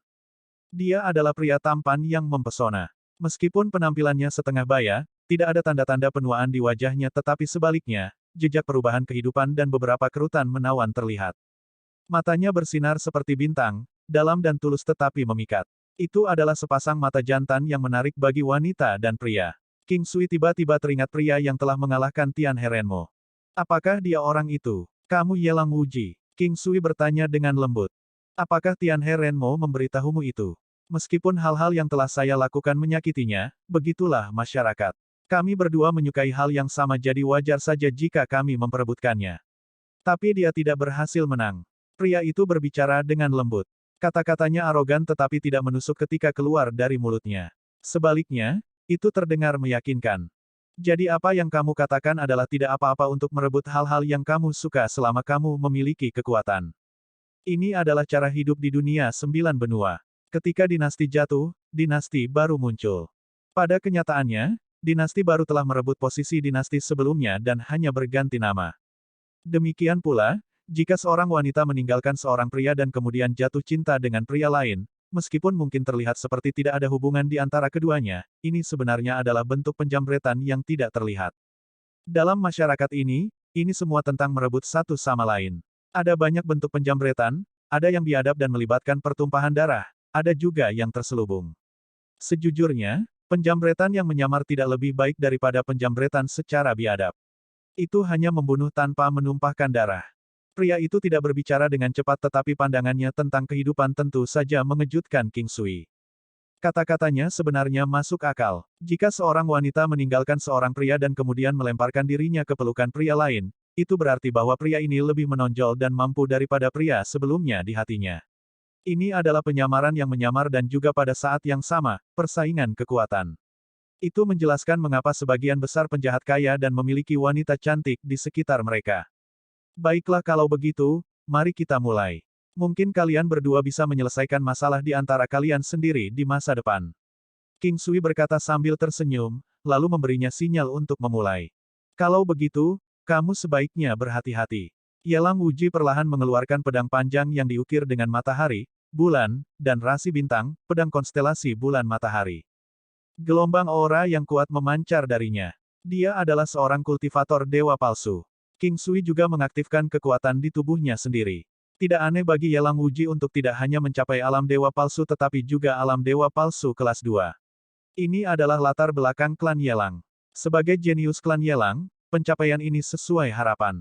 Dia adalah pria tampan yang mempesona. Meskipun penampilannya setengah baya, tidak ada tanda-tanda penuaan di wajahnya tetapi sebaliknya, jejak perubahan kehidupan dan beberapa kerutan menawan terlihat. Matanya bersinar seperti bintang, dalam dan tulus tetapi memikat. Itu adalah sepasang mata jantan yang menarik bagi wanita dan pria. King Sui tiba-tiba teringat pria yang telah mengalahkan Tian Herenmo. Apakah dia orang itu? Kamu Yelang Wuji? King Sui bertanya dengan lembut. Apakah Tian Herenmo memberitahumu itu? Meskipun hal-hal yang telah saya lakukan menyakitinya, begitulah masyarakat. Kami berdua menyukai hal yang sama jadi wajar saja jika kami memperebutkannya. Tapi dia tidak berhasil menang. Pria itu berbicara dengan lembut. Kata-katanya arogan tetapi tidak menusuk ketika keluar dari mulutnya. Sebaliknya, itu terdengar meyakinkan. Jadi apa yang kamu katakan adalah tidak apa-apa untuk merebut hal-hal yang kamu suka selama kamu memiliki kekuatan. Ini adalah cara hidup di dunia sembilan benua. Ketika dinasti jatuh, dinasti baru muncul. Pada kenyataannya, dinasti baru telah merebut posisi dinasti sebelumnya dan hanya berganti nama. Demikian pula, jika seorang wanita meninggalkan seorang pria dan kemudian jatuh cinta dengan pria lain, meskipun mungkin terlihat seperti tidak ada hubungan di antara keduanya, ini sebenarnya adalah bentuk penjambretan yang tidak terlihat. Dalam masyarakat ini semua tentang merebut satu sama lain. Ada banyak bentuk penjambretan, ada yang biadab dan melibatkan pertumpahan darah, ada juga yang terselubung. Sejujurnya, penjambretan yang menyamar tidak lebih baik daripada penjambretan secara biadab. Itu hanya membunuh tanpa menumpahkan darah. Pria itu tidak berbicara dengan cepat tetapi pandangannya tentang kehidupan tentu saja mengejutkan King Sui. Kata-katanya sebenarnya masuk akal. Jika seorang wanita meninggalkan seorang pria dan kemudian melemparkan dirinya ke pelukan pria lain, itu berarti bahwa pria ini lebih menonjol dan mampu daripada pria sebelumnya di hatinya. Ini adalah penyamaran yang menyamar dan juga pada saat yang sama, persaingan kekuatan. Itu menjelaskan mengapa sebagian besar penjahat kaya dan memiliki wanita cantik di sekitar mereka. Baiklah kalau begitu, mari kita mulai. Mungkin kalian berdua bisa menyelesaikan masalah di antara kalian sendiri di masa depan. King Sui berkata sambil tersenyum, lalu memberinya sinyal untuk memulai. Kalau begitu, kamu sebaiknya berhati-hati. Yelang Wuji perlahan mengeluarkan pedang panjang yang diukir dengan matahari, bulan, dan rasi bintang, pedang konstelasi bulan matahari. Gelombang aura yang kuat memancar darinya. Dia adalah seorang kultivator dewa palsu. King Sui juga mengaktifkan kekuatan di tubuhnya sendiri. Tidak aneh bagi Yelang Wuji untuk tidak hanya mencapai alam dewa palsu tetapi juga alam dewa palsu kelas 2. Ini adalah latar belakang klan Yelang. Sebagai jenius klan Yelang, pencapaian ini sesuai harapan.